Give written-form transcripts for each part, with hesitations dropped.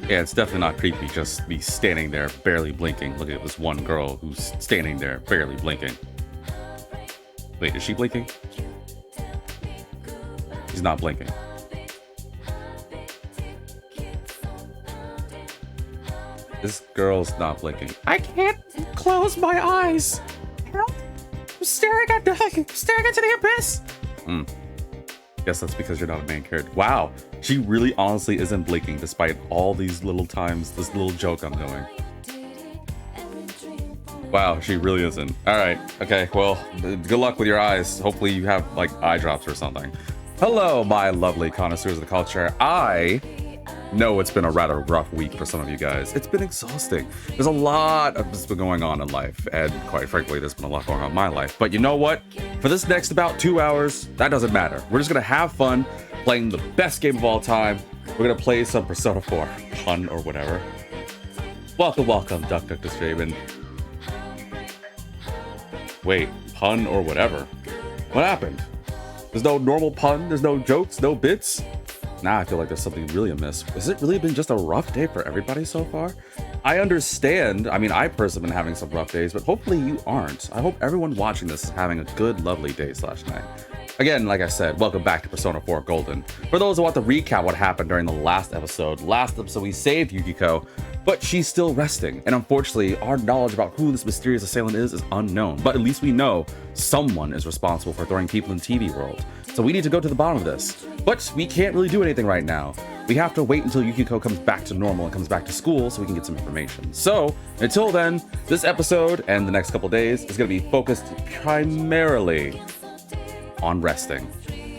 Yeah, it's definitely not creepy, just me standing there barely blinking. Look at this one girl who's standing there barely blinking. Wait, is she blinking? She's not blinking. This girl's not blinking. I can't close my eyes. Help! I'm staring at nothing. I'm staring into the abyss. Guess that's because you're not a main character. Wow, she really honestly isn't blinking despite all these little times, this little joke I'm doing. Wow, she really isn't. All right, okay, well, good luck with your eyes. Hopefully you have like eye drops or something. Hello, my lovely connoisseurs of the culture. I know it's been a rather rough week for some of you guys. It's been exhausting. There's a lot of this been going on in life, and quite frankly, there's been a lot going on in my life. But you know what? For this next about 2 hours, that doesn't matter. We're just gonna have fun playing the best game of all time. We're gonna play some Persona 4, pun or whatever. Welcome, Duck the Stream. Wait, pun or whatever? What happened? There's no normal pun, there's no jokes, no bits? Now I feel like there's something really amiss. Has it really been just a rough day for everybody so far? I understand. I mean, I personally been having some rough days, but hopefully you aren't. I hope everyone watching this is having a good, lovely day/night. Again, like I said, welcome back to Persona 4 Golden. For those who want to recap what happened during the last episode we saved Yukiko, but she's still resting. And unfortunately, our knowledge about who this mysterious assailant is unknown. But at least we know someone is responsible for throwing people in the TV world. So we need to go to the bottom of this. But we can't really do anything right now. We have to wait until Yukiko comes back to normal and comes back to school so we can get some information. So until then, this episode and the next couple days is going to be focused primarily on resting,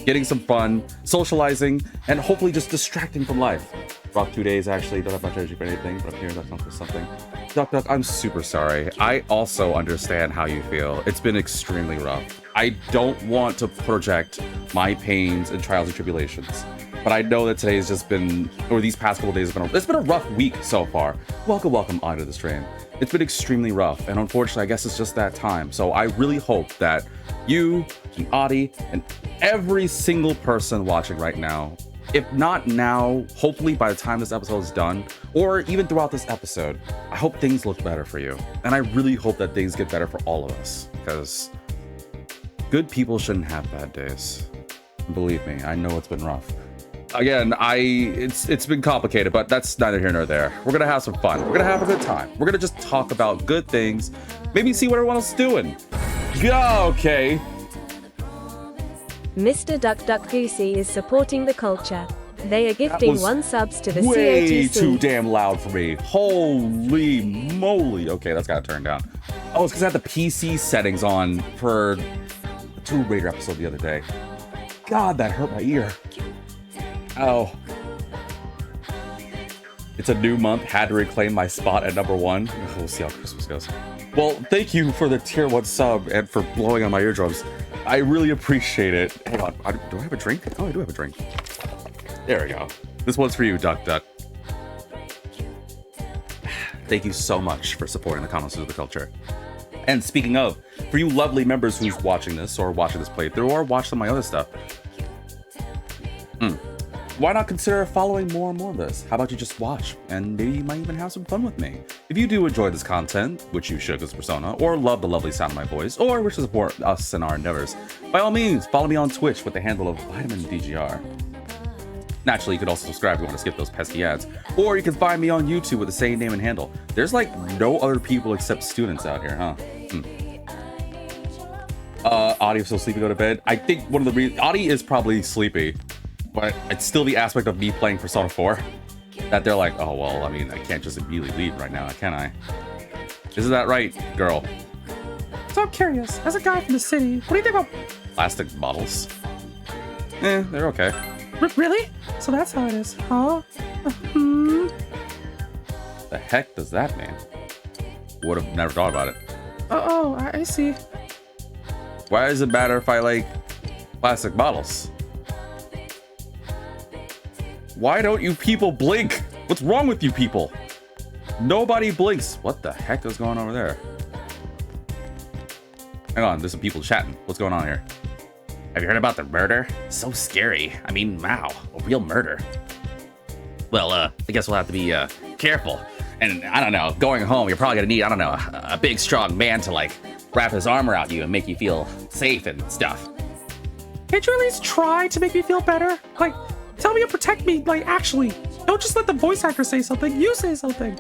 getting some fun, socializing, and hopefully just distracting from life. Rough 2 days, actually. Don't have much energy for anything, but I'm here. That counts for something. Duck, I'm super sorry. I also understand how you feel. It's been extremely rough. I don't want to project my pains and trials and tribulations, but I know that today's just been, or these past couple days, it's been a rough week so far. Welcome onto the stream. It's been extremely rough, and unfortunately, I guess it's just that time. So I really hope that you, and Adi, and every single person watching right now, if not now, hopefully by the time this episode is done, or even throughout this episode, I hope things look better for you. And I really hope that things get better for all of us, because good people shouldn't have bad days. Believe me, I know it's been rough. Again, it's been complicated, but that's neither here nor there. We're gonna have some fun. We're gonna have a good time. We're gonna just talk about good things, maybe see what everyone else is doing. Okay. Mr. Duck Goosey is supporting the culture. They are gifting 1 subs to the way COTC. too damn loud for me. Holy moly. Okay, that's gotta turn down. Oh, it's because I had the PC settings on for the Tomb Raider episode the other day. God, that hurt my ear. Oh. It's a new month. Had to reclaim my spot at #1. We'll see how Christmas goes. Well, thank you for the tier 1 sub and for blowing on my eardrums. I really appreciate it. Hang on. Do I have a drink? Oh, I do have a drink. There we go. This one's for you, Duck. Thank you so much for supporting the connoisseurs of the culture. And speaking of, for you lovely members who's watching this or watching this playthrough or watch some of my other stuff, why not consider following more and more of this? How about you just watch, and maybe you might even have some fun with me. If you do enjoy this content, which you should as Persona, or love the lovely sound of my voice, or wish to support us in our endeavors, by all means, follow me on Twitch with the handle of VitaminDGR. Naturally, you could also subscribe if you want to skip those pesky ads, or you can find me on YouTube with the same name and handle. There's like no other people except students out here, huh? Adi's still sleepy, go to bed. I think one of the reasons, Adi is probably sleepy, but it's still the aspect of me playing Persona 4 that they're like, oh, well, I mean, I can't just immediately leave right now, can I? Isn't that right, girl? So I'm curious, as a guy from the city, what do you think about... Plastic bottles? They're okay. Really? So that's how it is, huh? The heck does that mean? Would have never thought about it. Oh, I see. Why does it matter if I like plastic bottles? Why don't you people blink? What's wrong with you people? Nobody blinks. What the heck is going on over there? Hang on, there's some people chatting. What's going on here? Have you heard about the murder? So scary. I mean, wow, a real murder. well, I guess we'll have to be careful. And I don't know, going home, you're probably gonna need, I don't know, a big, strong man to like wrap his arm around you and make you feel safe and stuff. Can't you at least try to make me feel better? Like, tell me you'll protect me, like, actually. Don't just let the voice actor say something, you say something.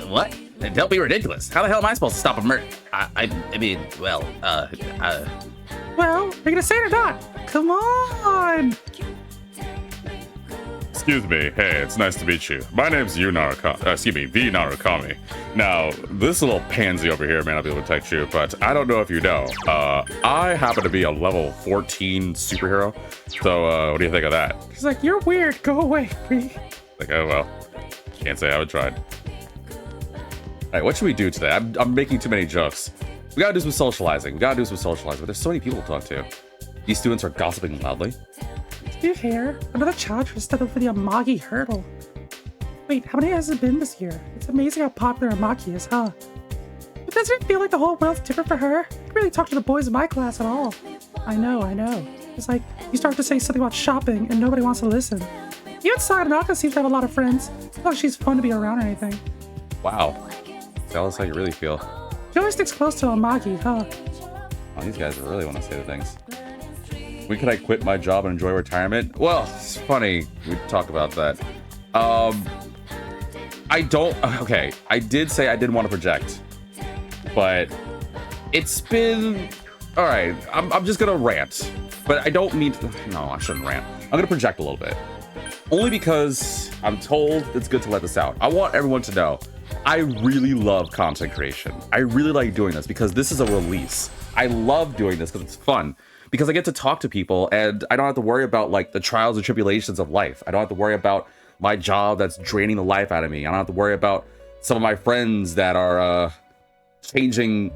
What? Don't be ridiculous. How the hell am I supposed to stop a murder? I mean, well, Well, are you gonna say it or not? Come on! Excuse me. Hey, it's nice to meet you. My name's V Narukami. Now, this little pansy over here may not be able to protect you, but I don't know if you know. I happen to be a level 14 superhero. So, what do you think of that? He's like, you're weird, go away, Bree. Like, oh well. Can't say I haven't tried. Alright, what should we do today? I'm making too many jokes. We gotta do some socializing. But there's so many people to talk to. These students are gossiping loudly. Do you hear? Another child tries to step up for the Amagi hurdle. Wait, how many has it been this year? It's amazing how popular Amagi is, huh? But doesn't it feel like the whole world's different for her? I can't really talk to the boys in my class at all. I know. It's like, you start to say something about shopping and nobody wants to listen. Even Sayanaka seems to have a lot of friends. It's not like she's fun to be around or anything. Wow. Tell us how you really feel. She always sticks close to Amagi, huh? Oh, these guys really want to say the things. When can I quit my job and enjoy retirement? Well, it's funny. We talk about that. I don't... Okay, I did say I didn't want to project. But it's been... Alright, I'm just gonna rant. But I don't mean to... No, I shouldn't rant. I'm gonna project a little bit. Only because I'm told it's good to let this out. I want everyone to know I really love content creation. I really like doing this because this is a release. I love doing this because it's fun. Because I get to talk to people and I don't have to worry about like the trials and tribulations of life. I don't have to worry about my job that's draining the life out of me. I don't have to worry about some of my friends that are changing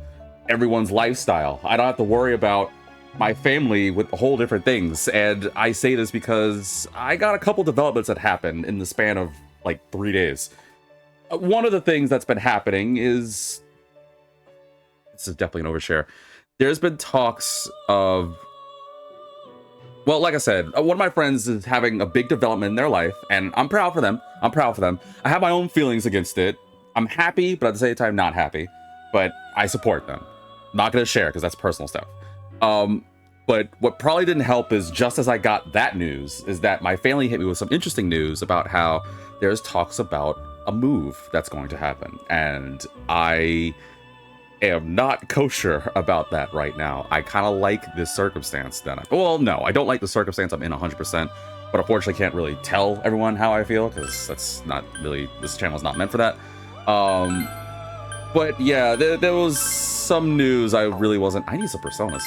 everyone's lifestyle. I don't have to worry about my family with whole different things. And I say this because I got a couple developments that happened in the span of like 3 days. One of the things that's been happening is... This is definitely an overshare. There's been talks of... Well, like I said, one of my friends is having a big development in their life, and I'm proud for them. I have my own feelings against it. I'm happy, but at the same time, not happy. But I support them. Not going to share, because that's personal stuff. But what probably didn't help is just as I got that news, is that my family hit me with some interesting news about how there's talks about a move that's going to happen. And I am not kosher about that right now. I kind of like this circumstance that well, no, I don't like the circumstance I'm in 100%, but unfortunately can't really tell everyone how I feel because that's not really, this channel is not meant for that. But yeah, there was some news I really wasn't, I need some personas.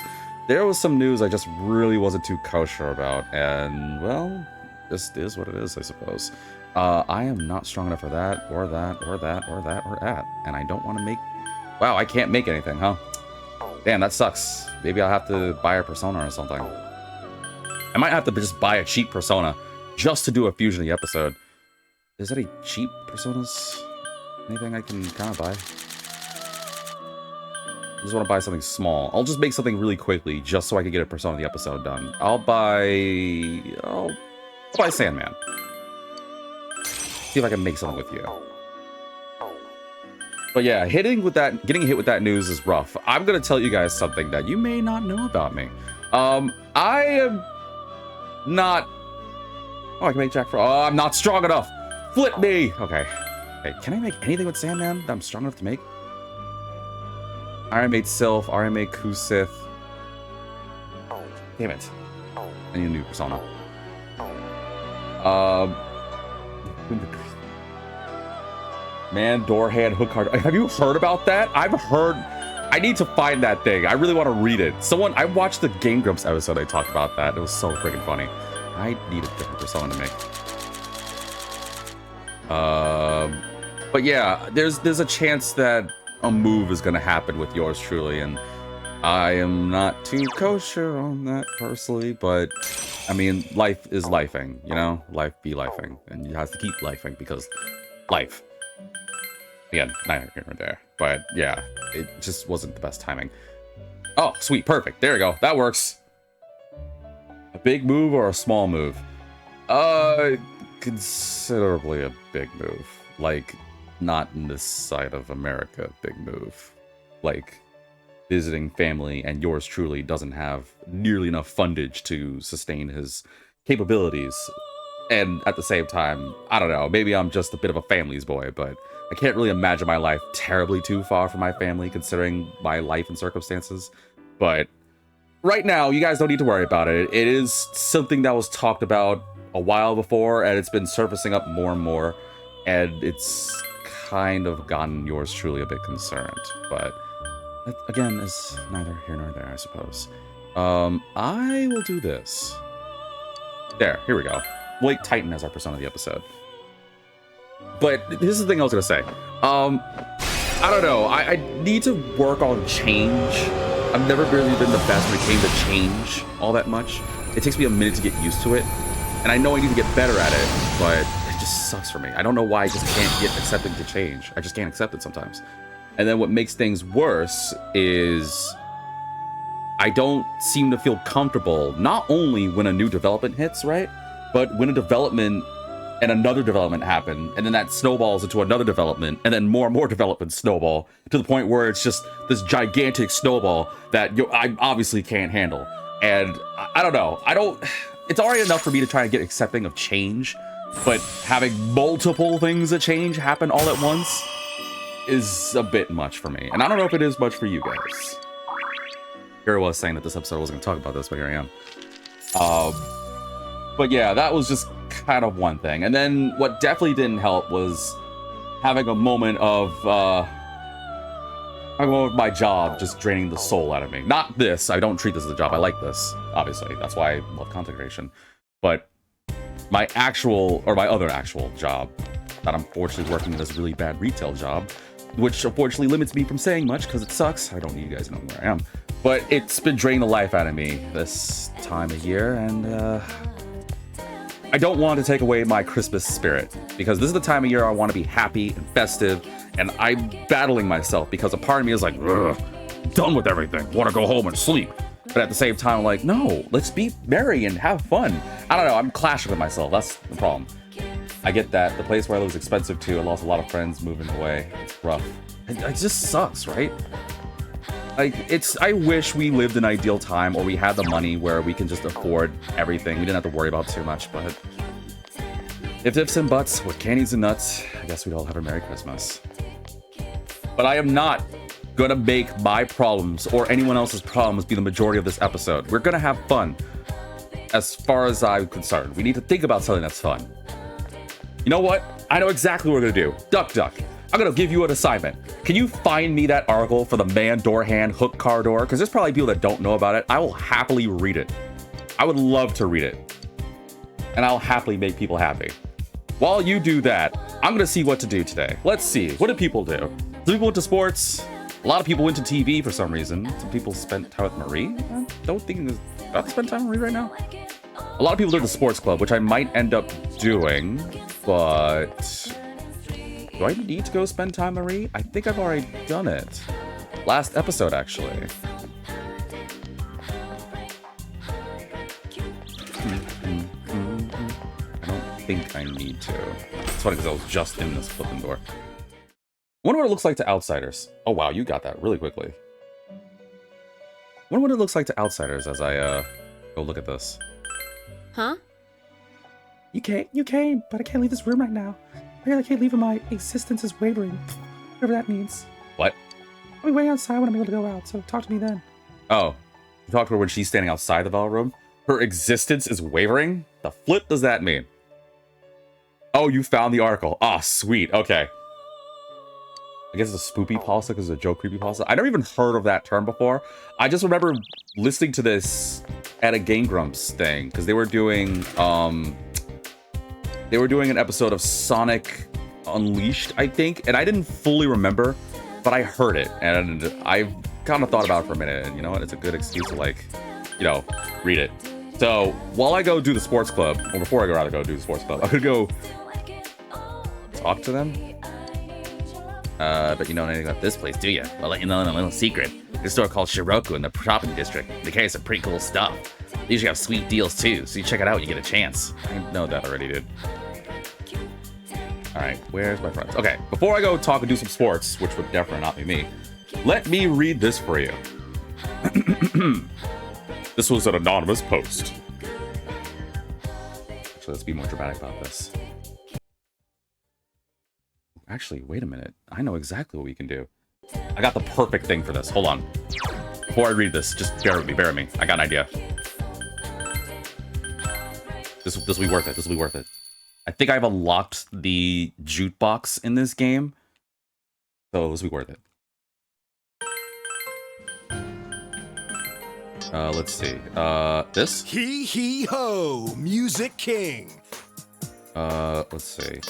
There was some news I just really wasn't too kosher about, and well, this is what it is, I suppose. I am not strong enough for that, or that, or that, or that, or that, and I don't want to make... Wow, I can't make anything, huh? Damn, that sucks. Maybe I'll have to buy a persona or something. I might have to just buy a cheap persona just to do a fusion of the episode. Is there any cheap personas? Anything I can kind of buy? I just want to buy something small. I'll just make something really quickly just so I can get a persona of the episode done. I'll buy Sandman. See if I can make something with you. But yeah, getting hit with that news is rough. I'm gonna tell you guys something that you may not know about me. I am not... Oh, I can make Jack Frost. Oh, I'm not strong enough. Flip me. Okay. Hey, can I make anything with Sandman that I'm strong enough to make? Iron Maid Sylph, Iron Maid Kusith. Damn it. I need a new persona. Man, door hand, hook card. Have you heard about that? I've heard... I need to find that thing. I really want to read it. I watched the Game Grumps episode. They talked about that. It was so freaking funny. I need a different persona to make. But yeah, there's a chance that a move is going to happen with yours truly, and I am not too kosher on that personally, but I mean, life is lifing, you know? Life be lifing, and you have to keep lifing because life. Again, neither here nor there, but yeah, it just wasn't the best timing. Oh, sweet, perfect. There we go. That works. A big move or a small move? considerably a big move. Like, not in this side of America, big move. Like, visiting family and yours truly doesn't have nearly enough fundage to sustain his capabilities. And at the same time, I don't know, maybe I'm just a bit of a family's boy, but I can't really imagine my life terribly too far from my family, considering my life and circumstances. But right now, you guys don't need to worry about it. It is something that was talked about a while before, and it's been surfacing up more and more, and it's kind of gotten yours truly a bit concerned. But that, again, is neither here nor there, I suppose. I will do this. There, here we go. Blake Titan as our persona of the episode. But this is the thing I was gonna say. I don't know. I need to work on change. I've never really been the best when it came to change all that much. It takes me a minute to get used to it. And I know I need to get better at it, but it just sucks for me. I don't know why I just can't get accepting to change. I just can't accept it sometimes. And then what makes things worse is I don't seem to feel comfortable, not only when a new development hits, right? But when a development and another development happen, and then that snowballs into another development, and then more and more developments snowball, to the point where it's just this gigantic snowball that I obviously can't handle. And I don't know. It's already enough for me to try and get accepting of change, but having multiple things that change happen all at once is a bit much for me. And I don't know if it is much for you guys. Here I was saying that this episode wasn't going to talk about this, but here I am. But yeah, that was just kind of one thing. And then what definitely didn't help was having a moment of my job just draining the soul out of me. Not this. I don't treat this as a job. I like this, obviously. That's why I love content creation. But my other actual job, that I'm fortunately working in this really bad retail job, which unfortunately limits me from saying much because it sucks. I don't need you guys to know where I am. But it's been draining the life out of me this time of year, and I don't want to take away my Christmas spirit, because this is the time of year I want to be happy and festive, and I'm battling myself because a part of me is like, ugh, done with everything, want to go home and sleep. But at the same time, I'm like, no, let's be merry and have fun. I don't know, I'm clashing with myself. That's the problem. I get that. The place where I live is expensive too. I lost a lot of friends moving away. It's rough. It just sucks, right? Like, I wish we lived an ideal time, or we had the money where we can just afford everything. We didn't have to worry about too much, but if ifs and buts with candies and nuts, I guess we'd all have a Merry Christmas. But I am not gonna make my problems or anyone else's problems be the majority of this episode. We're gonna have fun, as far as I'm concerned. We need to think about something that's fun. You know what? I know exactly what we're gonna do. Duck. I'm gonna give you an assignment. Can you find me that article for the man door hand hook car door? Because there's probably people that don't know about it. I will happily read it. I would love to read it. And I'll happily make people happy. While you do that, I'm gonna see what to do today. Let's see. What did people do? Some people went to sports. A lot of people went to TV for some reason. Some people spent time with Marie. I don't think it's about to spend time with Marie right now. A lot of people did the sports club, which I might end up doing, but do I need to go spend time with Marie? I think I've already done it. Last episode, actually. I don't think I need to. It's funny because I was just in this flipping door. I wonder what it looks like to outsiders. Oh wow, you got that really quickly. I wonder what it looks like to outsiders as I go look at this. Huh? You came, but I can't leave this room right now. I really can't leave, and my existence is wavering. Whatever that means. What? I'll be waiting outside when I'm able to go out, so talk to me then. Oh, you talk to her when she's standing outside the bell room? Her existence is wavering? The flip does that mean? Oh, you found the article. Ah, sweet. Okay. I guess it's a spoopy pasta because it's a joke creepy pasta. I never even heard of that term before. I just remember listening to this at a Game Grumps thing because they were doing an episode of Sonic Unleashed, I think, and I didn't fully remember, but I heard it and I kind of thought about it for a minute, and you know what? It's a good excuse to, like, you know, read it. So while I go do the sports club, or before I go do the sports club, I'm gonna go talk to them. But you know anything about this place, do you? I'll let you know in a little secret. There's a store called Shiroku in the shopping district. They carry some pretty cool stuff. They usually have sweet deals too, so you check it out when you get a chance. I know that already, dude. All right, where's my friends? Okay, before I go talk and do some sports, which would definitely not be me, let me read this for you. This was an anonymous post. Actually, let's be more dramatic about this. Actually, wait a minute. I know exactly what we can do. I got the perfect thing for this. Hold on. Before I read this, just bear with me. I got an idea. This will be worth it. This will be worth it. I think I've unlocked the jukebox in this game, so this will be worth it. Let's see. This? Hee hee ho, Music King. Let's see.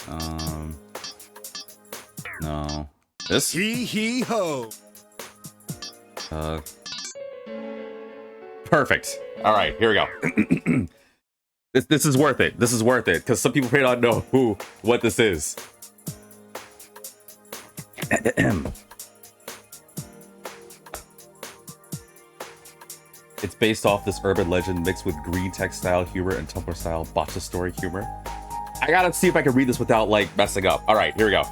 No. This? Hee hee ho. Perfect. All right, here we go. This is worth it. This is worth it because some people may not know what this is. It's based off this urban legend mixed with green text style humor and Tumblr style botcha story humor. I gotta see if I can read this without like messing up. All right, here we go.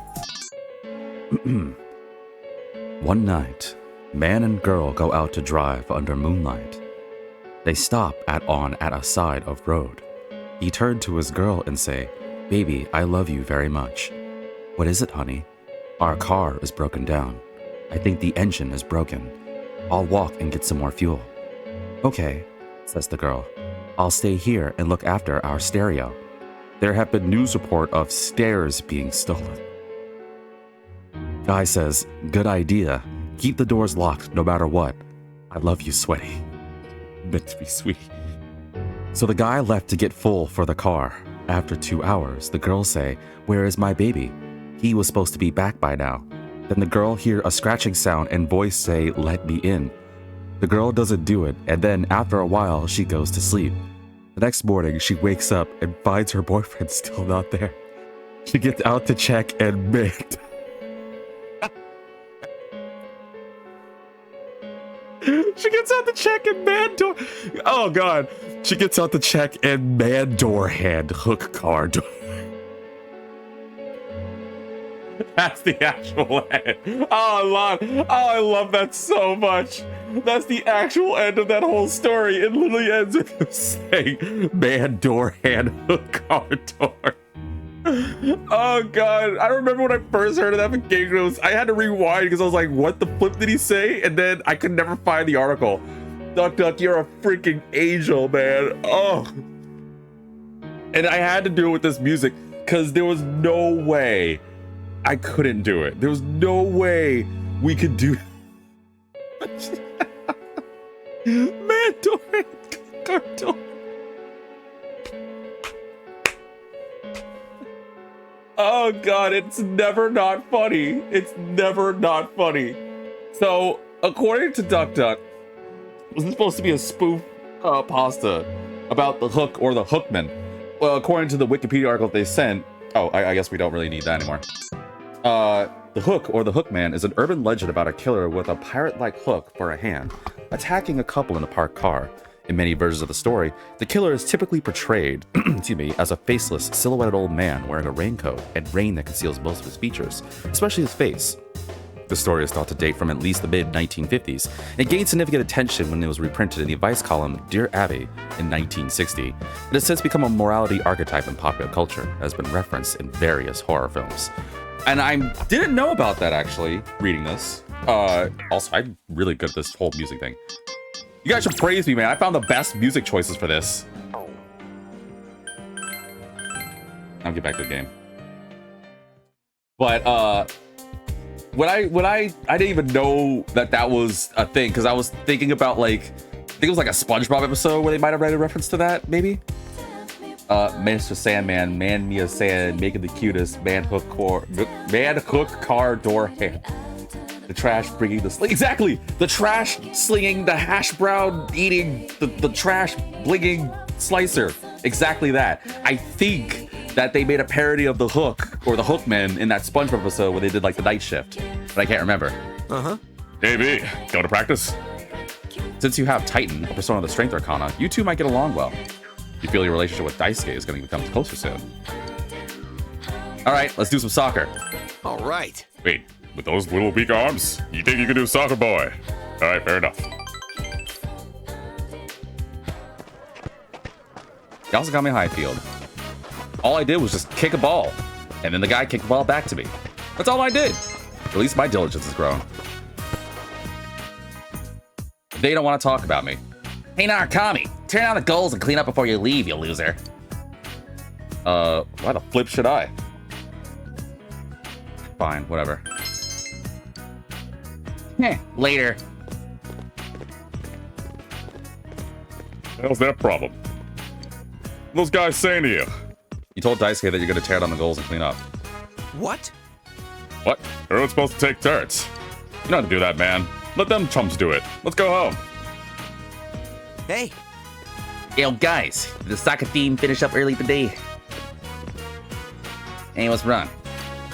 One night, man and girl go out to drive under moonlight. They stop at a side of road. He turned to his girl and say, "Baby, I love you very much." "What is it, honey?" "Our car is broken down. I think the engine is broken. I'll walk and get some more fuel." "Okay," says the girl. "I'll stay here and look after our stereo. There have been news report of stairs being stolen." Guy says, "Good idea. Keep the doors locked no matter what. I love you, sweaty." Meant to be sweet. So the guy left to get full for the car. After 2 hours, the girls say, "Where is my baby? He was supposed to be back by now." Then the girl hear a scratching sound and voice say, "Let me in." The girl doesn't do it, and then after a while, she goes to sleep. The next morning, she wakes up and finds her boyfriend still not there. She gets out to check and man... She gets out to check and man door... Oh, God. She gets out to check and man door hand hook car door. That's the actual end. I love that so much. That's the actual end of that whole story. It literally ends with him saying, "Man door hand hook car door." Oh God, I remember when I first heard of that from Game Grylls, I had to rewind because I was like, what the flip did he say? And then I could never find the article. Duck Duck, you're a freaking angel, man. Oh. And I had to do it with this music because there was no way I couldn't do it. There was no way we could do Man door cartoon. Oh God, it's never not funny. It's never not funny. So, according to Duck Duck, this is supposed to be a spoof pasta about the hook or the hookman. Well, according to the Wikipedia article they sent, I guess we don't really need that anymore. The hook or the hookman is an urban legend about a killer with a pirate-like hook for a hand, attacking a couple in a parked car. In many versions of the story, the killer is typically portrayed, as a faceless, silhouetted old man wearing a raincoat and rain that conceals most of his features, especially his face. The story is thought to date from at least the mid-1950s. It gained significant attention when it was reprinted in the advice column Dear Abby in 1960. It has since become a morality archetype in popular culture, and has been referenced in various horror films. And I didn't know about that, actually, reading this. Also, I'm really good at this whole music thing. You guys should praise me, man. I found the best music choices for this. I'll get back to the game. But, when I didn't even know that was a thing, because I was thinking about, like, I think it was like a SpongeBob episode where they might have read a reference to that, maybe? Mr. Sandman, man me a sand, making the cutest, man hook car door hand. The trash bringing the exactly the trash slinging, the hash brown eating, the trash blinging slicer. Exactly that. I think that they made a parody of the Hook or the Hookman in that SpongeBob episode where they did like the night shift, but I can't remember. Hey B, go to practice. Since you have Titan, a persona of the Strength Arcana, you two might get along well. You feel your relationship with Daisuke is going to become closer soon. All right, let's do some soccer. All right. Wait, with those little weak arms? You think you can do soccer, boy? All right, fair enough. He also got me high field. All I did was just kick a ball, and then the guy kicked the ball back to me. That's all I did. At least my diligence has grown. They don't want to talk about me. Hey, Narukami, turn down the goals and clean up before you leave, you loser. Why the flip should I? Fine, whatever. Later. How's that problem? Those guys saying to you? You told Daisuke that you're going to tear down the goals and clean up. What? What? Everyone's supposed to take turns. You don't have to do that, man. Let them chumps do it. Let's go home. Hey, Yo, guys, did the soccer team finish up early today? Hey, what's wrong?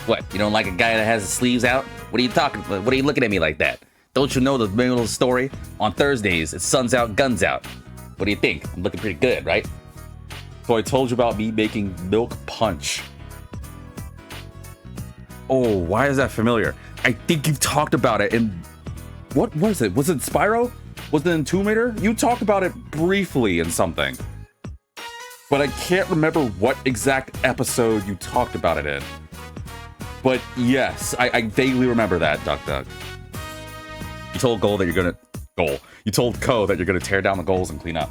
What, you don't like a guy that has his sleeves out? What are you talking about? What are you looking at me like that? Don't you know the middle of the story? On Thursdays, it's sun's out, guns out. What do you think? I'm looking pretty good, right? So I told you about me making milk punch. Oh, why is that familiar? I think you've talked about it in... What was it? Was it Spyro? Was it in Tomb Raider? You talked about it briefly in something. But I can't remember what exact episode you talked about it in. But yes, I vaguely remember that, Duck Duck. You told Cole that you're gonna... You told Ko that you're gonna tear down the goals and clean up.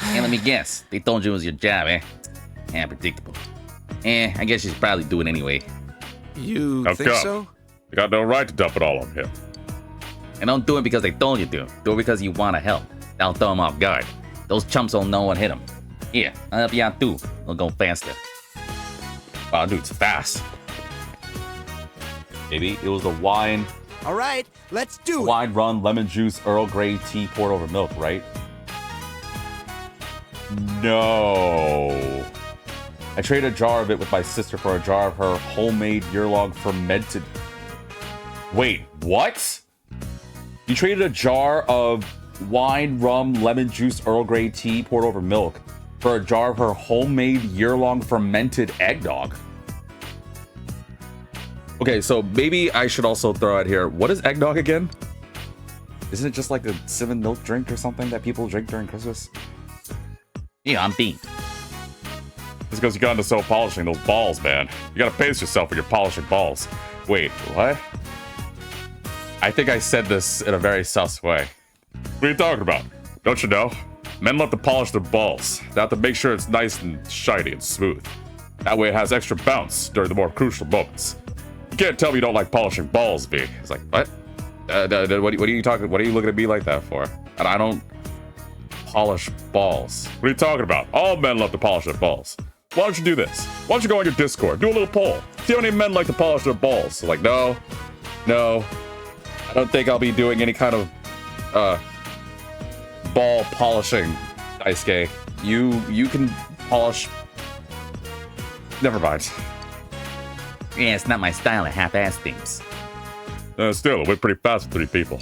And let me guess, they told you it was your job, eh? Yeah, predictable. I guess you should probably do it anyway. you How think come? so? You got no right to dump it all on him. And don't do it because they told you to. Do it because you want to help. That'll throw them off guard. Those chumps don't know what hit them. Here, I'll help you out too. It'll go faster. Wow, dude, it's fast. Maybe it was the wine All right, let's do it. wine, rum, lemon juice, Earl Grey tea poured over milk, right? No. I traded a jar of it with my sister for a jar of her homemade year-long fermented... Wait, what? You traded a jar of wine, rum, lemon juice, Earl Grey tea poured over milk for a jar of her homemade year-long fermented eggnog. Okay, so maybe I should also throw out here, what is eggnog again? Isn't it just like a cinnamon milk drink or something that people drink during Christmas? Yeah, I'm beat. It's because you got into so polishing those balls, man. You gotta pace yourself when you're polishing balls. Wait, what? I think I said this in a very sus way. What are you talking about? Don't you know? Men love to polish their balls. They have to make sure it's nice and shiny and smooth. That way it has extra bounce during the more crucial moments. You can't tell me you don't like polishing balls, V. It's like, what? What are you talking? What are you looking at me like that for? And I don't polish balls. What are you talking about? All men love to polish their balls. Why don't you do this? Why don't you go on your Discord, do a little poll, see how many men like to polish their balls? Like, no, I don't think I'll be doing any kind of ball polishing, Daisuke. You can polish. Never mind. Yeah, it's not my style of half-ass things. Still, it went pretty fast with 3 people.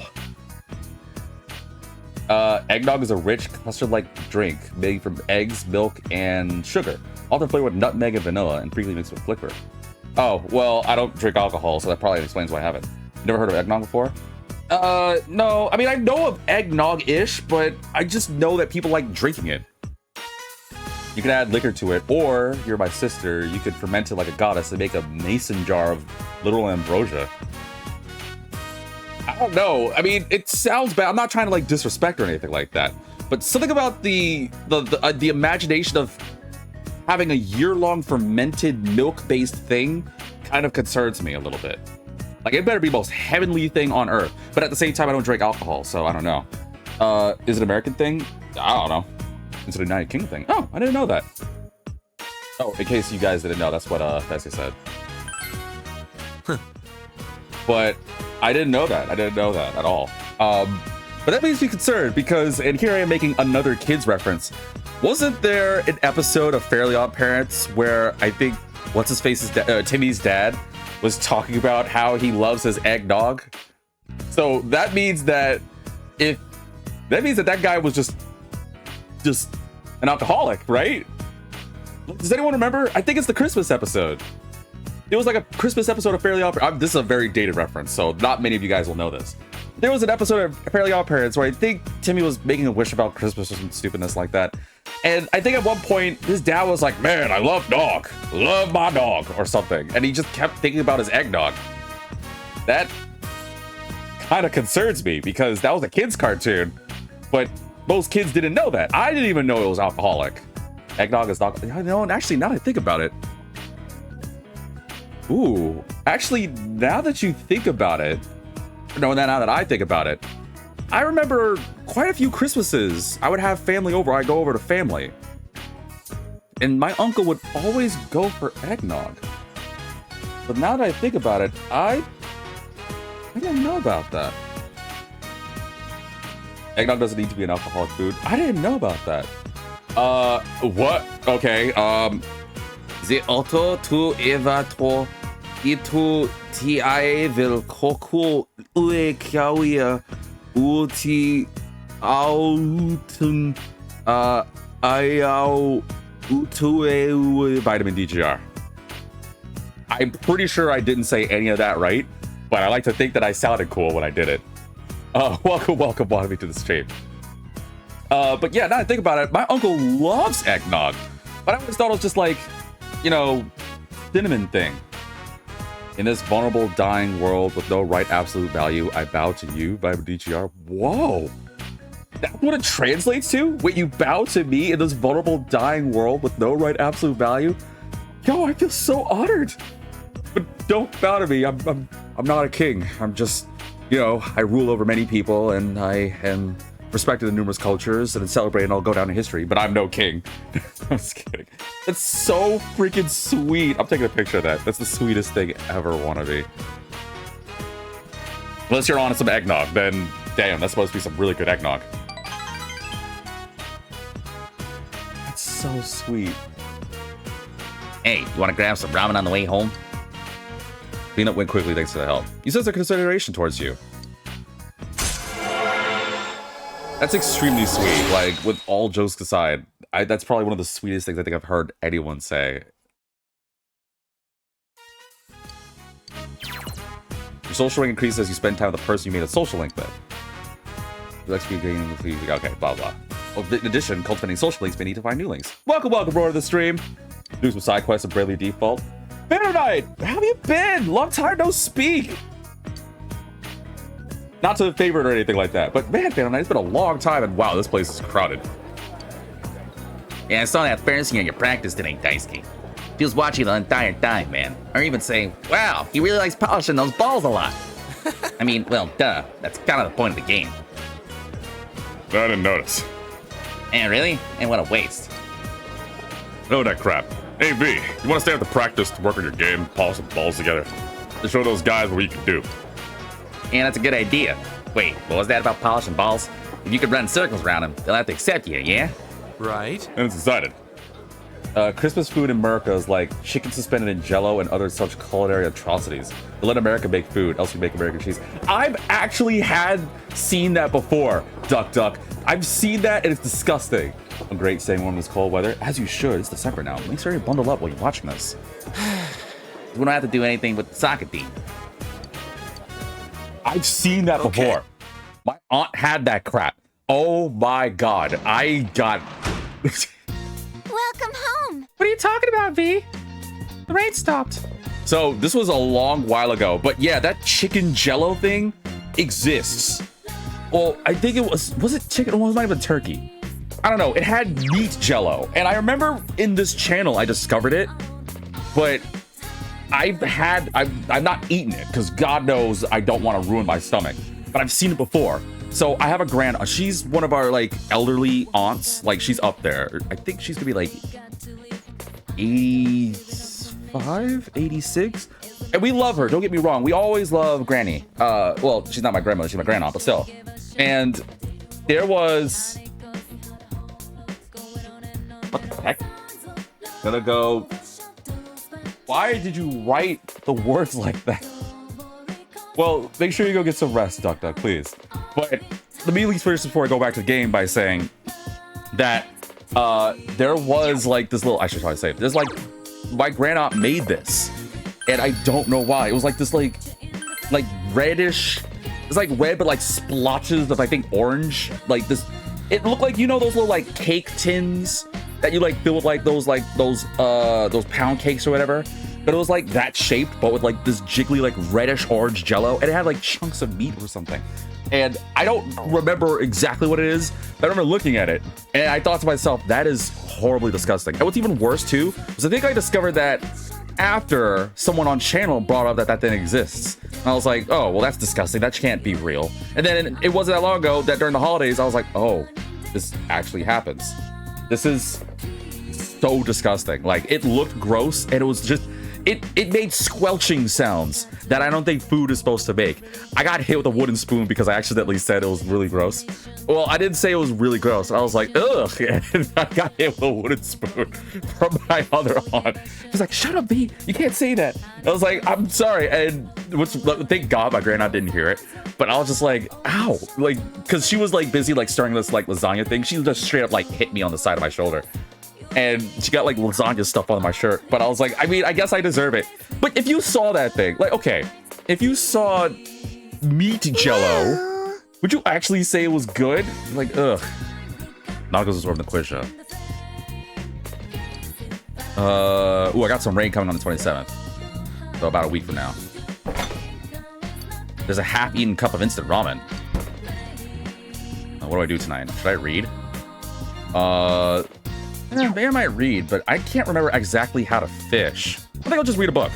Eggnog is a rich custard-like drink made from eggs, milk, and sugar, often flavored with nutmeg and vanilla, and frequently mixed with liquor. Oh, well, I don't drink alcohol, so that probably explains why I haven't. Never heard of eggnog before? No. I mean, I know of eggnog-ish, but I just know that people like drinking it. You can add liquor to it, or you're my sister, you could ferment it like a goddess and make a mason jar of literal ambrosia. I don't know. I mean, it sounds bad. I'm not trying to like disrespect or anything like that, but something about the imagination of having a year-long fermented milk-based thing kind of concerns me a little bit. Like, it better be the most heavenly thing on earth, but at the same time, I don't drink alcohol, so I don't know. Is it an American thing? I don't know. Is it a United Kingdom thing? Oh, I didn't know that. Oh, in case you guys didn't know, that's what Bessie said. But I didn't know that. I didn't know that at all. But that makes me concerned because, and here I am making another kids reference. Wasn't there an episode of Fairly Odd Parents where I think Timmy's dad was talking about how he loves his eggnog? So that means that that guy was just an alcoholic, right? Does anyone remember? I think it's the Christmas episode. It was like a Christmas episode of Fairly Odd Parents. This is a very dated reference, so not many of you guys will know this. There was an episode of Fairly Odd Parents where I think Timmy was making a wish about Christmas or some stupidness like that. And I think at one point, his dad was like, man, I love dog. Love my dog, or something. And he just kept thinking about his eggnog. That kind of concerns me because that was a kid's cartoon. But most kids didn't know that. I didn't even know it was alcoholic. Eggnog is not, you know, and actually, now that I think about it, ooh, actually, now that you think about it, now that I think about it, I remember quite a few Christmases. I would have family over. I'd go over to family. And my uncle would always go for eggnog. But now that I think about it, I didn't know about that. Eggnog doesn't need to be an alcoholic food. I didn't know about that. What? Okay, The auto to evator itu ti vil koku ue kiawia uti autun ayau utue VitaminDGR. I'm pretty sure I didn't say any of that right, but I like to think that I sounded cool when I did it. Welcome to the stream. But yeah, now that I think about it, my uncle loves eggnog, but I always thought it was just like, you know, cinnamon thing. In this vulnerable, dying world with no right absolute value, I bow to you, VitaminDGR. Whoa! That's what it translates to? Wait, you bow to me in this vulnerable, dying world with no right absolute value? Yo, I feel so honored. But don't bow to me. I'm not a king. I'm just, you know, I rule over many people and I am respected in numerous cultures and celebrated and I'll go down in history, but I'm no king. I'm just kidding. That's so freaking sweet. I'm taking a picture of that. That's the sweetest thing ever, wannabe. Unless you're on some eggnog, then damn, that's supposed to be some really good eggnog. That's so sweet. Hey, you want to grab some ramen on the way home? Cleanup went quickly thanks to the help. You said there's a consideration towards you. That's extremely sweet. Like, with all jokes aside, that's probably one of the sweetest things I think I've heard anyone say. Your social link increases as you spend time with the person you made a social link with. Okay, blah, blah. Well, in addition, cultivating social links may need to find new links. Welcome, bro, to the stream. Do some side quests and Bravely Default. Banner Knight, how have you been? Long time no speak. Not to favorite or anything like that, but man, Banner Knight, it's been a long time, and wow, this place is crowded. Yeah, I saw that Pharisee on your practice today, Daisuke. He was watching the entire time, man. Or even saying, wow, he really likes polishing those balls a lot. I mean, well, duh. That's kind of the point of the game. I didn't notice. And really? And what a waste. No, that crap. Hey, V, you want to stay at the practice to work on your game, polish some balls together? To show those guys what you can do. And that's a good idea. Wait, what was that about polishing balls? If you could run circles around them, they'll have to accept you, yeah? Right. And it's decided. Christmas food in America is like chicken suspended in jello and other such culinary atrocities. But let America make food, else we make American cheese. I've actually seen that before, Duck. I've seen that and it's disgusting. I'm great staying warm in this cold weather, as you should. It's December now. Make sure you bundle up while you're watching this. We don't have to do anything with the soccer team. I've seen that before. My aunt had that crap. Oh my god. I got... Welcome home. What are you talking about, V? The rain stopped. So this was a long while ago, but yeah, that chicken jello thing exists. Well, I think it was it chicken or was it might have been turkey? I don't know. It had meat jello. And I remember in this channel I discovered it, but I've not eaten it because God knows I don't want to ruin my stomach, but I've seen it before. So I have a grand, she's one of our like elderly aunts, like she's up there. I think she's gonna be like 85, 86. And we love her, don't get me wrong. We always love Granny. Well, she's not my grandmother, she's my grandaunt, but still. And there was, what the heck? Gonna go, why did you write the words like that? Well, make sure you go get some rest, Duck, please. But let me at least finish before I go back to the game by saying that there was like this little, I should probably say, there's like, my grandaunt made this. and I don't know why. It was like this like reddish. It's like red, but like splotches of I think orange. Like this, it looked like, you know, those little like cake tins that you like fill with like those pound cakes or whatever. But it was like that shaped, but with like this jiggly like reddish orange jello, and it had like chunks of meat or something. And I don't remember exactly what it is, but I remember looking at it, and I thought to myself, that is horribly disgusting. And what's even worse too, was I think I discovered that after someone on channel brought up that thing exists. And I was like, oh, well, that's disgusting. That can't be real. And then it wasn't that long ago that during the holidays, I was like, oh, this actually happens. This is so disgusting. Like, it looked gross, and it was just, it made squelching sounds that I don't think food is supposed to make. I got hit with a wooden spoon because I accidentally said it was really gross. Well, I didn't say it was really gross. I was like, ugh, and I got hit with a wooden spoon from my other aunt. She's like, shut up, B, you can't say that. I was like, I'm sorry. And thank God my grandma didn't hear it. But I was just like, ow, like, because she was like busy like stirring this like lasagna thing. She just straight up like hit me on the side of my shoulder. And she got like lasagna stuff on my shirt. But I was like, I mean, I guess I deserve it. But if you saw that thing, like, okay, if you saw meat jello, would you actually say it was good? Like, ugh. Not because it's from the quiz show. Ooh, I got some rain coming on the 27th. So about a week from now. There's a half-eaten cup of instant ramen. What do I do tonight? Should I read? Maybe I might read, but I can't remember exactly how to fish. I think I'll just read a book.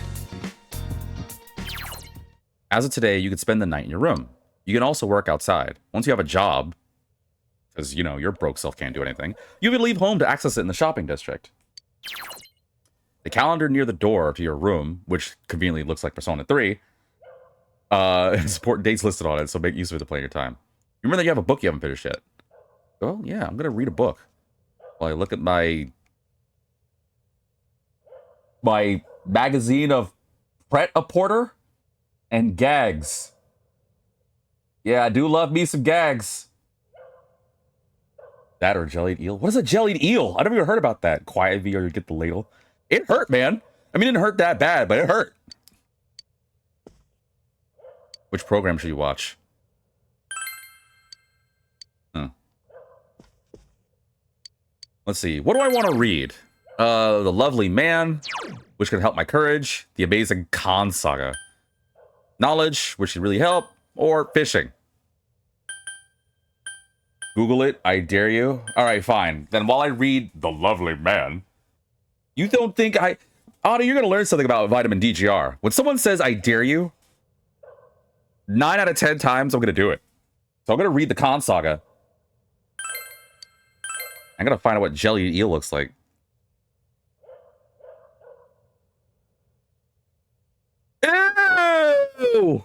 As of today, you can spend the night in your room. You can also work outside. Once you have a job, because, you know, your broke self can't do anything, you can leave home to access it in the shopping district. The calendar near the door to your room, which conveniently looks like Persona 3, has important dates listed on it, so make use of it to play your time. You remember that you have a book you haven't finished yet? Well, yeah, I'm going to read a book. While I look at my magazine of pret-a-porter and gags. Yeah, I do love me some gags. That or jellied eel? What is a jellied eel? I never even heard about that. Quiet V or you get the ladle. It hurt, man. I mean, it didn't hurt that bad, but it hurt. Which program should you watch? Let's see. What do I want to read? The Lovely Man, which can help my courage. The Amazing Khan Saga. Knowledge, which should really help. Or fishing. Google it. I dare you. All right, fine. Then while I read The Lovely Man, you don't think Otto, you're going to learn something about VitaminDGR. When someone says I dare you, 9 out of 10 times I'm going to do it. So I'm going to read the Khan Saga. I'm gonna find out what jellied eel looks like. Ew!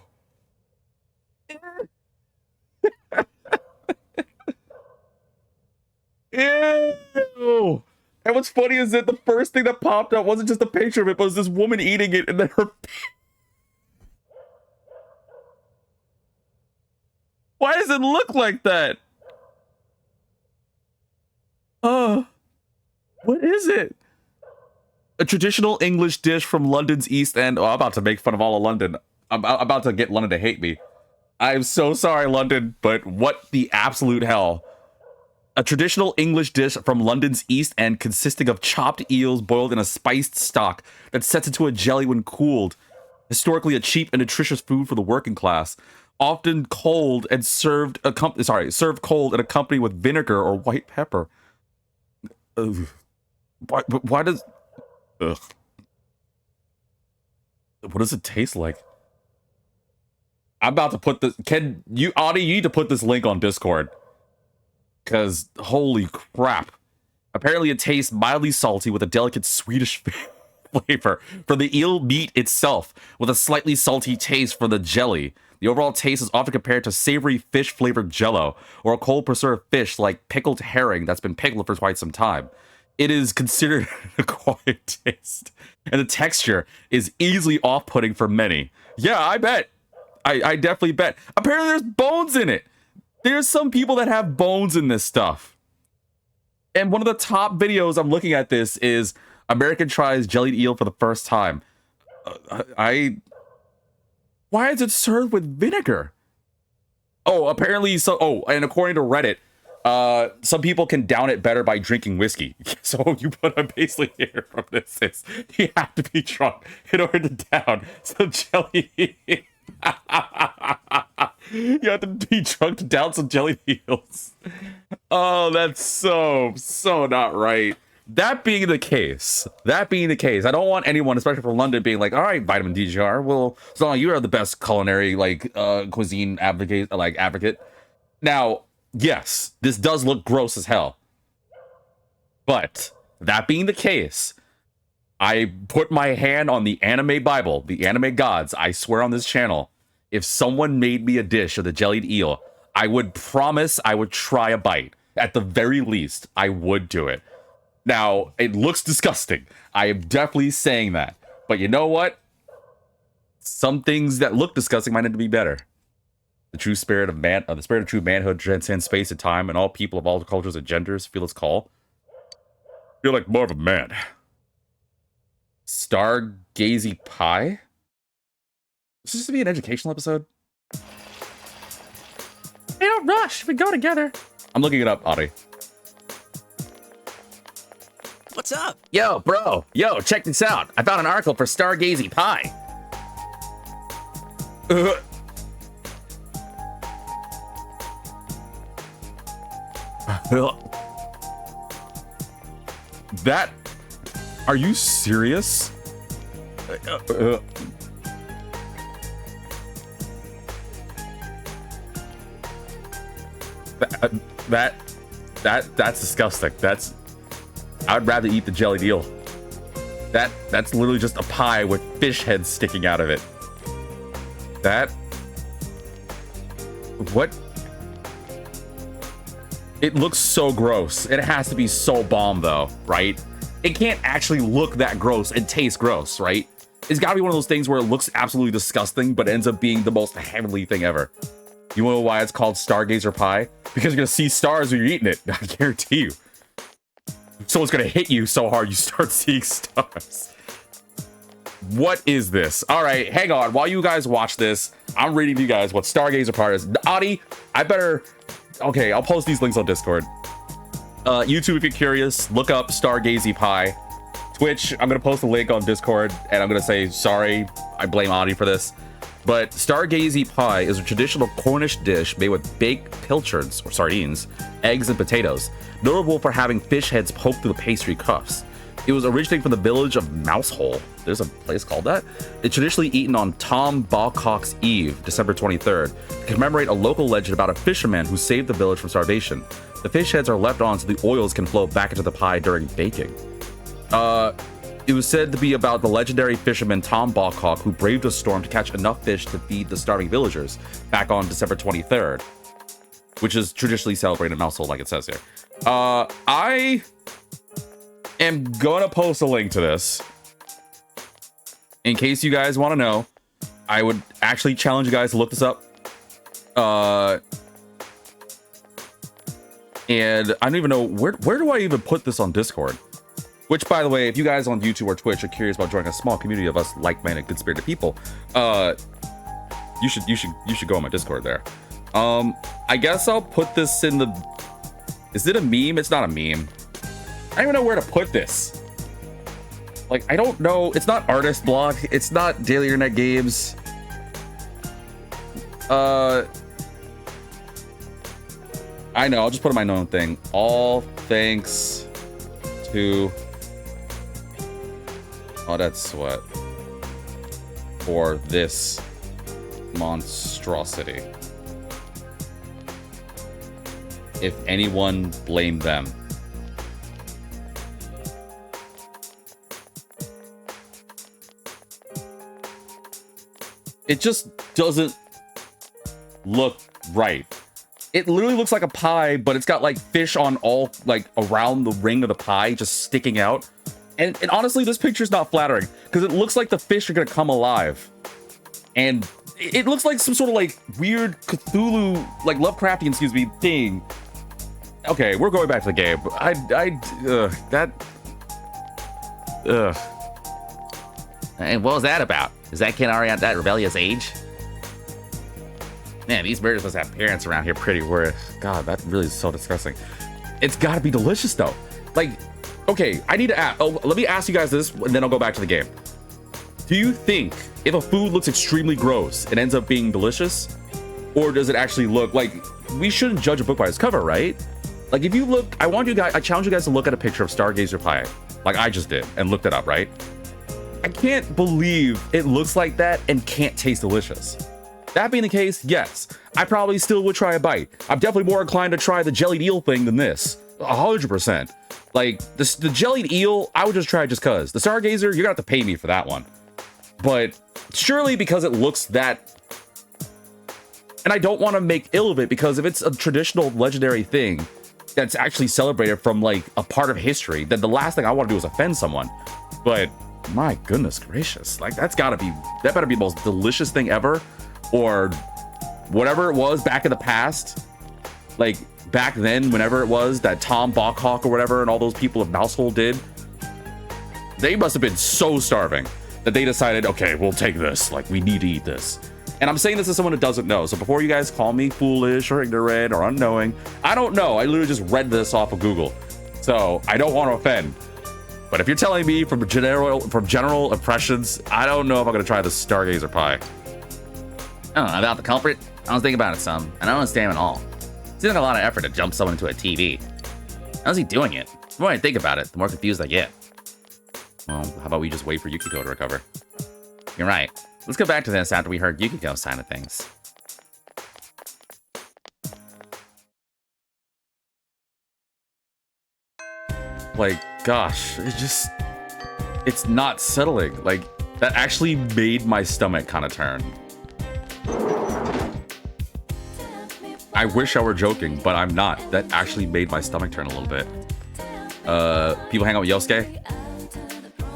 Ew! And what's funny is that the first thing that popped up wasn't just a picture of it, but was this woman eating it, and then her... Why does it look like that? What is it? A traditional English dish from London's East End. Oh, I'm about to make fun of all of London. I'm about to get London to hate me. I'm so sorry, London, but what the absolute hell? A traditional English dish from London's East End consisting of chopped eels boiled in a spiced stock that sets into a jelly when cooled. Historically a cheap and nutritious food for the working class. Often cold and served cold and accompanied with vinegar or white pepper. Ugh. Why does... Ugh. What does it taste like? I'm about to put this... Audie, you need to put this link on Discord. Because, holy crap. Apparently it tastes mildly salty with a delicate Swedish flavor for the eel meat itself, with a slightly salty taste for the jelly. The overall taste is often compared to savory fish-flavored jello, or a cold preserved fish like pickled herring that's been pickled for quite some time. It is considered a quiet taste, and the texture is easily off-putting for many. Yeah, I bet. I definitely bet. Apparently there's bones in it. There's some people that have bones in this stuff. And one of the top videos I'm looking at this is American tries jellied eel for the first time. Why is it served with vinegar? Oh, apparently so. Oh, and according to Reddit, some people can down it better by drinking whiskey. So you put a basically here from this is you have to be drunk in order to down some jelly. You have to be drunk to down some jelly beans. Oh, that's so not right. That being the case, I don't want anyone, especially from London, being like, all right, VitaminDGR, well, as long as you are the best culinary, cuisine advocate. Now, yes, this does look gross as hell. But, that being the case, I put my hand on the anime Bible, the anime gods, I swear on this channel, if someone made me a dish of the jellied eel, I would promise I would try a bite. At the very least, I would do it. Now, it looks disgusting. I am definitely saying that. But you know what? Some things that look disgusting might need to be better. The true spirit of man, the spirit of true manhood transcends space and time, and all people of all cultures and genders feel its call. Feel like more of a man. Stargazy pie? Is this to be an educational episode? Hey, don't rush. We go together. I'm looking it up, Audie. What's up? Yo, bro. Yo, check this out. I found an article for Stargazy Pie. That... Are you serious? That's disgusting. I would rather eat the jellied eel. That's literally just a pie with fish heads sticking out of it. What? It looks so gross. It has to be so bomb though, right? It can't actually look that gross and taste gross, right? It's gotta be one of those things where it looks absolutely disgusting, but ends up being the most heavenly thing ever. You know why it's called Stargazer Pie? Because you're gonna see stars when you're eating it. I guarantee you. Someone's gonna hit you so hard you start seeing stars. What is this? All right, hang on. While you guys watch this, I'm reading to you guys what Stargazer Pie is. Audie, I better... Okay, I'll post these links on Discord. YouTube, if you're curious, look up Stargazy Pie. Twitch, I'm gonna post a link on Discord, and I'm gonna say sorry. I blame Audie for this. But Stargazy Pie is a traditional Cornish dish made with baked pilchards, or sardines, eggs, and potatoes, notable for having fish heads poked through the pastry cuffs. It was originating from the village of Mousehole. There's a place called that. It's traditionally eaten on Tom Bawcock's Eve, December 23rd, to commemorate a local legend about a fisherman who saved the village from starvation. The fish heads are left on so the oils can flow back into the pie during baking. It was said to be about the legendary fisherman Tom Bawcock, who braved a storm to catch enough fish to feed the starving villagers back on December 23rd, which is traditionally celebrated in Mousehole, like it says here. I am gonna post a link to this in case you guys want to know. I would actually challenge you guys to look this up. And I don't even know where do I even put this on Discord? Which, by the way, if you guys on YouTube or Twitch are curious about joining a small community of us like-minded, good-spirited people, you should go on my Discord there. I guess I'll put this in the... Is it a meme? It's not a meme. I don't even know where to put this. Like, I don't know. It's not Artist Block. It's not Daily Internet Games. I know. I'll just put in my known thing. All thanks to... Oh, that's what? For this monstrosity. If anyone blamed them. It just doesn't look right. It literally looks like a pie, but it's got like fish on all, like around the ring of the pie, just sticking out. And honestly, this picture's not flattering because it looks like the fish are gonna come alive. And it looks like some sort of like weird Cthulhu, like Lovecraftian, excuse me, thing. Okay, we're going back to the game. Hey, what was that about? Is that kid already at that rebellious age? Man, these burgers must have parents around here pretty worth. God, that really is so disgusting. It's gotta be delicious though. Like, okay, I need to ask. Oh, let me ask you guys this, and then I'll go back to the game. Do you think if a food looks extremely gross, it ends up being delicious? Or does it actually look like, we shouldn't judge a book by its cover, right? Like if you look, I challenge you guys to look at a picture of Stargazer pie, like I just did, and looked it up, right? I can't believe it looks like that and can't taste delicious. That being the case, yes, I probably still would try a bite. I'm definitely more inclined to try the jellied eel thing than this, 100%. Like the jellied eel, I would just try just cause. The Stargazer, you're gonna have to pay me for that one. But surely because it looks that, and I don't want to make ill of it, because if it's a traditional legendary thing that's actually celebrated from like a part of history, then the last thing I want to do is offend someone. But my goodness gracious, like that better be the most delicious thing ever, or whatever it was back in the past. Like back then, whenever it was that Tom Bockhawk or whatever and all those people of Mousehole did, they must have been so starving that they decided, okay, we'll take this, like we need to eat this. And I'm saying this as someone who doesn't know, so before you guys call me foolish or ignorant or unknowing, I don't know. I literally just read this off of Google, so I don't want to offend. But if you're telling me from general impressions, I don't know if I'm gonna try the Stargazer pie. Oh, about the culprit? I was thinking about it some, and I don't understand at all. It seems like a lot of effort to jump someone into a TV. How's he doing it? The more I think about it, the more confused I get. Well, how about we just wait for Yukiko to recover? You're right. Let's go back to this after we heard Yukiko's side of things. Like, gosh, it's not settling. Like, that actually made my stomach kind of turn. I wish I were joking, but I'm not. That actually made my stomach turn a little bit. People hang out with Yosuke?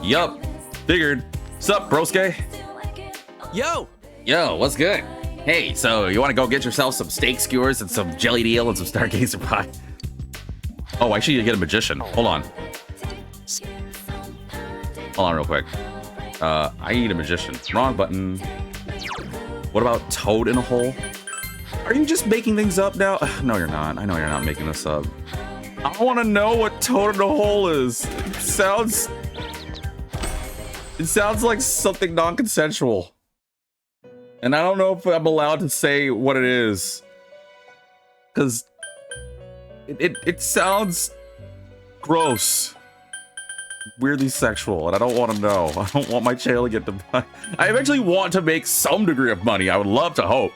Yup, figured. Sup, broske? Yo! Yo, what's good? Hey, so you want to go get yourself some steak skewers and some jellied eel and some Stargazer pie? Oh, actually, you get a magician. Hold on. Hold on real quick. I need a magician. Wrong button. What about Toad in a Hole? Are you just making things up now? No, you're not. I know you're not making this up. I want to know what Toad in a Hole is. It sounds like something non-consensual. And I don't know if I'm allowed to say what it is. Because it sounds gross. Weirdly sexual, and I don't want to know. I don't want my channel to get to... I eventually want to make some degree of money. I would love to hope.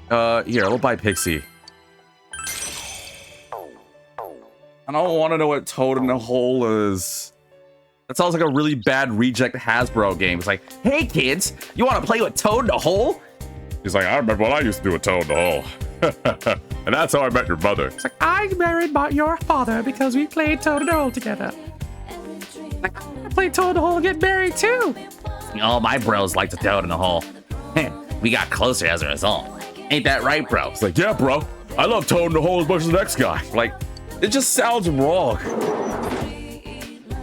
Here, we'll buy Pixie. I don't want to know what Toad in a Hole is. That sounds like a really bad reject Hasbro game. It's like, hey kids, you want to play with Toad in a Hole? He's like, I remember what I used to do with Toad in the Hole. And that's how I met your mother. It's like, I married your father because we played Toad in the Hole together. Like, I played Toad in the Hole and get married too. All my bros like to Toad in the Hole. We got closer as a result. Ain't that right, bro? It's like, yeah, bro. I love Toad in the Hole as much as the next guy. Like, it just sounds wrong.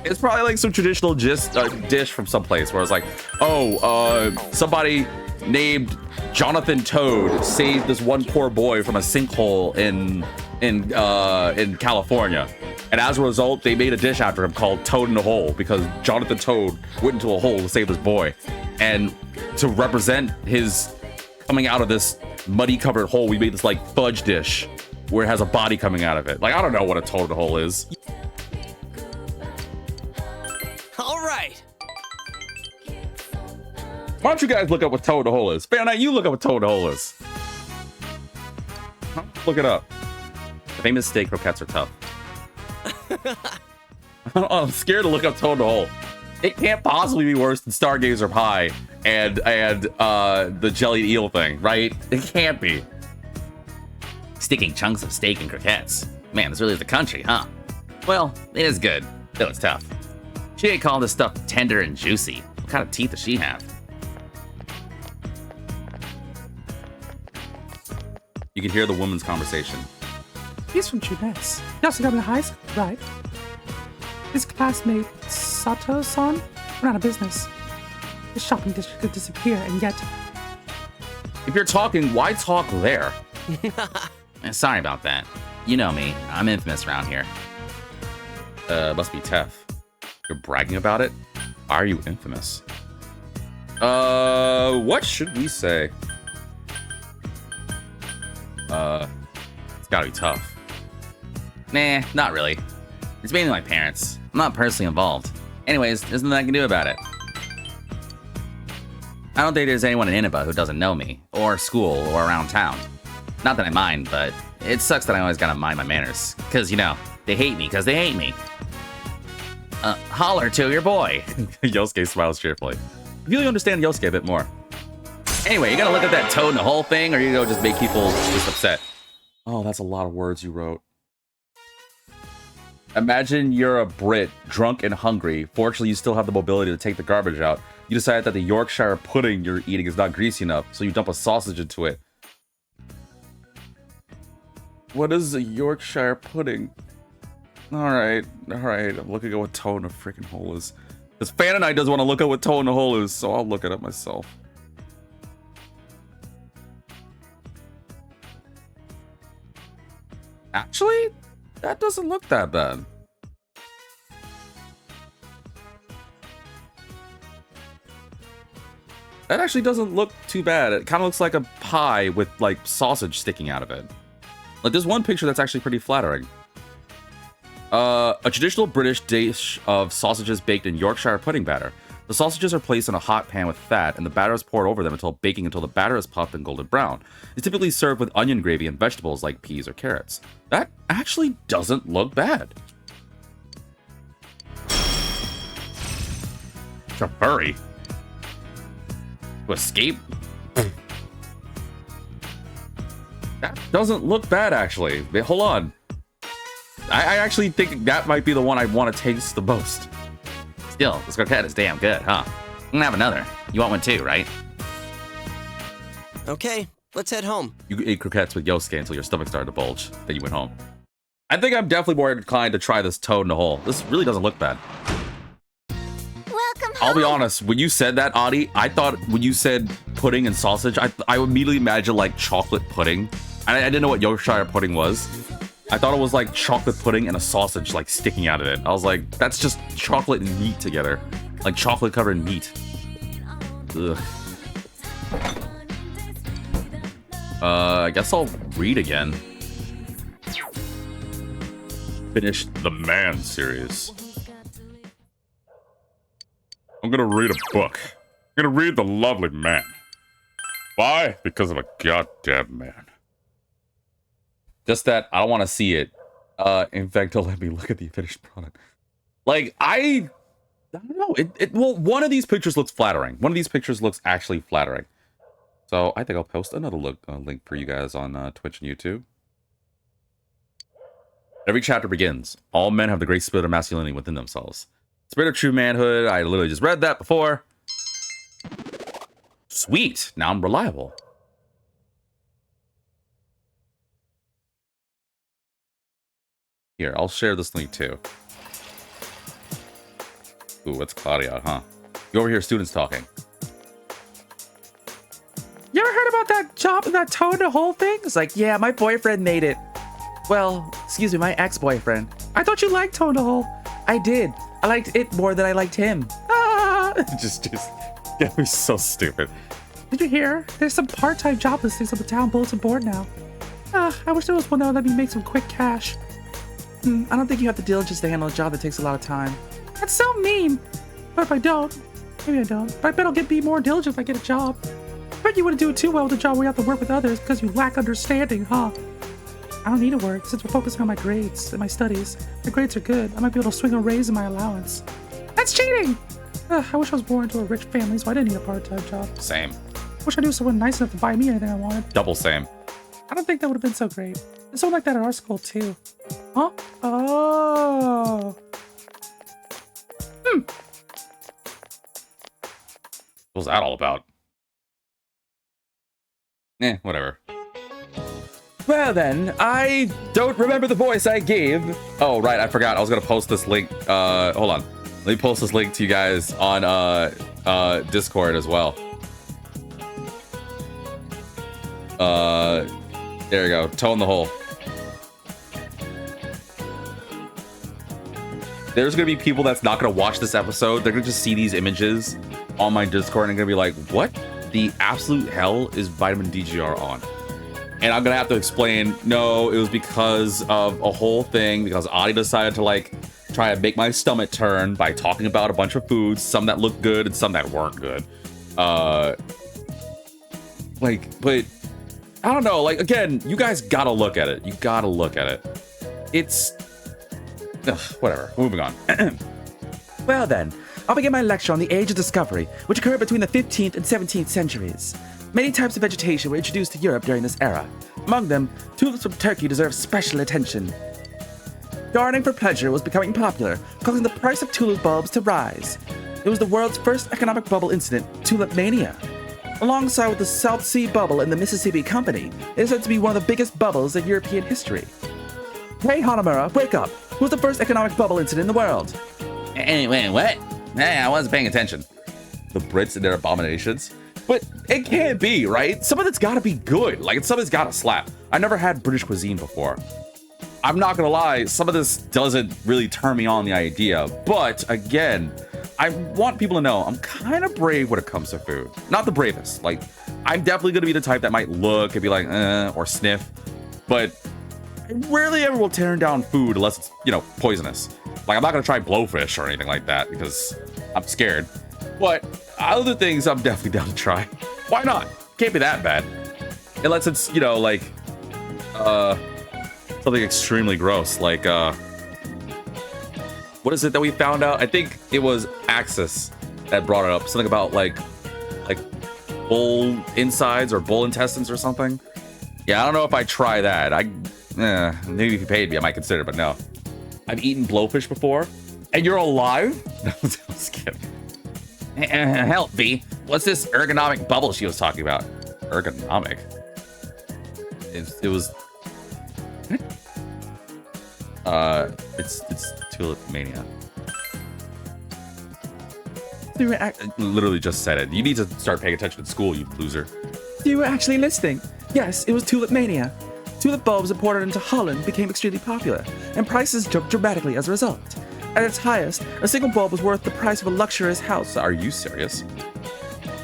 It's probably like some traditional dish from someplace where it's like, oh, somebody named Jonathan Toad saved this one poor boy from a sinkhole in California, and as a result, they made a dish after him called Toad in the Hole because Jonathan Toad went into a hole to save this boy, and to represent his coming out of this muddy covered hole, we made this like fudge dish where it has a body coming out of it. Like, I don't know what a Toad in the Hole is. All right. Why don't you guys look up what Toad in the Hole is? Fair night, you look up what Toad in the Hole is. Look it up. The famous steak croquettes are tough. I'm scared to look up Toad in the Hole. It can't possibly be worse than Stargazer pie and the jellied eel thing, right? It can't be. Sticking chunks of steak and croquettes. Man, this really is the country, huh? Well, it is good, though it's tough. She ain't calling this stuff tender and juicy. What kind of teeth does she have? You can hear the woman's conversation. He's from Juness. He also got into high school, right? His classmate, Sato-san, went out of business. the shopping district could disappear, and yet... If you're talking, why talk there? Sorry about that. You know me. I'm infamous around here. Must be Tef. You're bragging about it? Why are you infamous? What should we say? It's gotta be tough. Nah, not really. It's mainly my parents. I'm not personally involved. Anyways, there's nothing I can do about it. I don't think there's anyone in Inaba who doesn't know me, or school, or around town. Not that I mind, but it sucks that I always gotta mind my manners. Cause, you know, they hate me cause they hate me. Holler to your boy. Yosuke smiles cheerfully. You really understand Yosuke a bit more. Anyway, you gonna look at that toad in the whole thing, or you gonna just make people just upset? Oh, that's a lot of words you wrote. Imagine you're a Brit, drunk and hungry. Fortunately, you still have the mobility to take the garbage out. You decide that the Yorkshire pudding you're eating is not greasy enough, so you dump a sausage into it. What is a Yorkshire pudding? Alright. I'm looking at what toe in the freaking hole is. Because Fan and I doesn't want to look at what toe in the hole is, so I'll look it up myself. Actually, that doesn't look that bad. That actually doesn't look too bad. It kind of looks like a pie with, like, sausage sticking out of it. Like, there's one picture that's actually pretty flattering. A traditional British dish of sausages baked in Yorkshire pudding batter. The sausages are placed in a hot pan with fat, and the batter is poured over them until the batter is puffed and golden brown. It's typically served with onion gravy and vegetables like peas or carrots. That actually doesn't look bad. It's a furry. To escape? That doesn't look bad, actually. Hold on. I actually think that might be the one I want to taste the most. Still, this croquette is damn good, huh? I'm gonna have another. You want one too, right? Okay, let's head home. You ate croquettes with Yosuke until your stomach started to bulge. Then you went home. I think I'm definitely more inclined to try this toad in the hole. This really doesn't look bad. Welcome home. I'll be honest, when you said that, Adi, I thought when you said pudding and sausage, I immediately imagined like chocolate pudding. I didn't know what Yorkshire pudding was. I thought it was like chocolate pudding and a sausage like sticking out of it. I was like, that's just chocolate and meat together. Like chocolate covered meat. Ugh. I guess I'll read again. Finish the Man series. I'm gonna read a book. I'm gonna read The Lovely Man. Why? Because I'm a goddamn man. Just that I don't want to see it. In fact, don't let me look at the finished product. Like, I don't know. Well, one of these pictures looks flattering. One of these pictures looks actually flattering. So I think I'll post another link for you guys on Twitch and YouTube. Every chapter begins. All men have the great spirit of masculinity within themselves. Spirit of true manhood. I literally just read that before. Sweet. Now I'm reliable. Here, I'll share this link too. Ooh, it's cloudy out, huh? You overhear students talking. You ever heard about that job, that toe in the hole thing? It's like, yeah, my boyfriend made it. Well, excuse me, my ex-boyfriend. I thought you liked toe in the hole. I did. I liked it more than I liked him. Ah! just get me so stupid. Did you hear? There's some part-time job listings on the town bulletin board now. I wish there was one that would let me make some quick cash. I don't think you have the diligence to handle a job that takes a lot of time. That's so mean. But if I don't, maybe I don't. But I bet I'll be more diligent if I get a job. I bet you wouldn't do too well with a job where you have to work with others because you lack understanding, huh? I don't need to work since we're focusing on my grades and my studies. My grades are good. I might be able to swing a raise in my allowance. That's cheating! I wish I was born into a rich family so I didn't need a part-time job. Same. Wish I knew someone nice enough to buy me anything I wanted. Double same. I don't think that would have been so great. There's someone like that at our school too. Huh? Oh. What's that all about? Whatever. Well then, I don't remember the voice I gave. Oh, right, I forgot. I was gonna post this link. Hold on. Let me post this link to you guys on Discord as well. There you go. Toe in the hole. There's gonna be people that's not gonna watch this episode. They're gonna just see these images on my Discord and gonna be like, what the absolute hell is VitaminDGR on? And I'm gonna have to explain, no, it was because of a whole thing, because Adi decided to like try to make my stomach turn by talking about a bunch of foods, some that looked good and some that weren't good. But I don't know, like, again, you guys gotta look at it. You gotta look at it. It's... Ugh, whatever, moving on. Well then, I'll begin my lecture on the Age of Discovery, which occurred between the 15th and 17th centuries. Many types of vegetation were introduced to Europe during this era. Among them, tulips from Turkey deserve special attention. Gardening for pleasure was becoming popular, causing the price of tulip bulbs to rise. It was the world's first economic bubble incident, tulip mania. Alongside with the South Sea bubble and the Mississippi Company, it is said to be one of the biggest bubbles in European history. Hey Hanamura, wake up! Who was the first economic bubble incident in the world? Anyway, what? Hey, I wasn't paying attention. The Brits and their abominations. But it can't be, right? Some of it's gotta be good. Like, some of it's gotta slap. I never had British cuisine before. I'm not gonna lie, some of this doesn't really turn me on the idea. But again, I want people to know I'm kind of brave when it comes to food. Not the bravest. Like, I'm definitely gonna be the type that might look and be like, or sniff. But I rarely ever will turn down food unless it's, you know, poisonous. Like, I'm not gonna try blowfish or anything like that because I'm scared. But other things I'm definitely down to try. Why not? Can't be that bad. Unless it's, you know, like, something extremely gross. Like, what is it that we found out? I think it was Axis that brought it up. Something about, like bull insides or bull intestines or something. Yeah, I don't know if I try that. Maybe if you paid me, I might consider, but no. I've eaten blowfish before. And you're alive? No, I'm just kidding. Help, V. What's this ergonomic bubble she was talking about? Ergonomic? It was... It's Tulip Mania. I literally just said it. You need to start paying attention at school, you loser. You were actually listening. Yes, it was tulip mania. Tulip bulbs imported into Holland became extremely popular, and prices jumped dramatically as a result. At its highest, a single bulb was worth the price of a luxurious house. Are you serious?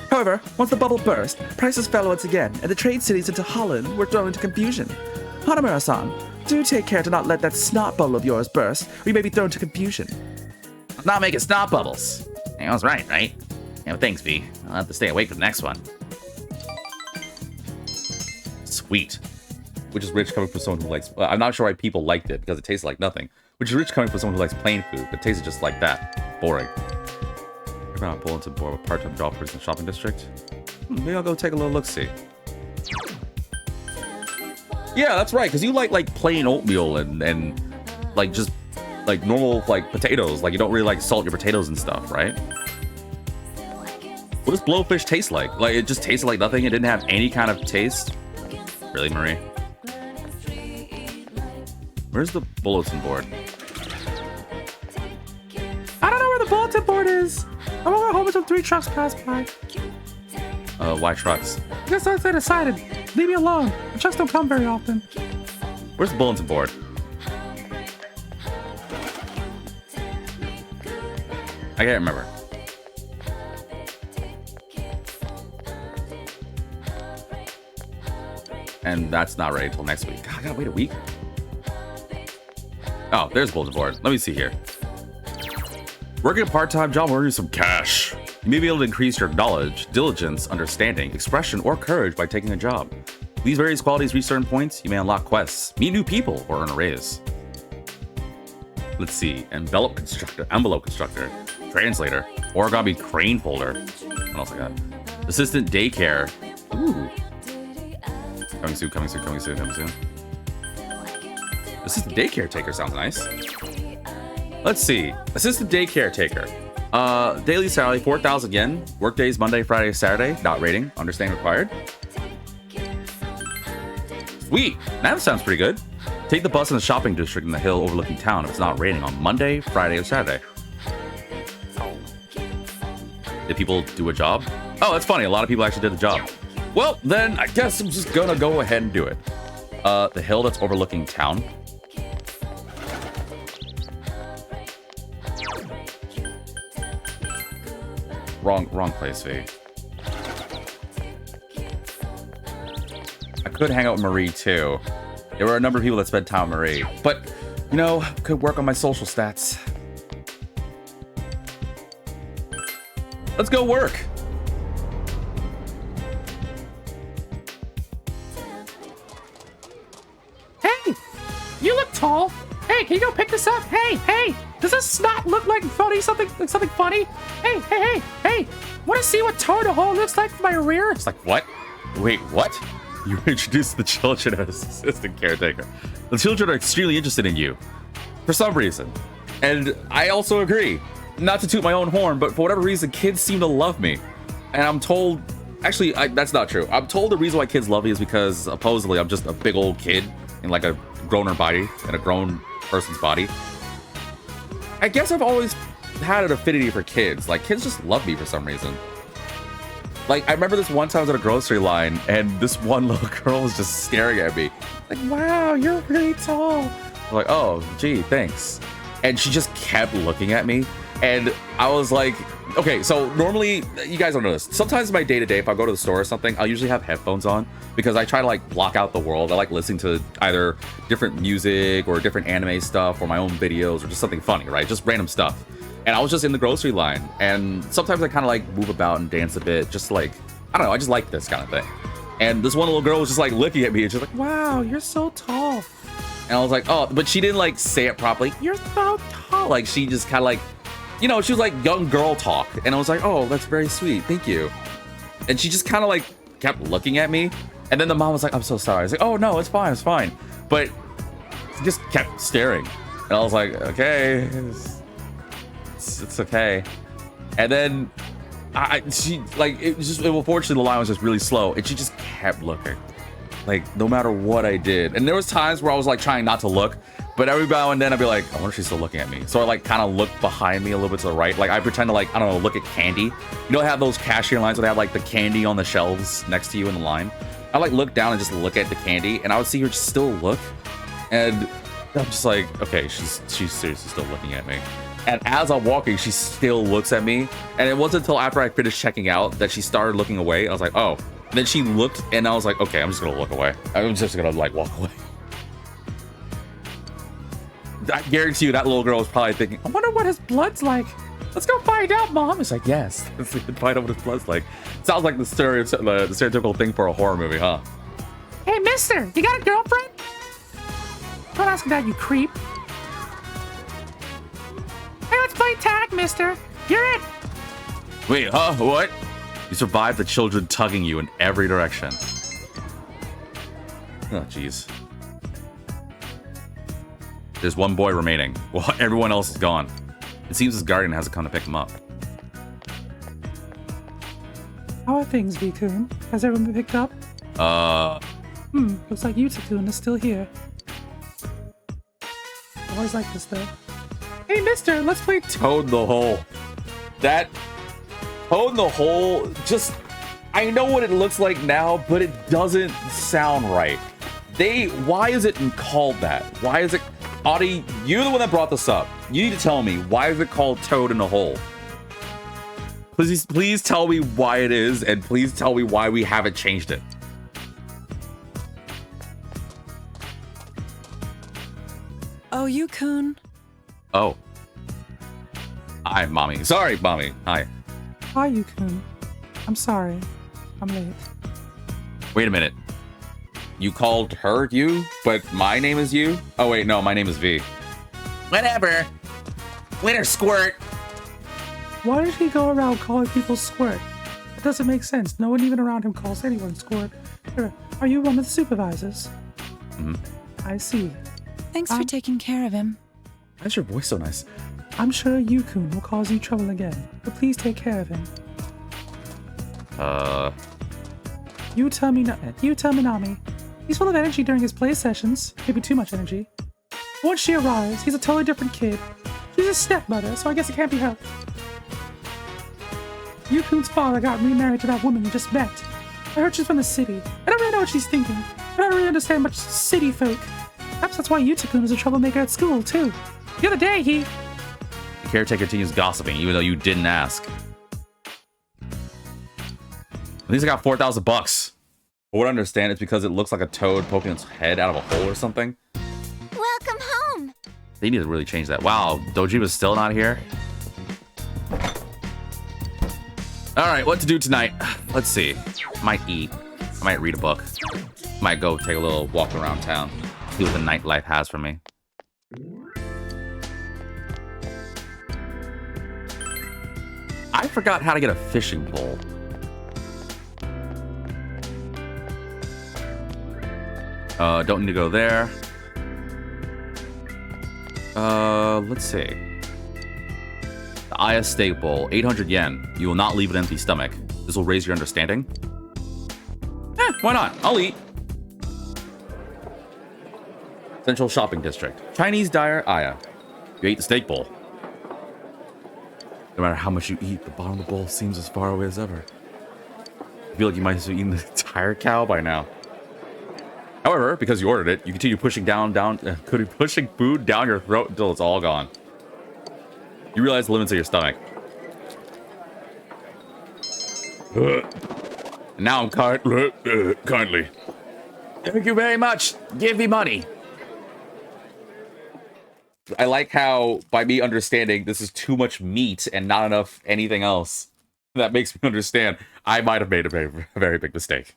However, once the bubble burst, prices fell once again, and the trade cities into Holland were thrown into confusion. Hanamura-san, do take care to not let that snot bubble of yours burst, or you may be thrown into confusion. I'm not making snot bubbles. I was right? Yeah, thanks, V. I'll have to stay awake for the next one. Sweet. Which is rich coming from someone who likes... I'm not sure why people liked it, because it tasted like nothing. Which is rich coming from someone who likes plain food, but it tasted just like that. Boring. Maybe I'll pull into more of a part-time job for the shopping district. Maybe I'll go take a little look-see. Yeah, that's right, because you like plain oatmeal and like just like normal like potatoes. Like you don't really like salt your potatoes and stuff, right? What does blowfish taste like? Like it just tasted like nothing? It didn't have any kind of taste? Really, Marie? Where's the bulletin board? I don't know where the bulletin board is. I'm over home until 3 trucks pass by. Why trucks? I guess that's they decided. Leave me alone. The trucks don't come very often. Where's the bulletin board? I can't remember. And that's not ready until next week. God, I gotta wait a week. Oh, there's the bulletin board. Let me see here. Working a part-time job will earn you some cash. You may be able to increase your knowledge, diligence, understanding, expression, or courage by taking a job. These various qualities reach certain points, you may unlock quests, meet new people, or earn a raise. Let's see. Envelope constructor, translator, origami crane folder. What else I got? Assistant daycare. Ooh. Coming soon, coming soon, coming soon, coming soon. Assistant daycare taker sounds nice. Let's see. Assistant daycare taker. Daily salary 4,000 yen. Work days Monday, Friday, Saturday. Not rating. Understanding required. Sweet. That sounds pretty good. Take the bus in the shopping district in the hill overlooking town if it's not raining on Monday, Friday, or Saturday. Did people do a job? Oh, that's funny. A lot of people actually did the job. Well, then I guess I'm just gonna go ahead and do it. The hill that's overlooking town. Wrong place, V. I could hang out with Marie too. There were a number of people that spent time with Marie, but you know, could work on my social stats. Let's go work. Hey, you look tall. Hey, can you go pick this up? Hey, does this snot look like something funny? Hey, want to see what toe to hole looks like from my rear? It's like, what? Wait, what? You introduced the children as assistant caretaker. The children are extremely interested in you, for some reason. And I also agree. Not to toot my own horn, but for whatever reason, kids seem to love me. And I'm told... Actually, that's not true. I'm told the reason why kids love me is because, supposedly, I'm just a big old kid in like a grown-er body, in a grown person's body. I guess I've always had an affinity for kids. Like, kids just love me for some reason. Like, I remember this one time I was at a grocery line, and this one little girl was just staring at me. Like, wow, you're really tall. I'm like, oh, gee, thanks. And she just kept looking at me. And I was like, okay, so normally, you guys don't know this. Sometimes in my day-to-day, if I go to the store or something, I'll usually have headphones on because I try to like block out the world. I like listening to either different music or different anime stuff or my own videos or just something funny, right? Just random stuff. And I was just in the grocery line, and sometimes I kind of like move about and dance a bit, just like, I don't know, I just like this kind of thing. And this one little girl was just like looking at me and she's like, wow, you're so tall. And I was like, oh, but she didn't like say it properly. You're so tall. Like she just kind of like, you know, she was like young girl talk. And I was like, oh, that's very sweet. Thank you. And she just kind of like kept looking at me. And then the mom was like, I'm so sorry. I was like, oh no, it's fine. It's fine. But she just kept staring. And I was like, okay, it's okay. And then she like, unfortunately the line was just really slow and she just kept looking. Like no matter what I did. And there was times where I was like trying not to look, but every now and then I'd be like, I wonder if she's still looking at me. So I like kind of look behind me a little bit to the right. Like I pretend to like, I don't know, look at candy. You know, I have those cashier lines where they have like the candy on the shelves next to you in the line. I like look down and just look at the candy and I would see her just still look. And I'm just like, okay, she's seriously still looking at me. And as I'm walking, she still looks at me. And it wasn't until after I finished checking out that she started looking away. I was like, oh. And then she looked and I was like, okay, I'm just gonna look away. I'm just gonna like walk away. I guarantee you that little girl was probably thinking, I wonder what his blood's like. Let's go find out, Mom. It's like, yes, let's find out what his blood's like. Sounds like the stereotypical thing for a horror movie, huh? Hey, mister, you got a girlfriend? Don't ask me that, you creep. Hey, let's play tag, mister. You're in. Wait, huh? What? You survived the children tugging you in every direction. Oh, jeez. There's one boy remaining. Well, everyone else is gone. It seems his guardian hasn't come to pick him up. How are things, V-Kun? Has everyone been picked up? Looks like Yukiko is still here. I always like this, though. Hey, mister, let's play Toad in the Hole. That... Toad in the Hole, just... I know what it looks like now, but it doesn't sound right. Why is it called that? Why is it... Audie, you're the one that brought this up. You need to tell me, why is it called Toad in the Hole? Please tell me why it is, and please tell me why we haven't changed it. Oh, Yukiko. Oh. Hi, Mommy. Sorry, Mommy. Hi. Hi, Yukiko. I'm sorry. I'm late. Wait a minute. You called her you, but my name is you? Oh, wait, no, my name is V. Whatever. Winter squirt. Why did he go around calling people squirt? It doesn't make sense. No one even around him calls anyone squirt. Are you one of the supervisors? Mm-hmm. I see. Thanks for taking care of him. Why is your voice so nice? I'm sure Yukiko will cause you trouble again, but please take care of him. You tell me, Nami. He's full of energy during his play sessions. Maybe too much energy. Once she arrives, he's a totally different kid. She's a stepmother, so I guess it can't be helped. Yukun's father got remarried to that woman you just met. I heard she's from the city. I don't really know what she's thinking. I don't really understand much city folk. Perhaps that's why Yutakun is a troublemaker at school, too. The other day, The caretaker continues gossiping, even though you didn't ask. At least I got $4,000 bucks. For what I understand, it's because it looks like a toad poking its head out of a hole or something. Welcome home. They need to really change that. Wow, Dojima's still not here? Alright, what to do tonight? Let's see. Might eat. I might read a book. Might go take a little walk around town. See what the nightlife has for me. I forgot how to get a fishing pole. Don't need to go there. Let's see. The Aya steak bowl, 800 yen. You will not leave an empty stomach. This will raise your understanding. Why not? I'll eat. Central Shopping District. Chinese dyer, Aya. You ate the steak bowl. No matter how much you eat, the bottom of the bowl seems as far away as ever. I feel like you might have eaten the entire cow by now. However, because you ordered it, you continue pushing pushing food down your throat until it's all gone. You realize the limits of your stomach. And now I'm kindly. Thank you very much. Give me money. I like how, by me understanding this is too much meat and not enough anything else, that makes me understand I might have made a very big mistake.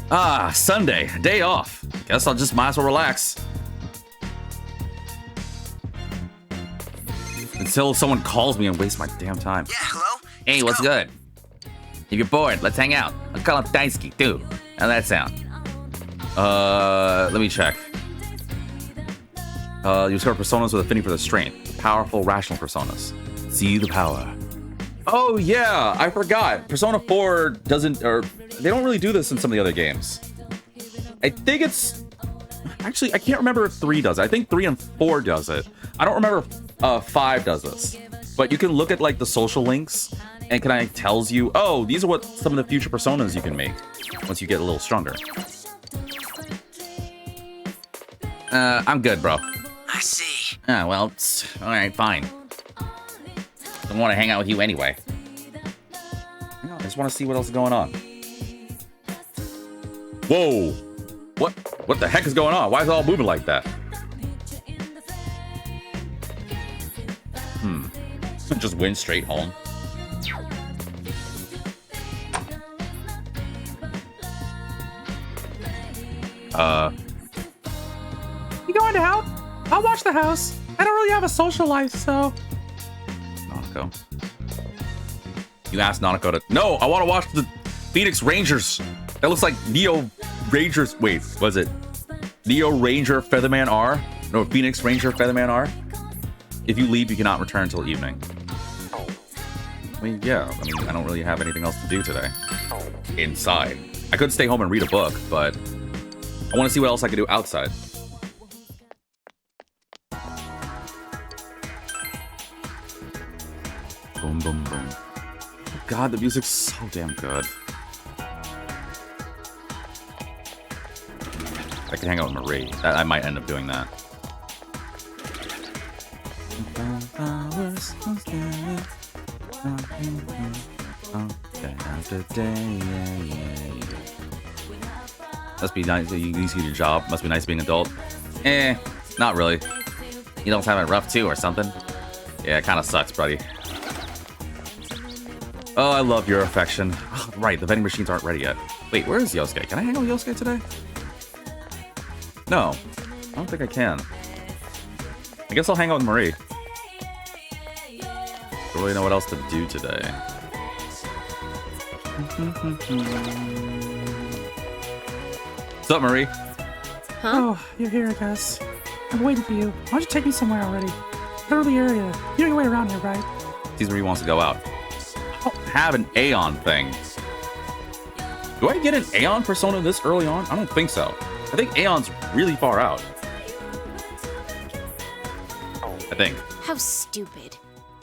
Ah, Sunday, day off. Guess I'll just might as well relax. Until someone calls me and wastes my damn time. Yeah, hello? Hey, what's good? If you're bored, let's hang out. I'll call up Daisuke, too. How's that sound? Let me check. You discover personas with a fitting for the strength. Powerful, rational personas. See the power. Oh, yeah, I forgot. Persona 4 doesn't, or they don't really do this in some of the other games. I think it's, actually, I can't remember if 3 does it. I think 3 and 4 does it. I don't remember if 5 does this. But you can look at, like, the social links, and it kind of tells you, oh, these are what some of the future personas you can make once you get a little stronger. I'm good, bro. I see. Ah, well, alright, fine. Don't want to hang out with you anyway. I just want to see what else is going on. Whoa! What the heck is going on? Why is it all moving like that? Just went straight home. You going out? I'll watch the house. I don't really have a social life, so... Nanako. You asked Nanako to... No, I want to watch the Phoenix Rangers. That looks like Neo Rangers... Wait, was it Neo Ranger Featherman R? No, Phoenix Ranger Featherman R? If you leave, you cannot return until evening. I mean, yeah. I mean, I don't really have anything else to do today. Inside. I could stay home and read a book, but... I want to see what else I can do outside. Boom, boom, boom. God, the music's so damn good. I can hang out with Marie. I might end up doing that. Must be nice. You see your job. Must be nice being an adult. Not really. You don't have it rough too or something? Yeah, it kind of sucks, buddy. Oh, I love your affection. Oh, right, the vending machines aren't ready yet. Wait, where is Yosuke? Can I hang out with Yosuke today? No, I don't think I can. I guess I'll hang out with Marie. Don't really know what else to do today. What's up, Marie? Huh? Oh, you're here, I guess. I'm waiting for you. Why don't you take me somewhere already? Go to the area. You know your way around here, right? Sees Marie wants to go out. I don't have an Aeon thing. Do I get an Aeon persona this early on? I don't think so. I think Aeon's really far out. I think. How stupid.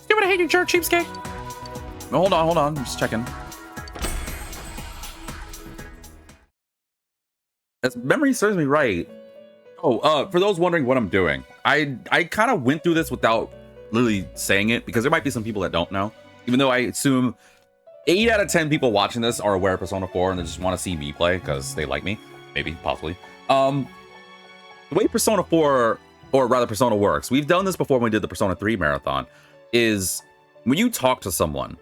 You would hate you, jerk, cheapskate. Oh, hold on, I'm just checking. As memory serves me right. Oh, for those wondering what I'm doing, I kind of went through this without literally saying it because there might be some people that don't know. Even though I assume 8 out of 10 people watching this are aware of Persona 4 and they just want to see me play because they like me, maybe, possibly. The way Persona 4, or rather Persona works, we've done this before when we did the Persona 3 marathon, is when you talk to someone,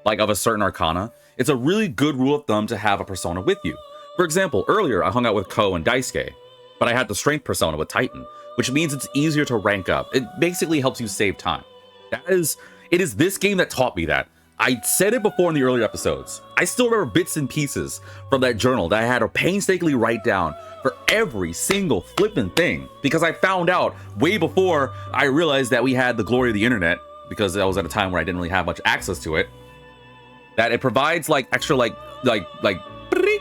like of a certain arcana, it's a really good rule of thumb to have a persona with you. For example, earlier I hung out with Ko and Daisuke, but I had the strength persona with Titan, which means it's easier to rank up. It basically helps you save time. It is this game that taught me that. I said it before in the earlier episodes. I still remember bits and pieces from that journal that I had to painstakingly write down for every single flippin' thing, because I found out way before I realized that we had the glory of the internet, because that was at a time where I didn't really have much access to it, that it provides like extra like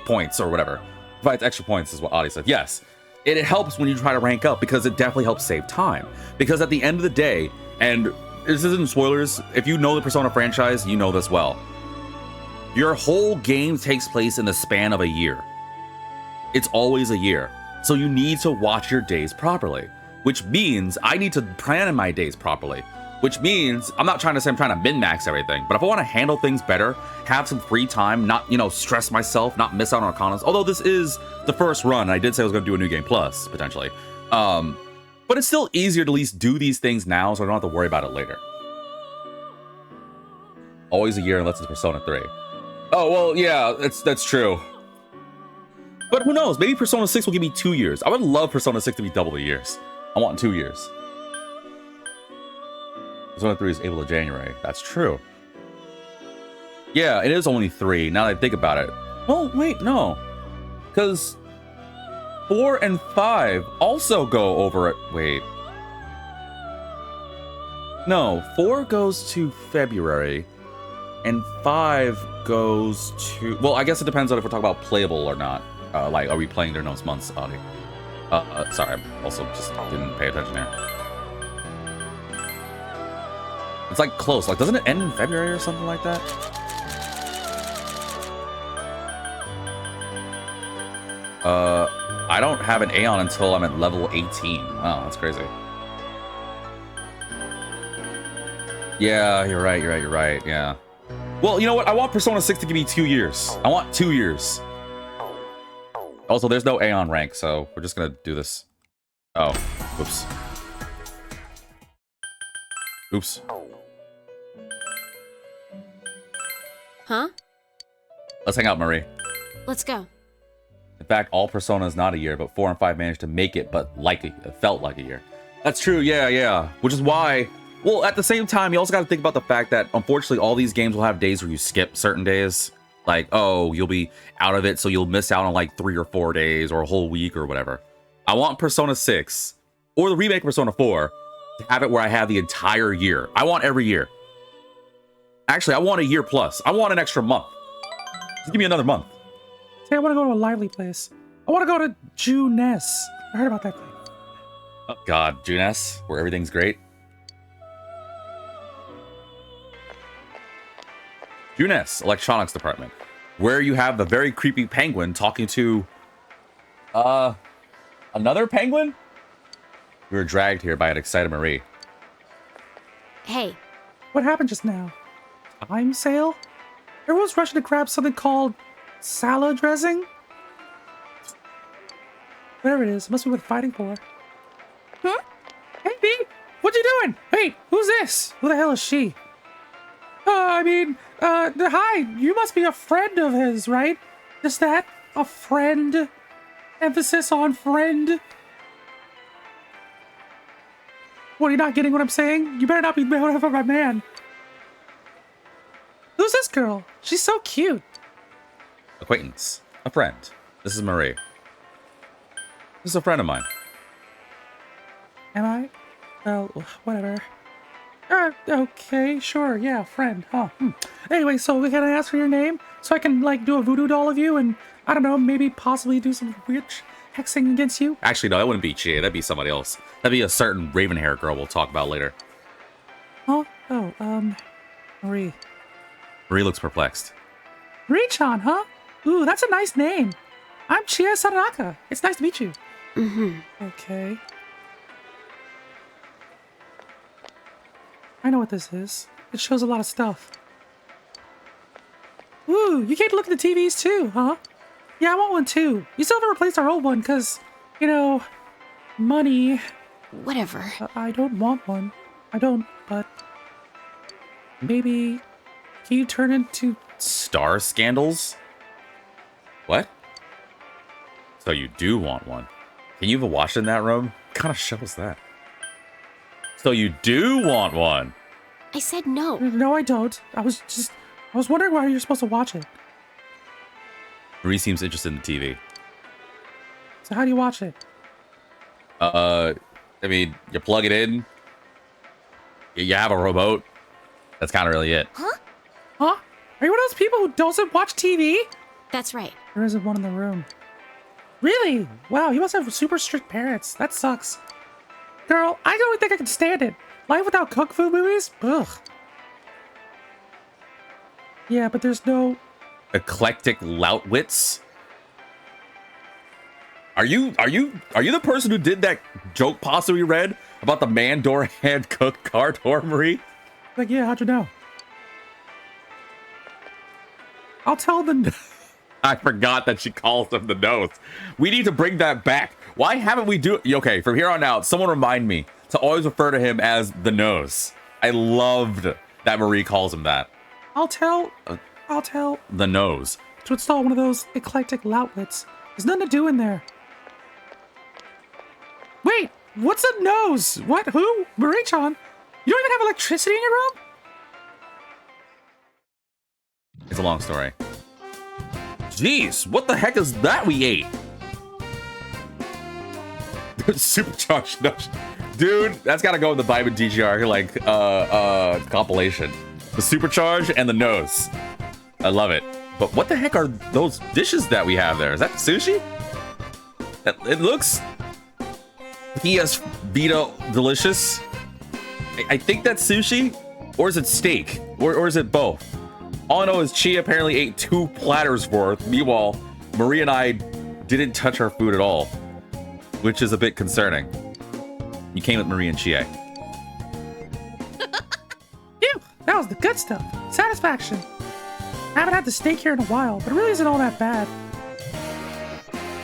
points or whatever. Provides extra points is what Audie said. Yes, it helps when you try to rank up because it definitely helps save time. Because at the end of the day, and this isn't spoilers, if you know the Persona franchise, you know this well. Your whole game takes place in the span of a year. It's always a year. So you need to watch your days properly, which means I need to plan my days properly. Which means, I'm not trying to say I'm trying to min-max everything, but if I want to handle things better, have some free time, not, stress myself, not miss out on arcanas, although this is the first run, I did say I was going to do a New Game Plus, potentially. But it's still easier to at least do these things now, so I don't have to worry about it later. Always a year unless it's Persona 3. Oh, well, yeah, that's true. But who knows, maybe Persona 6 will give me 2 years. I would love Persona 6 to be double the years. I want 2 years. Persona 3 is April to January. That's true. Yeah, it is only 3, now that I think about it. Well, wait, no. Because 4 and 5 also go over it. Wait. No, 4 goes to February, and 5 goes to... Well, I guess it depends on if we're talking about playable or not. Like, are we playing during those months, Audie? Sorry, I also just didn't pay attention there. It's like close. Like, doesn't it end in February or something like that? I don't have an Aeon until I'm at level 18. Oh, that's crazy. Yeah, you're right. Yeah. Well, you know what? I want Persona 6 to give me 2 years. I want 2 years. Also, there's no Aeon rank, so we're just gonna do this. Oh, oops. Oops. Huh? Let's hang out, Marie. Let's go. In fact, all Persona is not a year, but 4 and 5 managed to make it, but it felt like a year. That's true, yeah. Which is why, well, at the same time, you also got to think about the fact that, unfortunately, all these games will have days where you skip certain days. Like, oh, you'll be out of it, so you'll miss out on like 3 or 4 days or a whole week or whatever. I want Persona 6, or the remake Persona 4, to have it where I have the entire year. I want every year. Actually, I want a year plus. I want an extra month. Just give me another month. Say, I want to go to a lively place. I want to go to Junes. I heard about that place. Oh God, Junes, where everything's great. Junes, electronics department, where you have the very creepy penguin talking to, another penguin? We were dragged here by an excited Marie. Hey. What happened just now? Time sale? Everyone's rushing to grab something called salad dressing? Whatever it is, it must be worth fighting for. Huh? Hey, B! What you doing? Wait, who's this? Who the hell is she? Hi, you must be a friend of his, right? Is that a friend? Emphasis on friend? What, are you not getting what I'm saying? You better not be mad for my man. Who's this girl? She's so cute. Acquaintance. A friend. This is Marie. This is a friend of mine. Am I? Well, whatever. Okay, sure, yeah, friend, huh? Anyway, so can I ask for your name? So I can, like, do a voodoo doll of you and, I don't know, maybe possibly do some witch hexing against you? Actually, no, that wouldn't be Chie. That'd be somebody else. That'd be a certain raven hair girl we'll talk about later. Oh, Marie. Marie looks perplexed. Marie-chan, huh? Ooh, that's a nice name. I'm Chia Saranaka. It's nice to meet you. Mm-hmm. Okay. I know what this is. It shows a lot of stuff. Ooh, you came to look at the TVs too, huh? Yeah, I want one too. You still haven't replaced our old one because, you know, money. Whatever. I don't want one. I don't, but maybe can you turn into... Star scandals? What? So you do want one? Can you even watch in that room? What kind of show is that? So you do want one? I said no. No, I don't. I was wondering why you're supposed to watch it. Marie seems interested in the TV. So how do you watch it? I mean, you plug it in. You have a remote. That's kind of really it. Huh? Are you one of those people who doesn't watch TV? That's right. There isn't one in the room. Really? Wow, you must have super strict parents. That sucks. Girl, I don't think I can stand it. Life without kung fu movies? Ugh. Yeah, but there's no... Eclectic loutwits? Are you the person who did that joke pasta we read about the man door hand cook car door, Marie? Like, yeah, how'd you know? I'll tell them... I forgot that she calls him the nose. We need to bring that back. Why haven't we do it? Okay, from here on out, someone remind me to always refer to him as the nose. I loved that Marie calls him that. I'll tell The nose. to install one of those eclectic loutlets. There's nothing to do in there. Wait, what's a nose? What? Who? Marie-chan? You don't even have electricity in your room? It's a long story. Jeez, what the heck is that we ate? Supercharged nose. Dude, that's gotta go in the VitaminDGR like compilation. The supercharge and the nose. I love it. But what the heck are those dishes that we have there? Is that sushi? It looks PS Vita delicious. I think that's sushi, or is it steak, or is it both? All I know is Chia apparently ate 2 platters worth. Meanwhile, Marie and I didn't touch our food at all, which is a bit concerning. You came with Marie and Chia. Phew, that was the good stuff. Satisfaction. I haven't had the steak here in a while, but it really isn't all that bad.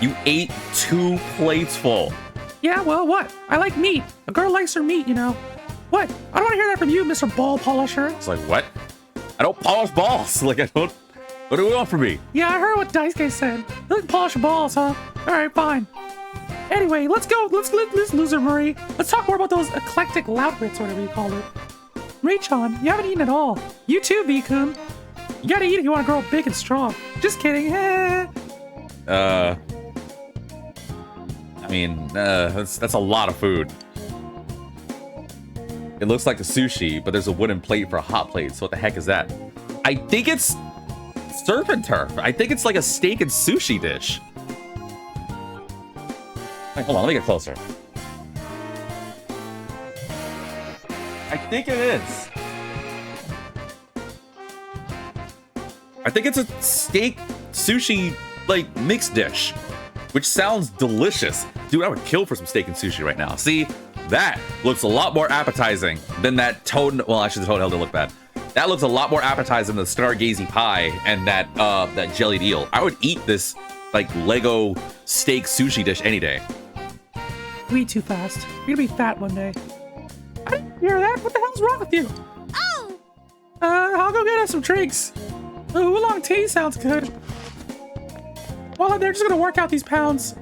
You ate 2 plates full. Yeah, well, what? I like meat. A girl likes her meat, you know. What? I don't want to hear that from you, Mr. Ball Polisher. It's like, what? I don't polish balls. Like, I don't... What do you want from me? Yeah, I heard what Daisuke said. You like to polish your balls, huh? Alright, fine. Anyway, let's go. Let's loser Marie. Let's talk more about those eclectic loudwits, or whatever you call it. Marie-chan, you haven't eaten at all. You too, V-kun. You gotta eat if you want to grow big and strong. Just kidding. I mean, that's a lot of food. It looks like a sushi, but there's a wooden plate for a hot plate. So what the heck is that? I think it's surf and turf. I think it's like a steak and sushi dish. Wait, hold on, let me get closer. I think it is. I think it's a steak sushi like mixed dish, which sounds delicious. Dude, I would kill for some steak and sushi right now. See, that looks a lot more appetizing than that toad. Well, actually, the toadhell didn't look bad. That looks a lot more appetizing than the stargazy pie and that that jellied eel. I would eat this like Lego steak sushi dish any day. You eat too fast. You're gonna be fat one day. I didn't hear that. What the hell's wrong with you? Oh! I'll go get us some drinks. Ooh, oolong tea sounds good. While I'm there, just gonna work out these pounds.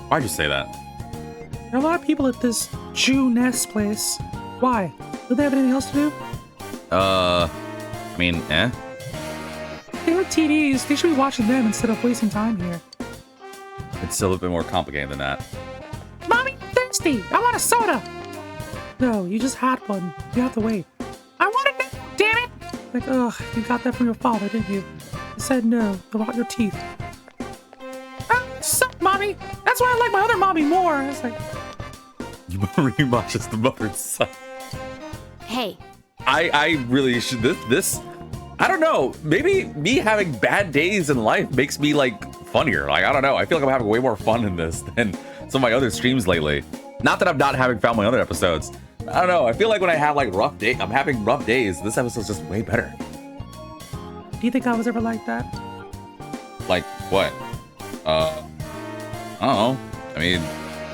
Why'd you say that? There are a lot of people at this Jew Nest place. Why? Do they have anything else to do? I mean, They have TVs. They should be watching them instead of wasting time here. It's still a bit more complicated than that. Mommy, I'm thirsty. I want a soda. No, you just had one. You have to wait. I want it now, damn it. Like, ugh, you got that from your father, didn't you? I said no. They'll rot your teeth. Suck, mommy. That's why I like my other mommy more. I was like, Marie watches the mother's son. Hey, I really should this I don't know, maybe me having bad days in life makes me like funnier. Like I don't know, I feel like I'm having way more fun in this than some of my other streams lately. Not that I'm not having fun my other episodes. I don't know, I feel like when I have like I'm having rough days, this episode's just way better. Do you think I was ever like that? Like what? I don't know. I mean,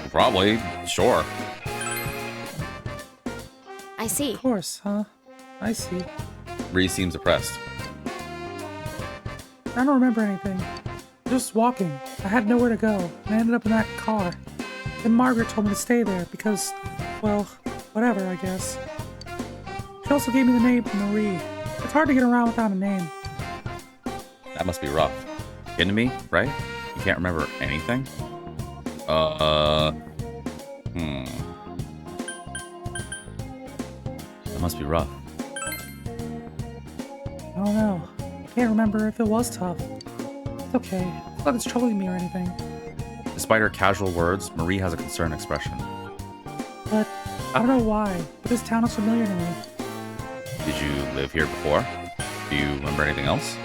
probably, sure. I see. Of course, huh? I see. Reese seems depressed. I don't remember anything. Just walking. I had nowhere to go, and I ended up in that car. Then Margaret told me to stay there because, well, whatever, I guess. She also gave me the name Marie. It's hard to get around without a name. That must be rough. Kidding me, right? You can't remember anything? That must be rough. I don't know. I can't remember if it was tough. It's okay. It's not it's troubling me or anything. Despite her casual words, Marie has a concerned expression. But I don't know why, but this town is familiar to me. Did you live here before? Do you remember anything else?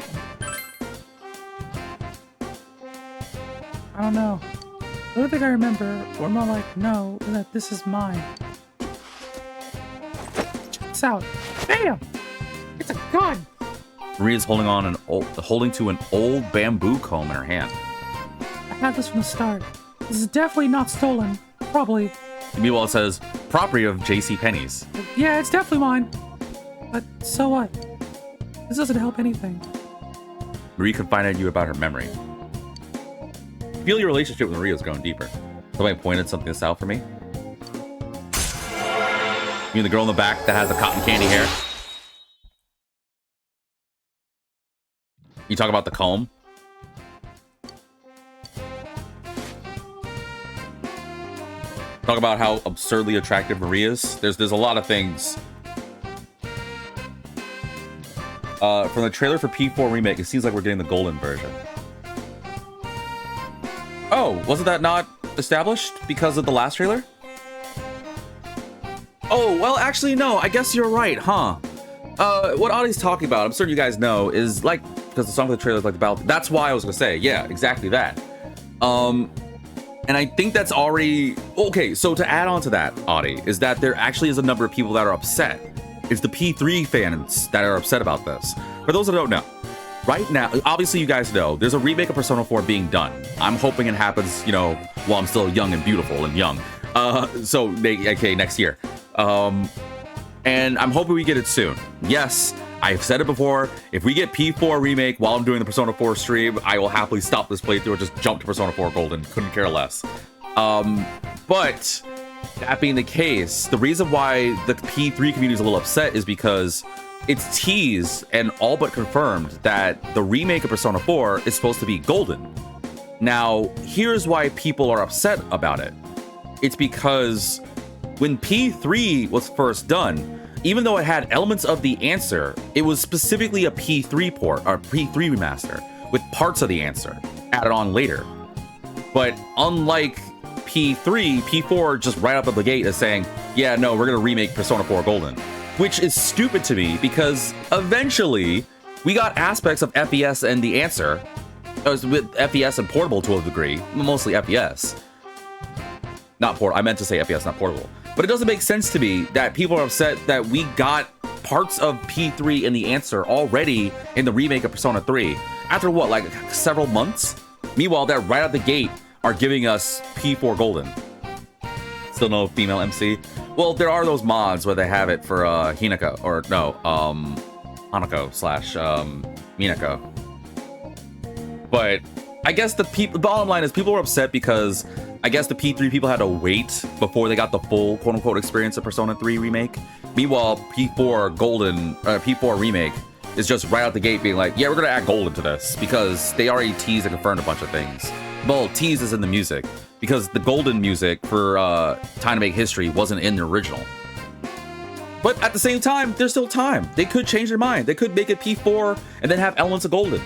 I don't know. The only thing I remember, or more like know, is that this is mine. Check this out. Bam! It's a gun! Marie is holding to an old bamboo comb in her hand. I had this from the start. This is definitely not stolen. Probably. Meanwhile, it says, property of J.C. Penney's. Yeah, it's definitely mine. But so what? This doesn't help anything. Marie confided you about her memory. I feel your relationship with Marie is going deeper. Somebody pointed something this out for me. You mean the girl in the back that has the cotton candy hair? You talk about the comb? Talk about how absurdly attractive Marie is. There's a lot of things. From the trailer for P4 Remake, it seems like we're getting the golden version. Oh, wasn't that not established because of the last trailer? Oh, well, actually, no. I guess you're right, huh? What Audie's talking about, I'm certain you guys know, is like, because the song of the trailer is like the battle. That's why I was gonna say, yeah, exactly that. And I think that's already... Okay, so to add on to that, Audie, is that there actually is a number of people that are upset. It's the P3 fans that are upset about this. For those that don't know, right now, obviously you guys know, there's a remake of Persona 4 being done. I'm hoping it happens, you know, while I'm still young and beautiful and young. So, okay, next year. And I'm hoping we get it soon. Yes, I've said it before, if we get P4 Remake while I'm doing the Persona 4 stream, I will happily stop this playthrough and just jump to Persona 4 Golden. Couldn't care less. But that being the case, the reason why the P3 community is a little upset is because it's teased and all but confirmed that the remake of Persona 4 is supposed to be Golden. Now, here's why people are upset about it. It's because when P3 was first done, even though it had elements of the answer, it was specifically a P3 port or P3 remaster with parts of the answer added on later. But unlike P3, P4 just right out of the gate is saying, yeah, no, we're gonna remake Persona 4 Golden, which is stupid to me because eventually we got aspects of FES and the answer. It was with FES and portable to a degree, mostly FES. Not portable, I meant to say FES, not portable. But it doesn't make sense to me that people are upset that we got parts of P3 in the answer already in the remake of Persona 3. After what, like several months? Meanwhile, they're right out the gate are giving us P4 Golden. Still no female MC? Well, there are those mods where they have it for Hinako, or no, Hanako slash Minako. But I guess the bottom line is people were upset because I guess the P3 people had to wait before they got the full quote-unquote experience of Persona 3 Remake. Meanwhile, P4 Golden, P4 Remake is just right out the gate being like, yeah, we're gonna add Golden to this because they already teased and confirmed a bunch of things. Well, tease is in the music because the Golden music for Time to Make History wasn't in the original. But at the same time, there's still time. They could change their mind. They could make it P4 and then have elements of Golden.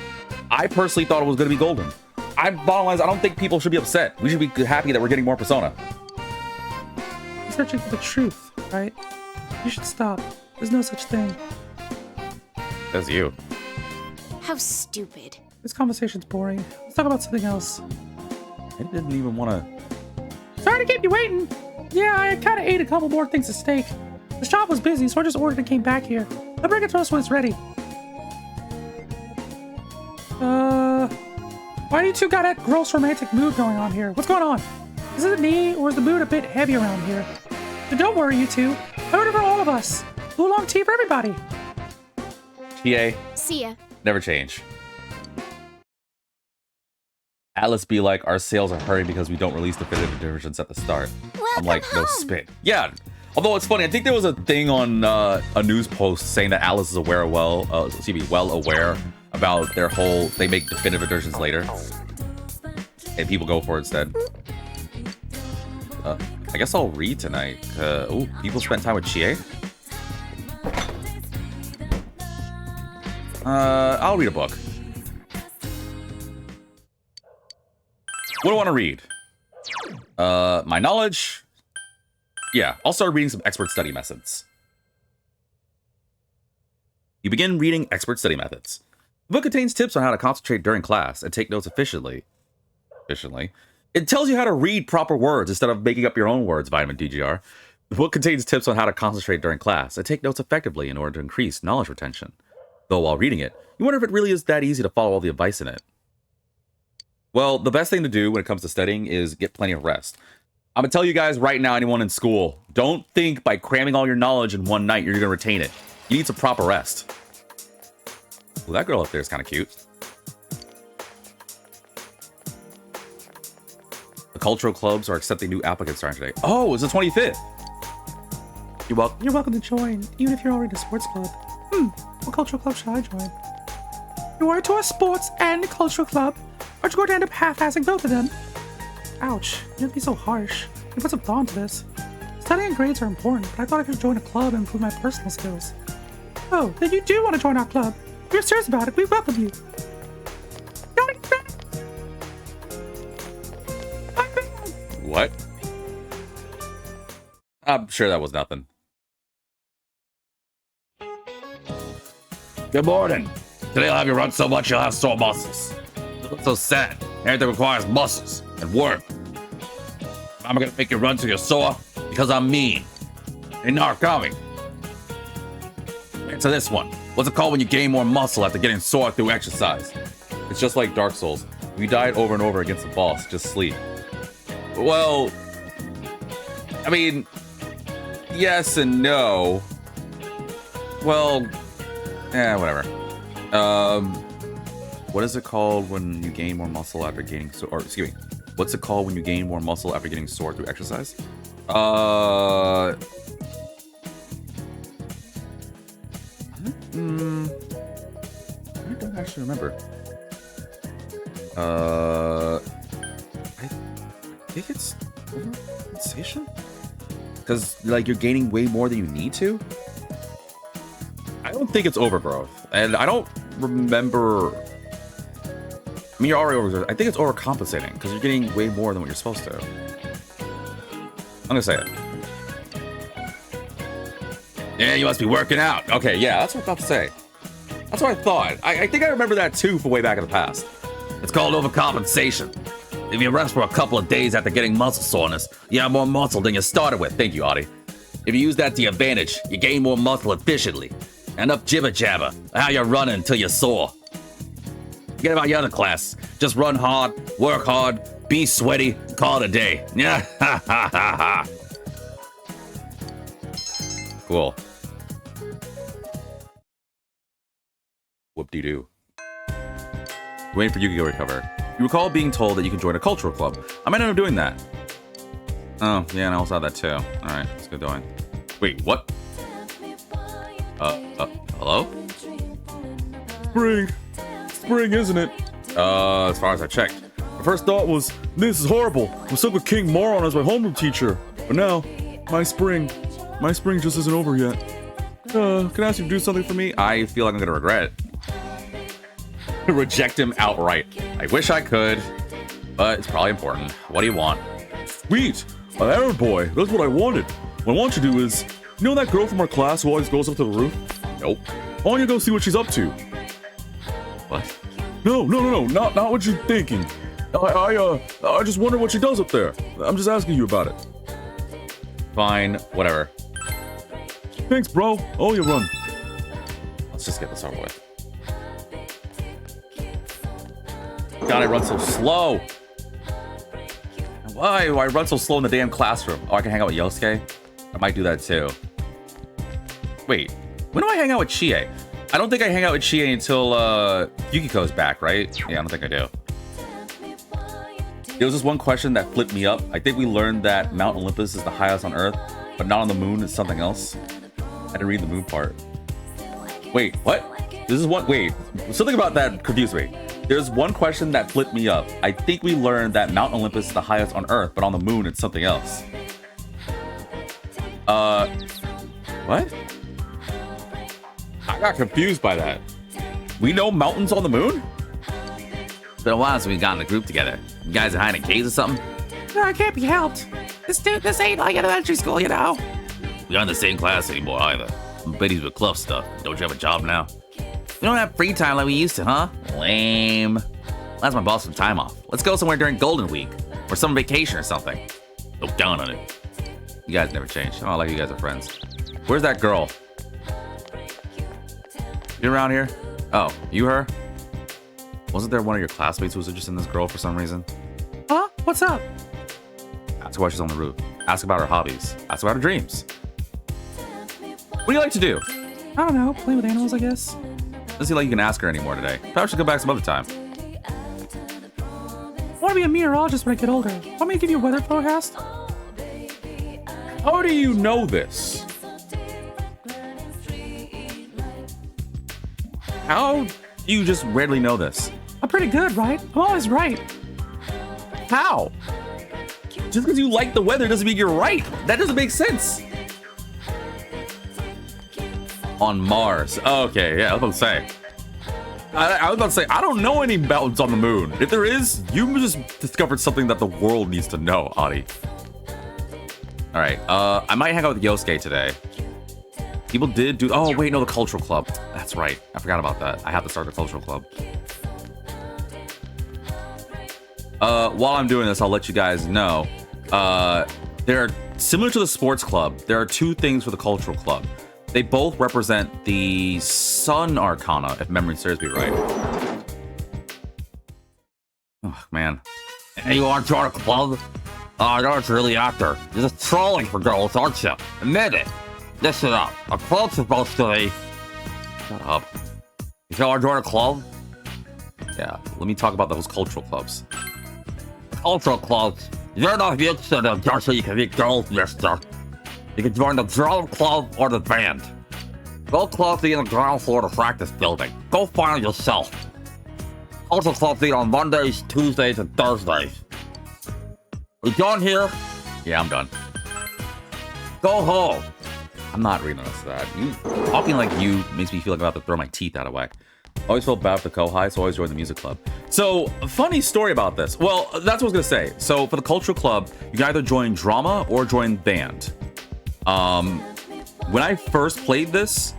I personally thought it was gonna be Golden. Bottom line is, I don't think people should be upset. We should be happy that we're getting more Persona. You're searching for the truth, right? You should stop. There's no such thing. That's you. How stupid. This conversation's boring. Let's talk about something else. I didn't even want to. Sorry to keep you waiting. Yeah, I kind of ate a couple more things to steak. The shop was busy, so I just ordered and came back here. I'll bring it to us when it's ready. Why do you two got that gross romantic mood going on here? What's going on? Is it me, or is the mood a bit heavy around here? But don't worry, you two. I ordered for all of us. Oolong tea for everybody. TA, See ya. never change. Alice be like, our sales are hurting because we don't release definitive versions at the start. I'm like, no spit. Yeah. Although it's funny, I think there was a thing on a news post saying that Alice is aware well aware about their whole, they make definitive versions later. And people go for it instead. I guess I'll read tonight. Oh, people spent time with Chie. I'll read a book. What do I want to read? My knowledge. Yeah, I'll start reading some expert study methods. You begin reading expert study methods. The book contains tips on how to concentrate during class and take notes efficiently. It tells you how to read proper words instead of making up your own words, VitaminDGR. The book contains tips on how to concentrate during class and take notes effectively in order to increase knowledge retention. Though while reading it, you wonder if it really is that easy to follow all the advice in it. Well, the best thing to do when it comes to studying is get plenty of rest. I'm gonna tell you guys right now, anyone in school, don't think by cramming all your knowledge in one night you're gonna retain it. You need some proper rest. Well, that girl up there is kind of cute. The cultural clubs are accepting new applicants starting today. Oh, it's the 25th. You're welcome. You're welcome to join, even if you're already in a sports club. What cultural club should I join? You are to a sports and cultural club. Aren't you going to end up half-assing both of them? Ouch, you don't be so harsh. You put some thought into this. Studying and grades are important, but I thought I could join a club and improve my personal skills. Oh, then you do want to join our club. If you're serious about it, we welcome you. What? I'm sure that was nothing. Good morning. Today I'll have you run so much you'll have sore muscles. You look so sad. Everything requires muscles and work. I'm gonna make you run till you're sore because I'm mean. Hey, Narukami. Answer this one. What's it called when you gain more muscle after getting sore through exercise? It's just like Dark Souls. If you died over and over against the boss, just sleep. Well, I mean, yes and no. Well, whatever. What is it called when you gain more muscle after gaining excuse me. What's it called when you gain more muscle after getting sore through exercise? I don't actually remember. I think it's overcompensation? Because, like, you're gaining way more than you need to? I don't think it's overgrowth. And I don't remember... I mean, you're already overgrowth. I think it's overcompensating, because you're getting way more than what you're supposed to. I'm gonna say it. Yeah, you must be working out. Okay, yeah, that's what I was about to say. That's what I thought. I think I remember that, too, from way back in the past. It's called overcompensation. If you rest for a couple of days after getting muscle soreness, you have more muscle than you started with. Thank you, Audie. If you use that to your advantage, you gain more muscle efficiently. Enough jibber jabber. How you're running until you're sore. Forget about your other class. Just run hard, work hard, be sweaty, call it a day. Yeah, ha ha ha ha. Cool. Whoop-de-doo. Waiting for Yukiko to recover. You recall being told that you can join a cultural club. I might end up doing that. Oh, yeah, and I also have that too. Alright, let's get going. Wait, what? Hello? Spring, isn't it? As far as I checked. My first thought was, this is horrible. I'm stuck with King Moron as my homeroom teacher. But now, my spring just isn't over yet. Can I ask you to do something for me? I feel like I'm gonna regret it. Reject him outright. I wish I could, but it's probably important. What do you want? Sweet! An Arab boy. That's what I wanted. What I want you to do is You know that girl from our class who always goes up to the roof? Nope. I want you to go see what she's up to. What? No, not what you're thinking. I just wonder what she does up there. I'm just asking you about it. Fine, whatever. Thanks, bro. Oh, you run. Let's just get this over with. God, I run so slow. Why do I run so slow in the damn classroom? Oh, I can hang out with Yosuke? I might do that too. Wait, when do I hang out with Chie? I don't think I hang out with Chie until Yukiko's back, right? Yeah, I don't think I do. There was this one question that flipped me up. I think we learned that Mount Olympus is the highest on Earth, but not on the moon, it's something else. I had to read the moon part. Wait, what? This is one, wait, something about that confused me. There's one question that flipped me up. I think we learned that Mount Olympus is the highest on Earth, but on the moon, it's something else. What? I got confused by that. We know mountains on the moon? It's been a while since we got in a group together. You guys are hiding in caves or something? No, I can't be helped. This ain't like elementary school, you know. We aren't in the same class anymore either. I'm buddies with Cluff stuff. Don't you have a job now? We don't have free time like we used to, huh? Lame. Ask my boss some time off. Let's go somewhere during Golden Week or some vacation or something. Look down on it. You guys never change. Oh, I like you guys are friends. Where's that girl? You around here? Oh, you her? Wasn't there one of your classmates who was interested in this girl for some reason? Huh? What's up? Ask her why she's on the roof. Ask about her hobbies. Ask about her dreams. What do you like to do? I don't know. Play with animals, I guess. Doesn't seem like you can ask her anymore today. Probably should come back some other time. I want to be a meteorologist when I get older. Want me to give you a weather forecast? How do you know this? How do you just randomly know this? I'm pretty good, right? I'm always right. How? Just because you like the weather doesn't mean you're right. That doesn't make sense. On Mars. Okay, yeah, I was about to say. I was about to say, I don't know any mountains on the moon. If there is, you just discovered something that the world needs to know, Adi. All right, I might hang out with Yosuke today. People did do, oh wait, no, the cultural club. That's right, I forgot about that. I have to start the cultural club. While I'm doing this, I'll let you guys know. There are, similar to the sports club, there are two things for the cultural club. They both represent the Sun Arcana, if memory serves me right. Oh, man. Hey, you want to join a club? I know it's really out there. You're just trolling for girls, aren't you? Admit it. Listen up. A club's supposed to be... Shut up. You want to join a club? Yeah, let me talk about those cultural clubs. Cultural clubs. You're not interested in just so you can meet girls, mister. You can join the drum club or the band. Both clubs meet on the ground floor of the practice building. Go find it yourself. Cultural clubs meet on Mondays, Tuesdays, and Thursdays. You done here? Yeah, I'm done. Go home. I'm not reading this that. You talking like you makes me feel like I'm about to throw my teeth out of whack. Always felt bad for the Kohai, so I always joined the music club. So, funny story about this. Well, that's what I was gonna say. So, for the cultural club, you can either join drama or join band. When I first played this,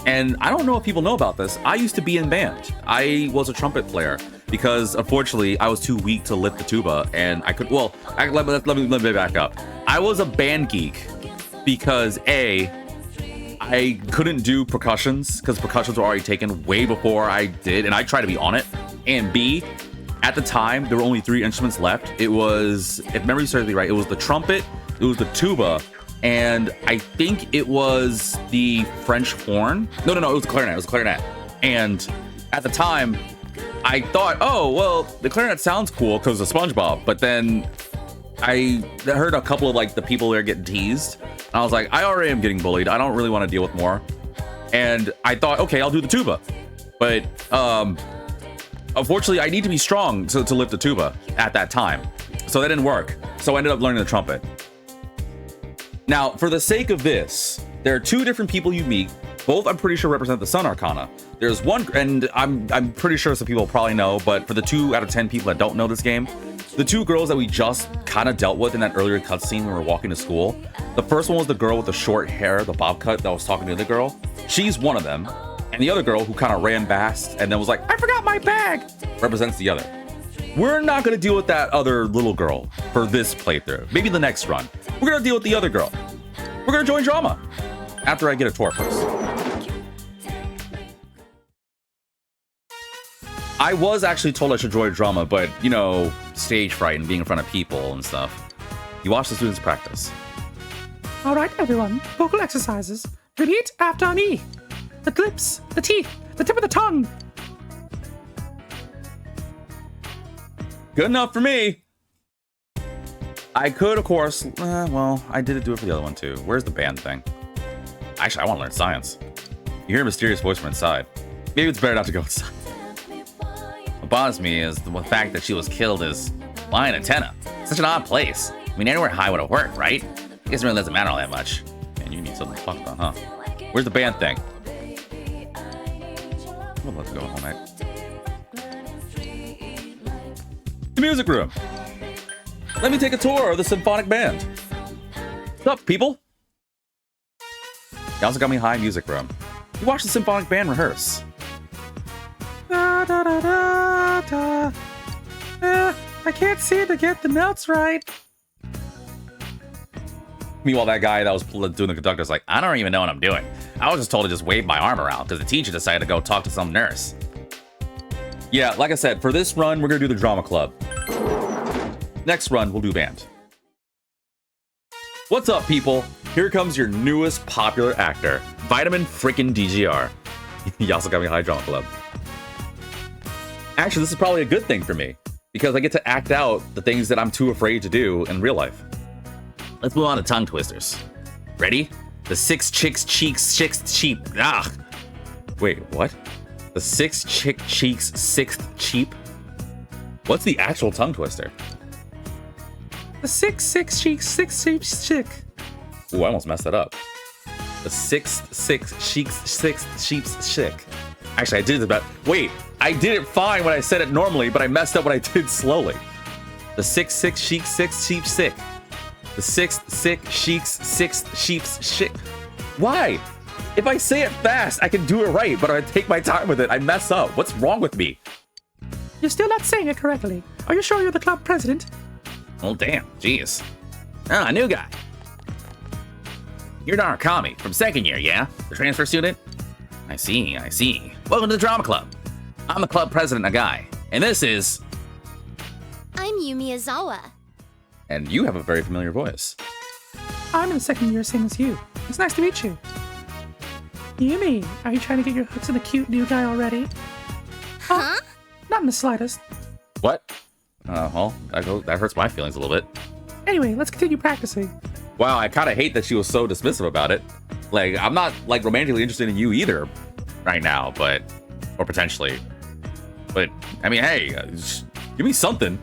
and I don't know if people know about this, I used to be in band. I was a trumpet player because, unfortunately, I was too weak to lift the tuba, and I could. Well, let me back up. I was a band geek because I couldn't do percussions because percussions were already taken way before I did, and I tried to be on it. And B, at the time, there were only 3 instruments left. It was, if memory serves me right, it was the trumpet, it was the tuba, and I think it was the French horn. No, it was the clarinet. It was the clarinet. And at the time, I thought, oh, well, the clarinet sounds cool because of SpongeBob. But then I heard a couple of like the people there getting teased. And I was like, I already am getting bullied. I don't really want to deal with more. And I thought, okay, I'll do the tuba. But unfortunately, I need to be strong to lift the tuba at that time. So that didn't work. So I ended up learning the trumpet. Now, for the sake of this, there are 2 different people you meet. Both, I'm pretty sure, represent the Sun Arcana. There's one, and I'm pretty sure some people probably know, but for the 2 out of 10 people that don't know this game, the 2 girls that we just kind of dealt with in that earlier cutscene when we were walking to school, The first one was the girl with the short hair, the bob cut that was talking to the girl. She's one of them. And the other girl who kind of ran past and then was like, I forgot my bag, represents the other. We're not going to deal with that other little girl for this playthrough. Maybe the next run. We're going to deal with the other girl. We're going to join drama after I get a tour first. I was actually told I should join drama, but, you know, stage fright and being in front of people and stuff. You watch the students practice. All right, everyone. Vocal exercises. Repeat after me. The lips, the teeth, the tip of the tongue. Good enough for me. I could, of course. Well, I did do it for the other one, too. Where's the band thing? Actually, I want to learn science. You hear a mysterious voice from inside. Maybe it's better not to go inside. What bothers me is the fact that she was killed is lying antenna. Such an odd place. I mean, anywhere high would have worked, right? I guess it really doesn't matter all that much. Man, you need something to talk about, huh? Where's the band thing? Well, let's go home, mate. The music room. Let me take a tour of the symphonic band. What's up, people? You also got me high music room. You watch the symphonic band rehearse. Da, da, da, da, da. I can't seem to get the notes right. Meanwhile, that guy that was doing the conductor is like, I don't even know what I'm doing. I was just told to just wave my arm around because the teacher decided to go talk to some nurse. Yeah, like I said, for this run, we're going to do the drama club. Next run, we'll do band. What's up, people? Here comes your newest popular actor, VitaminDGR. You also got me high drama club. Actually, this is probably a good thing for me because I get to act out the things that I'm too afraid to do in real life. Let's move on to tongue twisters. Ready? The six chicks cheeks cheap. Ah. Wait, what? The six chick cheeks sixth cheap? What's the actual tongue twister? The six cheeks, six chick. Ooh, I almost messed that up. The six cheeks sixth sheep's chick. Actually, I did it about. Wait, I did it fine when I said it normally, but I messed up when I did slowly. The six cheeks six sheep sick. The sixth sheep's shit. Why? If I say it fast, I can do it right, but if I take my time with it, I mess up. What's wrong with me? You're still not saying it correctly. Are you sure you're the club president? Oh, damn. Jeez. Ah, a new guy. You're Narakami from second year, yeah? The transfer student? I see. Welcome to the drama club. I'm the club president, Nagai, and this is... I'm Yumi Azawa. And you have a very familiar voice. I'm in the second year, same as you. It's nice to meet you. Yumi, are you trying to get your hooks in a cute new guy already? Huh? Not in the slightest. What? Well, that hurts my feelings a little bit. Anyway, let's continue practicing. Wow, I kind of hate that she was so dismissive about it. Like, I'm not, like, romantically interested in you either right now, but... Or potentially. But, I mean, hey, give me something.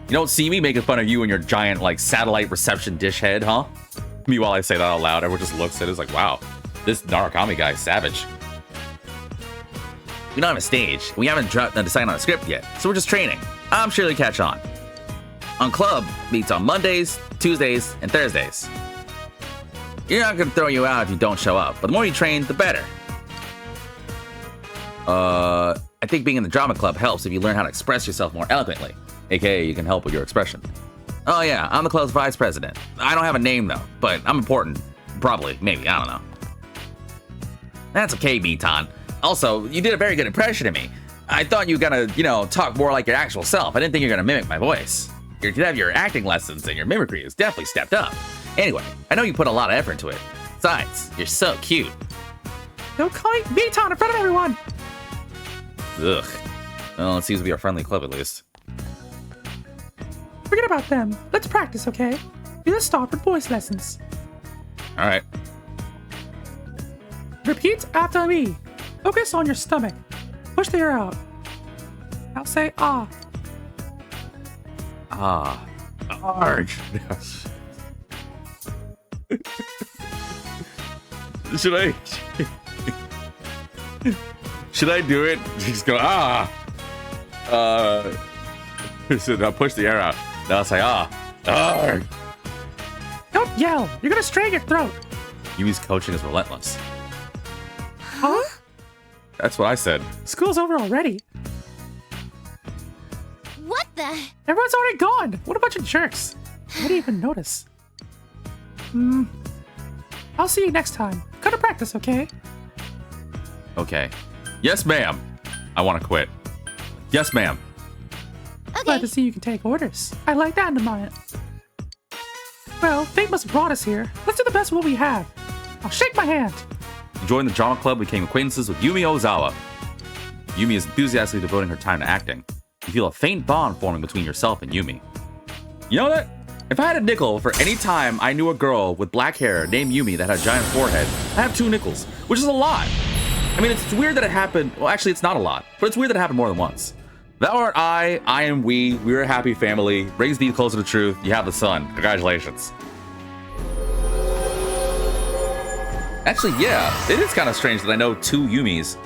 You don't see me making fun of you and your giant, like, satellite reception dish head, huh? Meanwhile, I say that out loud, everyone just looks at it, it's like, wow, this Narakami guy is savage. We don't have a stage. We haven't decided on a script yet, so we're just training. I'm sure you'll catch on. On club meets on Mondays, Tuesdays, and Thursdays. You're not gonna throw you out if you don't show up, but the more you train, the better. I think being in the drama club helps if you learn how to express yourself more eloquently. AKA, you can help with your expression. Oh yeah, I'm the club's vice president. I don't have a name though, but I'm important. Probably, maybe, I don't know. That's okay, Beaton. Also, you did a very good impression of me. I thought you were gonna, talk more like your actual self. I didn't think you were gonna mimic my voice. You have your acting lessons and your mimicry has definitely stepped up. Anyway, I know you put a lot of effort into it. Besides, you're so cute. Don't call me Beaton in front of everyone! Ugh. Well, it seems to be a friendly club at least. Forget about them. Let's practice, okay? We'll start with voice lessons. Alright. Repeat after me. Focus on your stomach. Push the air out. I'll say ah. Ah. Arg. Should I do it? Just go ah. So now push the air out. Now I'll say ah. Arg. Don't Yell. You're gonna strain your throat. Yumi's coaching is relentless. Huh? That's what I said. School's over already. What the? Everyone's already gone. What a bunch of jerks. I didn't even notice. I'll see you next time. Go to practice, okay? Okay. Yes, ma'am. I want to quit. Yes, ma'am. Glad to see you can take orders. I like that in a moment. Well, fate must have brought us here. Let's do the best of what we have. I'll shake my hand. You joined the drama club, became acquaintances with Yumi Ozawa. Yumi is enthusiastically devoting her time to acting. You feel a faint bond forming between yourself and Yumi. You know that? If I had a nickel for any time I knew a girl with black hair named Yumi that had a giant forehead, I have 2 nickels, which is a lot. I mean, it's weird that it happened. Well, actually, it's not a lot, but it's weird that it happened more than once. Thou art I am we. We're a happy family. Brings thee closer to truth. You have the sun. Congratulations. Actually, yeah, it is kind of strange that I know 2 Yumis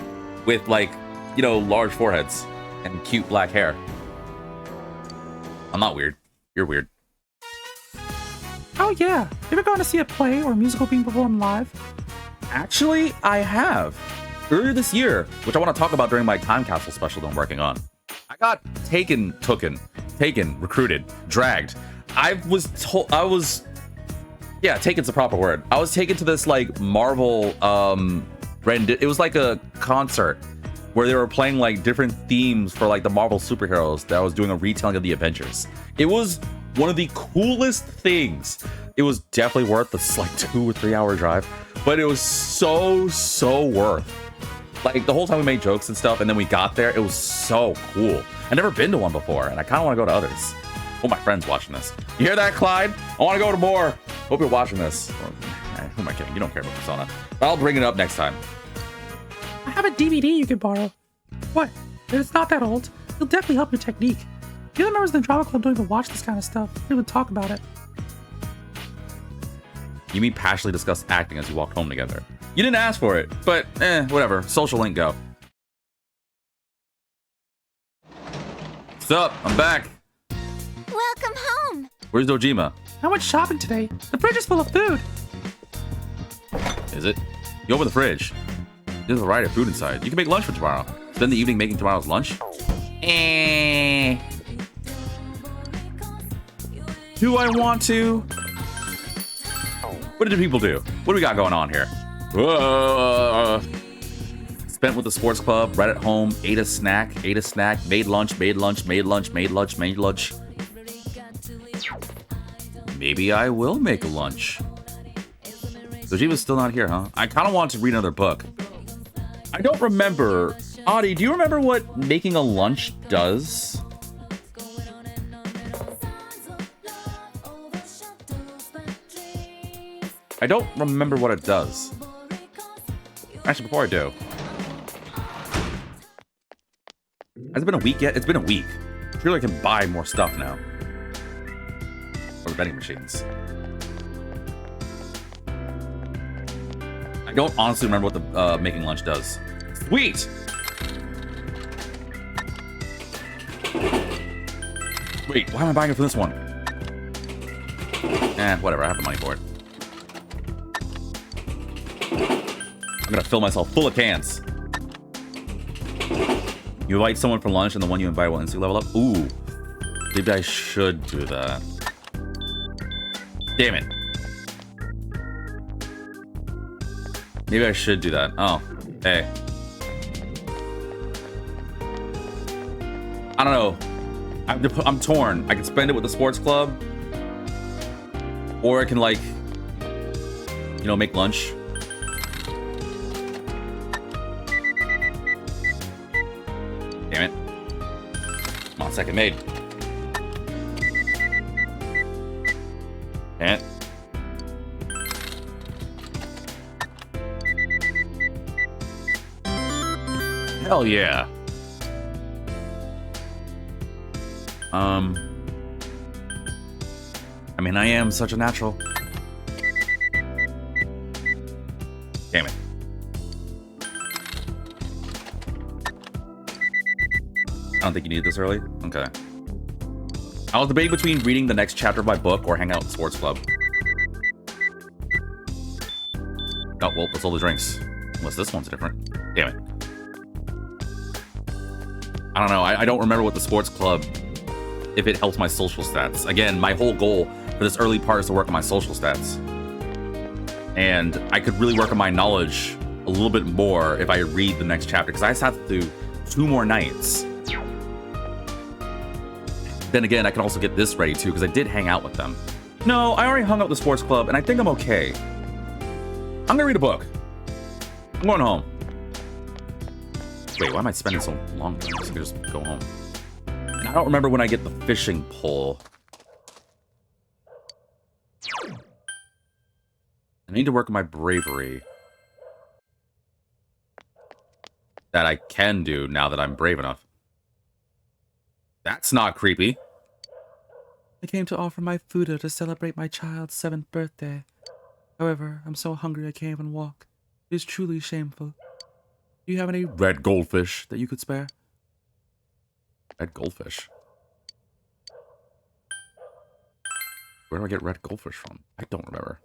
with, like, you know, large foreheads and cute black hair. I'm not weird. You're weird. Oh yeah, you ever gone to see a play or a musical being performed live? Actually, I have. Earlier this year, which I want to talk about during my time capsule special that I'm working on. I got taken, recruited, dragged. Yeah, taken's the proper word. I was taken to this, like, Marvel, it was like a concert where they were playing, like, different themes for, like, the Marvel superheroes that I was doing a retelling of the Avengers. It was one of the coolest things. It was definitely worth this, like, 2 or 3 hour drive, but it was so worth. Like, the whole time we made jokes and stuff, and then we got there, it was so cool. I've never been to one before, and I kind of want to go to others. Oh, my friend's watching this. You hear that, Clyde? I want to go to more. Hope you're watching this. Who am I kidding? You don't care about Persona. But I'll bring it up next time. I have a DVD you could borrow. What? It's not that old. It'll definitely help your technique. The other members of the drama club don't even watch this kind of stuff. We would talk about it. Yumi passionately discussed acting as you walked home together. You didn't ask for it, but whatever. Social link, go. What's up? I'm back. Welcome home. Where's Dojima? I went shopping today. The fridge is full of food. Is it? You open the fridge. There's a variety of food inside. You can make lunch for tomorrow. Spend the evening making tomorrow's lunch? Do I want to? What did the people do? What do we got going on here? Spent with the sports club, right at home, ate a snack, made lunch. Maybe I will make lunch. Dojima's still not here, huh? I kind of want to read another book. I don't remember. Adi, do you remember what making a lunch does? I don't remember what it does. Actually, before I do. Has it been a week yet? It's been a week. I feel like I can buy more stuff now. Or vending machines. I don't honestly remember what the making lunch does. Sweet! Wait, why am I buying it for this one? Whatever, I have the money for it. I'm gonna fill myself full of cans. You invite someone for lunch and the one you invite will instantly level up? Ooh. Maybe I should do that. Damn it. Maybe I should do that. Oh, hey. I don't know. I'm torn. I can spend it with the sports club. Or I can, like, you know, make lunch. Damn it. Come on, second made. Damn it. Hell yeah. I mean, I am such a natural. Damn it. I don't think you need this early. Okay. I was debating between reading the next chapter of my book or hang out at the sports club. Oh, well, that's all the drinks. Unless this one's different. Damn it. I don't know. I don't remember what the sports club, if it helps my social stats. Again, my whole goal for this early part is to work on my social stats. And I could really work on my knowledge a little bit more if I read the next chapter, because I just have to do 2 more nights. Then again, I can also get this ready too, because I did hang out with them. No, I already hung out with the sports club, and I think I'm okay. I'm gonna read a book. I'm going home. Wait, why am I spending so long doing this? I could just go home. And I don't remember when I get the fishing pole. I need to work on my bravery. That I can do now that I'm brave enough. That's not creepy. I came to offer my fuda to celebrate my child's 7th birthday. However, I'm so hungry I can't even walk. It is truly shameful. Do you have any red goldfish that you could spare? Red goldfish? Where do I get red goldfish from? I don't remember.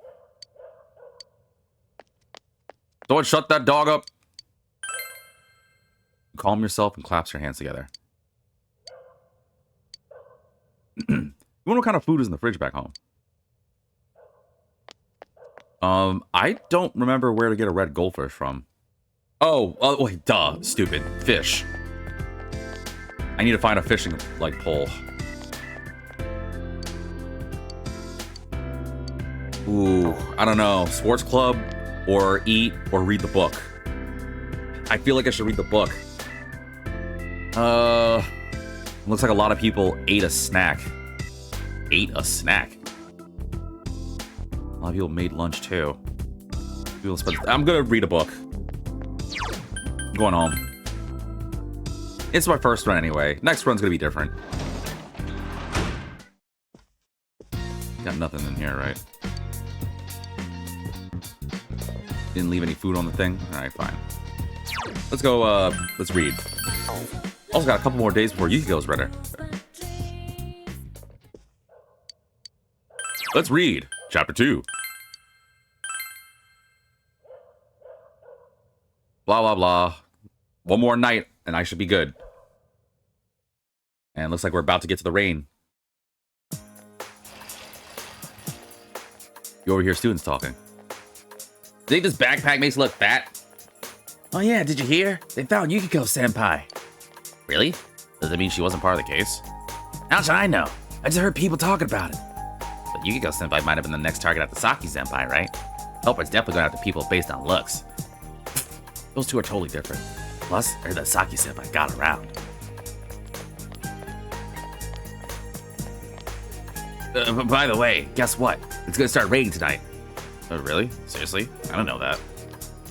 Someone shut that dog up! Calm yourself and clasp your hands together. You wonder what kind of food is in the fridge back home? I don't remember where to get a red goldfish from. Oh, wait, duh, stupid. Fish. I need to find a fishing, pole. Ooh, I don't know. Sports club, or eat, or read the book. I feel like I should read the book. Looks like a lot of people ate a snack. Ate a snack? A lot of people made lunch, too. I'm gonna read a book. I'm going home. It's my first run anyway. Next run's gonna be different. Got nothing in here, right? Didn't leave any food on the thing? Alright, fine. Let's go, let's read. Also got a couple more days before Yukiko's ready. Let's read. Chapter 2. Blah, blah, blah. One more night, and I should be good. And looks like we're about to get to the rain. You overhear students talking. Think this backpack makes you look fat? Oh yeah, did you hear? They found Yukiko-senpai. Really? Does that mean she wasn't part of the case? How should I know? I just heard people talking about it. But Yukiko-senpai might have been the next target after Saki-senpai, right? Helper's definitely going after people based on looks. Those two are totally different. Plus, I heard that Saki-senpai got around. By the way, guess what? It's gonna start raining tonight. Oh, really? Seriously? I don't know that.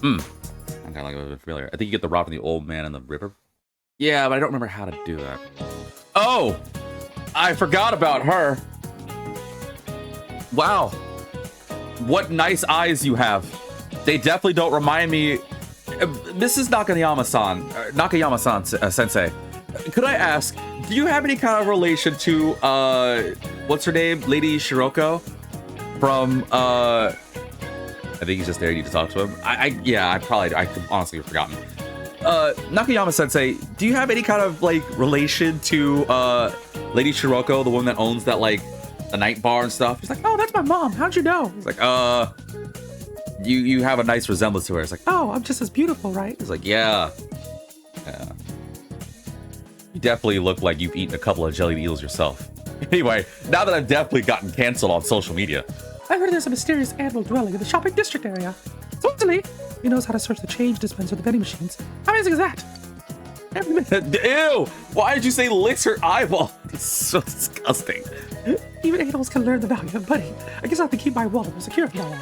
I'm kind of like a bit familiar. I think you get the rock from the old man in the river. Yeah, but I don't remember how to do that. Oh! I forgot about her. Wow. What nice eyes you have. They definitely don't remind me. This is Nakayama-san, sensei. Could I ask, do you have any kind of relation to, what's her name? Lady Shiroko? From, I think he's just there. You need to talk to him. I honestly have forgotten. Nakayama-sensei, do you have any kind of, relation to, Lady Shiroko, the woman that owns that, the night bar and stuff? He's like, oh, that's my mom. How'd you know? He's like, you have a nice resemblance to her. It's like, oh, I'm just as beautiful, right? He's like, yeah. Yeah. You definitely look like you've eaten a couple of jellied eels yourself. Anyway, now that I've definitely gotten canceled on social media. I heard there's a mysterious animal dwelling in the shopping district area. Supposedly, he knows how to search the change dispenser with the vending machines. How amazing is that? Ew! Why did you say licks her eyeball? It's so disgusting. Even animals can learn the value of money. I guess I have to keep my wallet secure from now on.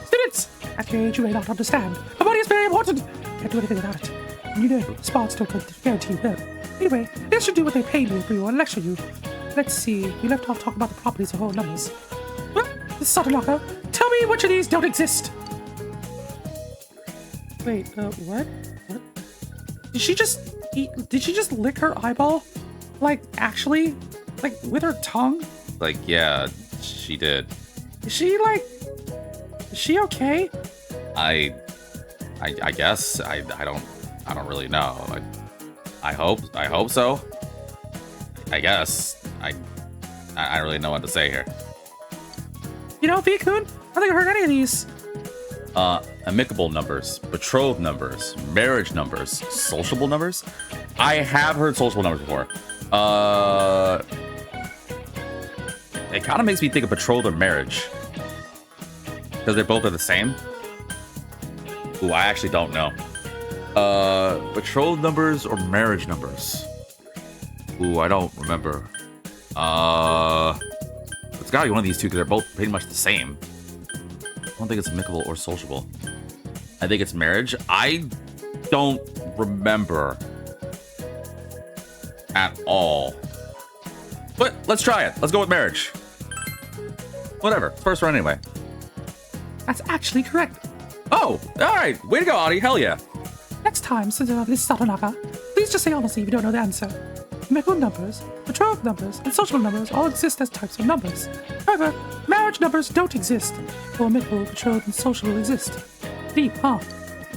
Students! At your age, you may not understand. But money is very important. Can't do anything without it. And you know, spots don't guarantee you will. Anyway, this should do what they paid me for you and lecture you. Let's see. We left off talking about the properties of whole numbers. What? This Satonaka? Tell me which of these don't exist. Wait, what? What? Did she just eat? Did she just lick her eyeball? Actually? With her tongue? Yeah, she did. Is she okay? I I guess. I don't really know. I hope so. I guess. I don't really know what to say here. You know, V-Kun, I don't think I heard any of these. Amicable numbers, betrothed numbers, marriage numbers, sociable numbers. I have heard sociable numbers before. It kind of makes me think of betrothed or marriage. Because they both are the same. Ooh, I actually don't know. Betrothed numbers or marriage numbers? Ooh, I don't remember. It's gotta be one of these two because they're both pretty much the same. I don't think it's amicable or sociable. I think it's marriage. I don't remember at all. But let's try it. Let's go with marriage. Whatever. First round anyway. That's actually correct. Oh, all right. Way to go, Audie. Hell yeah. Next time, since this is Satonaka, please just say honestly if you don't know the answer. Amicable numbers, betrothed numbers, and social numbers all exist as types of numbers. However, marriage numbers don't exist. While amicable, betrothed, and social will exist. Deep, huh?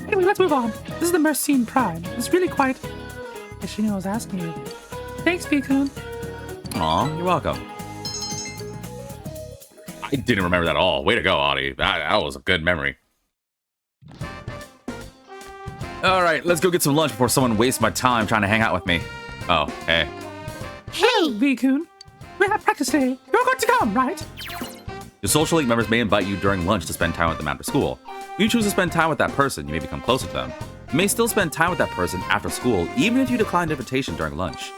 Anyway, let's move on. This is the Mercine Prime. It's really quite... I should know I was asking you. Thanks, V-Kun. Aw, you're welcome. I didn't remember that at all. Way to go, Audie. That was a good memory. All right, let's go get some lunch before someone wastes my time trying to hang out with me. Oh, hey. Hey, V-Kun. We have practice today. You're going to come, right? Your social league members may invite you during lunch to spend time with them after school. If you choose to spend time with that person, you may become closer to them. You may still spend time with that person after school, even if you declined an invitation during lunch.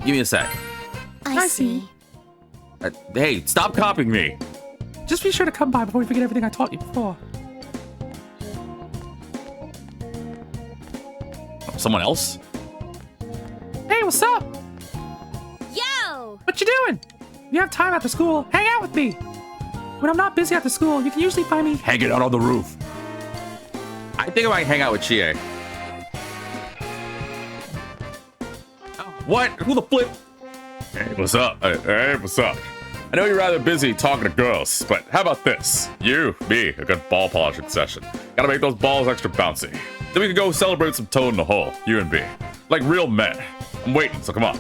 Give me a sec. I see. Hey, stop copying me. Just be sure to come by before you forget everything I taught you before. Someone else? Hey, what's up? Yo! What you doing? If you have time after school, hang out with me. When I'm not busy after school, you can usually find me hanging out on the roof. I think I might hang out with Chie. What? Who the flip? Hey, what's up? Hey, what's up? I know you're rather busy talking to girls, but how about this? You, me, a good ball polishing session. Gotta make those balls extra bouncy. Then we can go celebrate some toe in the hole, you and me. Like real men. I'm waiting, so come on.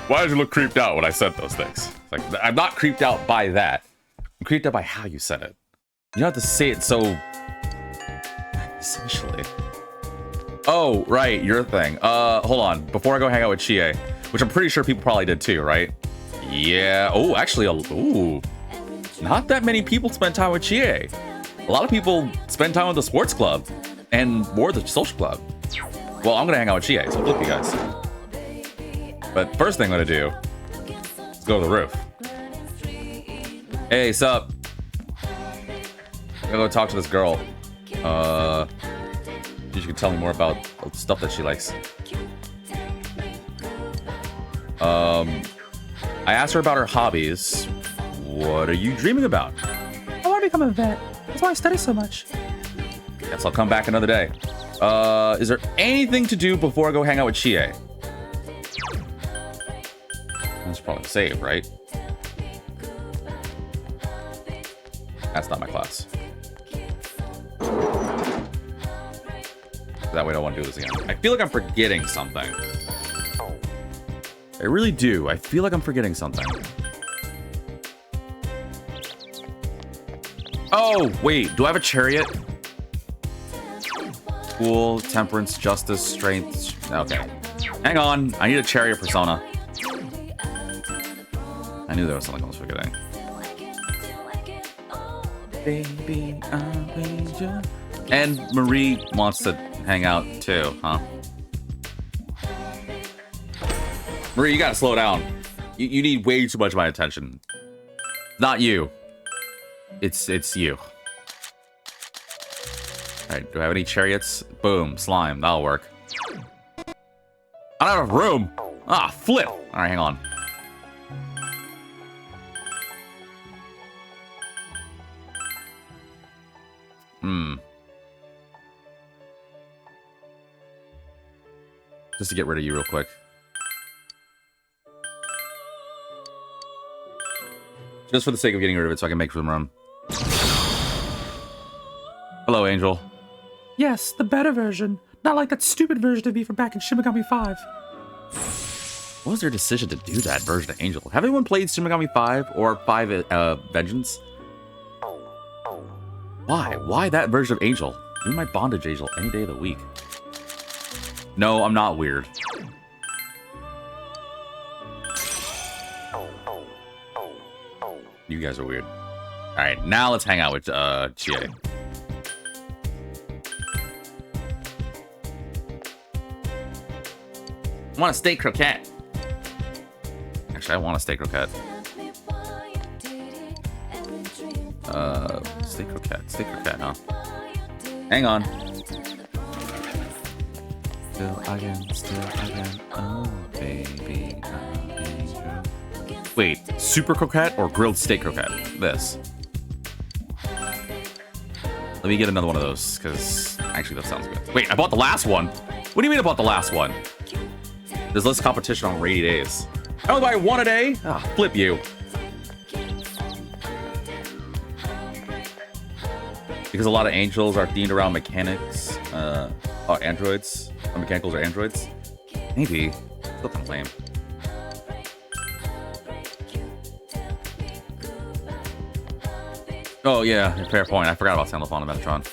Why did you look creeped out when I said those things? It's like, I'm not creeped out by that. I'm creeped out by how you said it. You don't have to say it so... essentially. Oh, right, your thing. Hold on. Before I go hang out with Chie, which I'm pretty sure people probably did too, right? Yeah. Oh, actually, ooh. Not that many people spend time with Chie. A lot of people spend time with the sports club and more the social club. Well, I'm gonna hang out with Chie, so flip you guys. But first thing I'm gonna do is go to the roof. Hey, sup? I'm gonna go talk to this girl. You can tell me more about the stuff that she likes. I asked her about her hobbies. What are you dreaming about? I want to become a vet. That's why I study so much. Guess I'll come back another day. Is there anything to do before I go hang out with Chie? That's probably save, right? That's not my class. That way I don't want to do this again. I feel like I'm forgetting something. I really do. I feel like I'm forgetting something. Oh, wait. Do I have a chariot? Cool, temperance, justice, strength. Okay. Hang on. I need a chariot persona. I knew there was something I was forgetting. Baby, I'll be your... And Marie wants to hang out too, huh? Marie, you gotta slow down. You need way too much of my attention. Not you. It's you. Alright, do I have any chariots? Boom, slime, that'll work. I'm out of room! Ah, flip! Alright, hang on. Just to get rid of you real quick. Just for the sake of getting rid of it so I can make some room. Angel. Yes, the better version. Not like that stupid version of me from back in Shin Megami 5. What was their decision to do that version of Angel? Have anyone played Shin Megami 5 or 5 Vengeance? Why? Why that version of Angel? Give me my bondage Angel any day of the week. No, I'm not weird. You guys are weird. Alright, now let's hang out with Chie. I want a steak croquette. Actually, I want a steak croquette. Steak croquette. Steak croquette, huh? Hang on. Still again, oh baby, wait, super croquette or grilled steak croquette? This. Let me get another one of those, because actually that sounds good. Wait, I bought the last one. What do you mean I bought the last one? There's less competition on rainy days. I only buy one a day? Ah, flip you. Because a lot of angels are themed around mechanics, androids. Or mechanicals or androids. Maybe. Still kind of lame. Oh yeah, fair point. I forgot about Sandalphon and Metatron.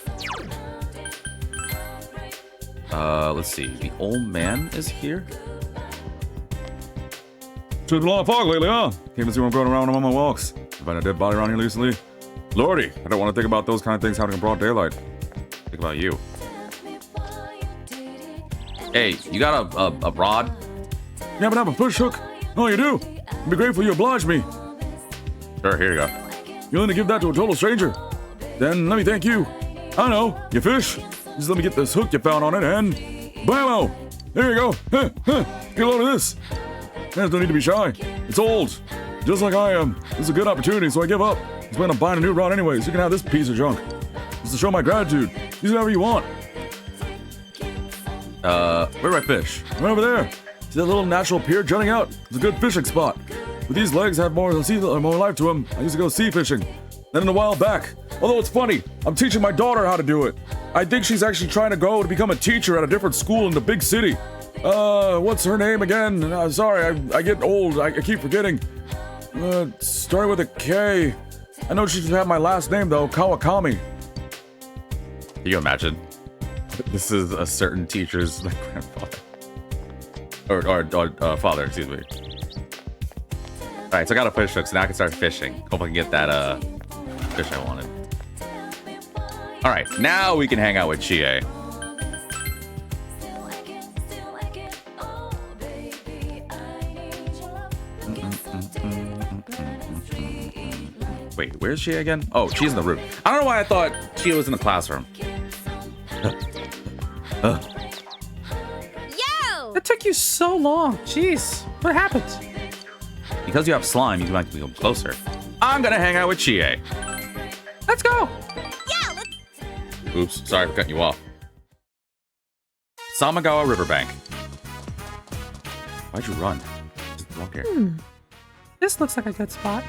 Let's see. The old man is here. It's been a lot of fog lately, huh? Came to see where I'm going around on my walks. Find a dead body around here recently. Lordy, I don't want to think about those kind of things happening in broad daylight. Think about you. Hey, you got a rod? You happen to have a fish hook? Oh, you do? I'd be grateful you oblige me. Sure, here you go. You're willing to give that to a total stranger? Then let me thank you. I know, you fish. Just let me get this hook you found on it and... blammo! There you go. Get a load of this. There's no need to be shy. It's old. Just like I am. This is a good opportunity, so I give up. I plan on buying a new rod anyway, so you can have this piece of junk. Just to show my gratitude. Use whatever you want. Where do I fish? Right over there. See that little natural pier jutting out? It's a good fishing spot. But these legs have more life to them. I used to go sea fishing. Then a while back. Although it's funny, I'm teaching my daughter how to do it. I think she's actually trying to go to become a teacher at a different school in the big city. What's her name again? Sorry, I get old. I keep forgetting. Starting with a K. I know she should have my last name though, Kawakami. Can you imagine? This is a certain teacher's grandfather. Or father, excuse me. Alright, so I got a fish hook, so now I can start fishing. Hope I can get that fish I wanted. Alright, now we can hang out with Chie. Wait, where's she again? Oh, she's in the room. I don't know why I thought she was in the classroom. Yo! That took you so long. Jeez, what happened? Because you have slime, you might become closer. I'm gonna hang out with Chie. Let's go. Yeah, let's... Oops, sorry for cutting you off. Samagawa Riverbank. Why'd you run? Just walk here. This looks like a good spot.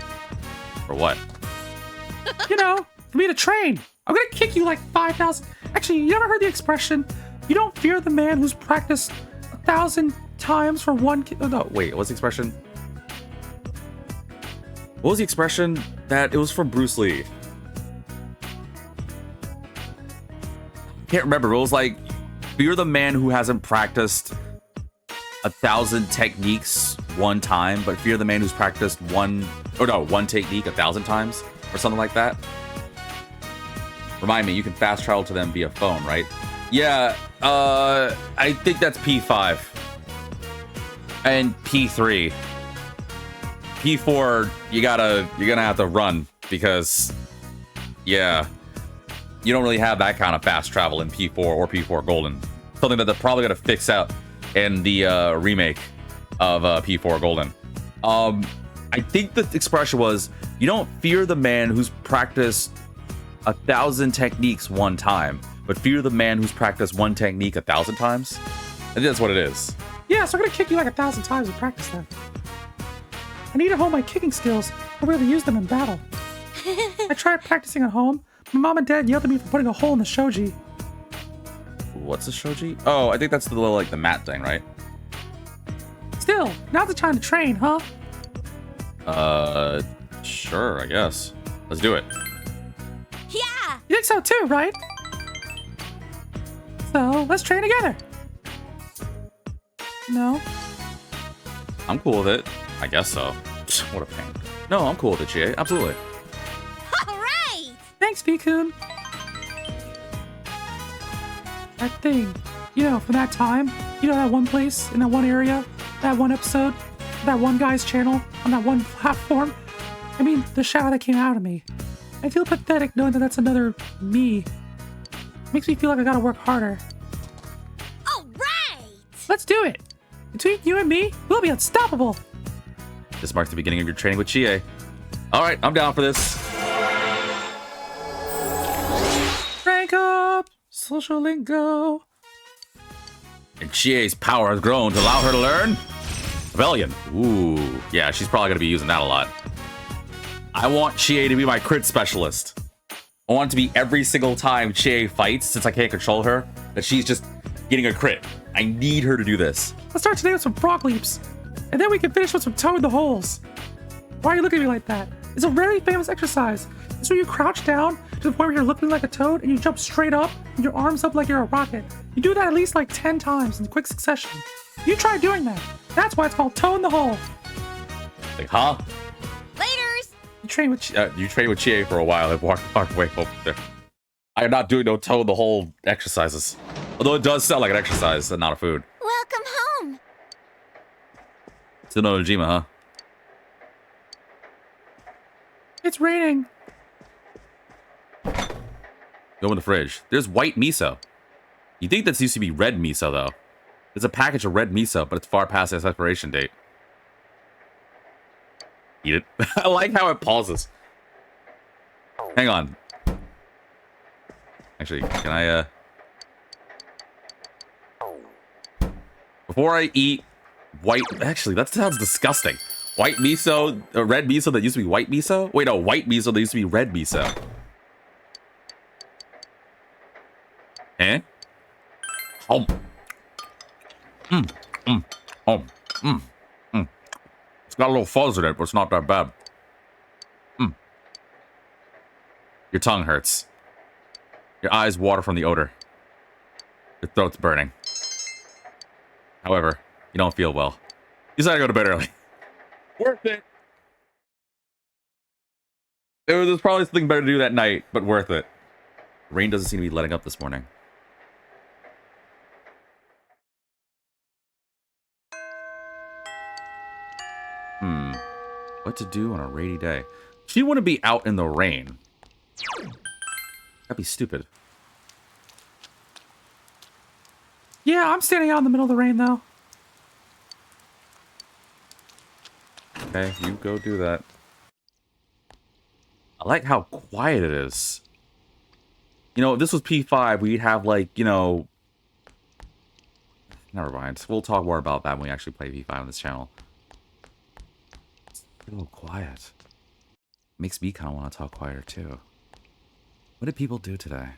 For what? You know, for me to train. I'm gonna kick you like 5,000. Actually, you ever heard the expression, you don't fear the man who's practiced 1,000 times for one Oh, no, wait, what's the expression? What was the expression? That it was from Bruce Lee. Can't remember, but it was like, fear the man who hasn't practiced 1,000 techniques one time, but fear the man who's practiced one technique 1,000 times, or something like that. Remind me, you can fast travel to them via phone, right? Yeah, I think that's P5. And P3. P4, you're gonna have to run, because, yeah, you don't really have that kind of fast travel in P4 or P4 Golden. Something that they're probably gonna fix out in the remake of P4 Golden. I think the expression was, you don't fear the man who's practiced 1,000 techniques one time, but fear the man who's practiced one technique 1,000 times. I think that's what it is. Yeah, so I'm gonna kick you like 1,000 times and practice that. I need to hone my kicking skills. I'll be able to use them in battle. I tried practicing at home, My mom and dad yelled at me for putting a hole in the shoji. What's a shoji? Oh, I think that's the little, like, the mat thing, right? Still, now's the time to train, huh? Sure, I guess. Let's do it. Yeah! You think so too, right? So, let's train together. No? I'm cool with it. I guess so. What a pain. No, I'm cool with it, Chie. Absolutely. All right! Thanks, V-kun. That thing, you know, from that time, you know, that one place, in that one area, that one episode, that one guy's channel, on that one platform. I mean, the shadow that came out of me. I feel pathetic knowing that that's another me. Makes me feel like I gotta work harder. All right! Let's do it! Between you and me, we'll be unstoppable! This marks the beginning of your training with Chie. Alright, I'm down for this. Rank up! Social lingo! And Chie's power has grown to allow her to learn Rebellion. Ooh, yeah, she's probably gonna be using that a lot. I want Chie to be my crit specialist. I want it to be every single time Chie fights, since I can't control her, that she's just getting a crit. I need her to do this. Let's start today with some frog leaps. And then we can finish with some toe in the holes. Why are you looking at me like that? It's a very famous exercise. It's where you crouch down to the point where you're looking like a toad and you jump straight up and your arms up like you're a rocket. You do that at least like 10 times in quick succession. You try doing that. That's why it's called toe in the hole. Like, huh? Laters! You train with You trained with Chie for a while and walked way over there. I am not doing no toe in the hole exercises. Although it does sound like an exercise and not a food. Welcome home! It's an Ojima, huh? It's raining. Go in the fridge. There's white miso. You think that used to be red miso, though. There's a package of red miso, but it's far past its expiration date. Eat it. I like how it pauses. Hang on. Actually, can I, before I eat white... Actually, that sounds disgusting. White miso, red miso that used to be white miso? Wait, no, white miso that used to be red miso. Eh? Oh. It's got a little fuzz in it, but it's not that bad. Your tongue hurts. Your eyes water from the odor. Your throat's burning. However, you don't feel well. You decided to go to bed early. Worth it. There's probably something better to do that night, but worth it. Rain doesn't seem to be letting up this morning. What to do on a rainy day? She wouldn't be out in the rain. That'd be stupid. Yeah, I'm standing out in the middle of the rain, though. Okay, you go do that. I like how quiet it is. You know, if this was P5, we'd have, like, you know... Never mind. We'll talk more about that when we actually play P5 on this channel. It's a little quiet. Makes me kind of want to talk quieter, too. What did people do today?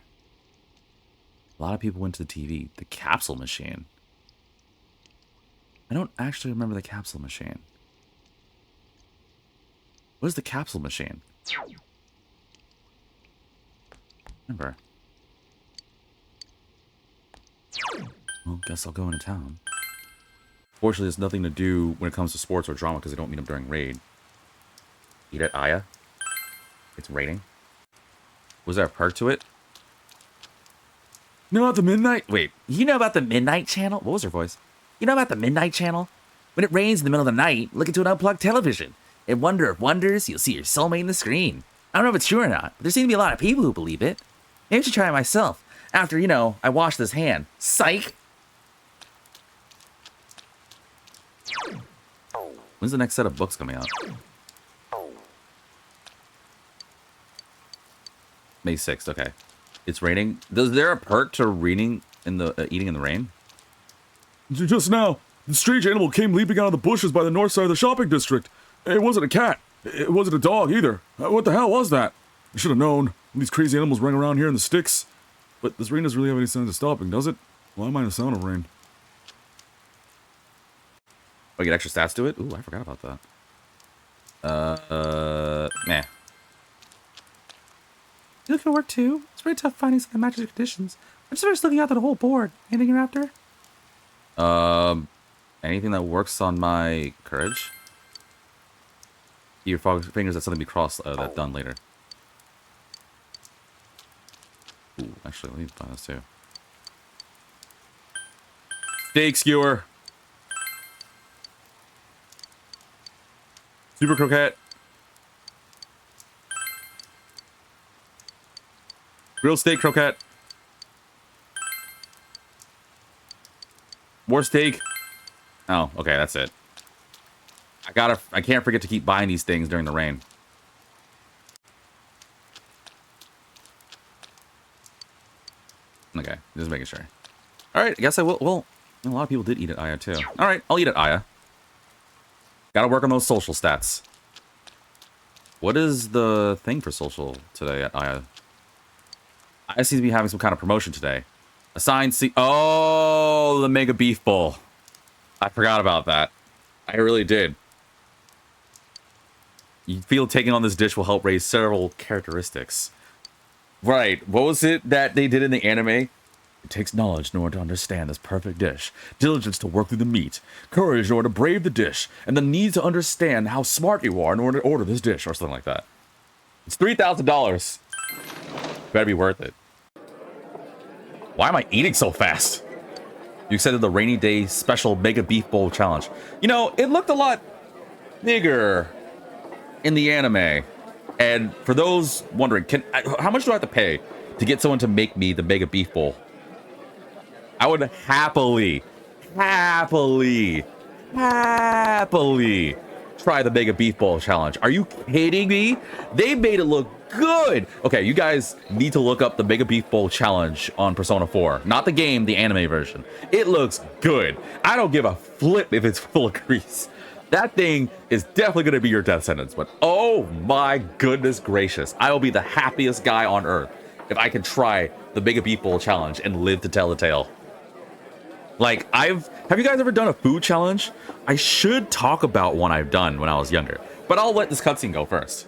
A lot of people went to the TV. The capsule machine. I don't actually remember the capsule machine. What is the capsule machine? Remember. Well, guess I'll go into town. Fortunately, there's nothing to do when it comes to sports or drama because they don't meet them during raid. Eat at Aya? It's raining? Was there a perk to it? You know about the Midnight? Wait, you know about the Midnight Channel? What was her voice? You know about the Midnight Channel? When it rains in the middle of the night, look into an unplugged television. In wonder of wonders, you'll see your soulmate in the screen. I don't know if it's true or not, but there seem to be a lot of people who believe it. Maybe I should try it myself. After, you know, I wash this hand. Psych! When's the next set of books coming out? May 6th, okay. It's raining. Is there a perk to reading in the eating in the rain? Just now, the strange animal came leaping out of the bushes by the north side of the shopping district. It wasn't a cat. It wasn't a dog either. What the hell was that? I should have known. These crazy animals running around here in the sticks. But this rain doesn't really have any signs of stopping, does it? Why am I in the sound of rain? Oh, you get extra stats to it? Ooh, I forgot about that. Nah. You look at work too? It's very tough finding something that matches your conditions. I'm just looking out at the whole board. Anything you're after? Anything that works on my courage? Your fingers, that's something to be crossed, that's done later. Ooh, actually, let me find this too. Steak skewer. Super croquette. Grilled steak croquette. More steak. Oh, okay, that's it. I can't forget to keep buying these things during the rain. Okay, just making sure. Alright, I guess I will. Well, a lot of people did eat at Aya too. Alright, I'll eat at Aya. Gotta work on those social stats. What is the thing for social today at Aya? Aya seems to be having some kind of promotion today. Assigned Oh, the Mega Beef Bowl. I forgot about that. I really did. You feel taking on this dish will help raise several characteristics. Right. What was it that they did in the anime? It takes knowledge in order to understand this perfect dish, diligence to work through the meat, courage in order to brave the dish, and the need to understand how smart you are in order to order this dish, or something like that. It's $3,000. Better be worth it. Why am I eating so fast? You accepted the rainy day special Mega Beef Bowl challenge. You know, it looked a lot bigger in the anime. And for those wondering, how much do I have to pay to get someone to make me the Mega Beef Bowl? I would happily try the Mega Beef Bowl challenge. Are you kidding me? They made it look good. Okay, you guys need to look up the Mega Beef Bowl challenge on Persona 4. Not the game, the anime version. It looks good. I don't give a flip if it's full of grease. That thing is definitely going to be your death sentence, but oh my goodness gracious. I will be the happiest guy on earth if I can try the Mega Beef Bowl challenge and live to tell the tale. Like, have you guys ever done a food challenge? I should talk about one I've done when I was younger, but I'll let this cutscene go first.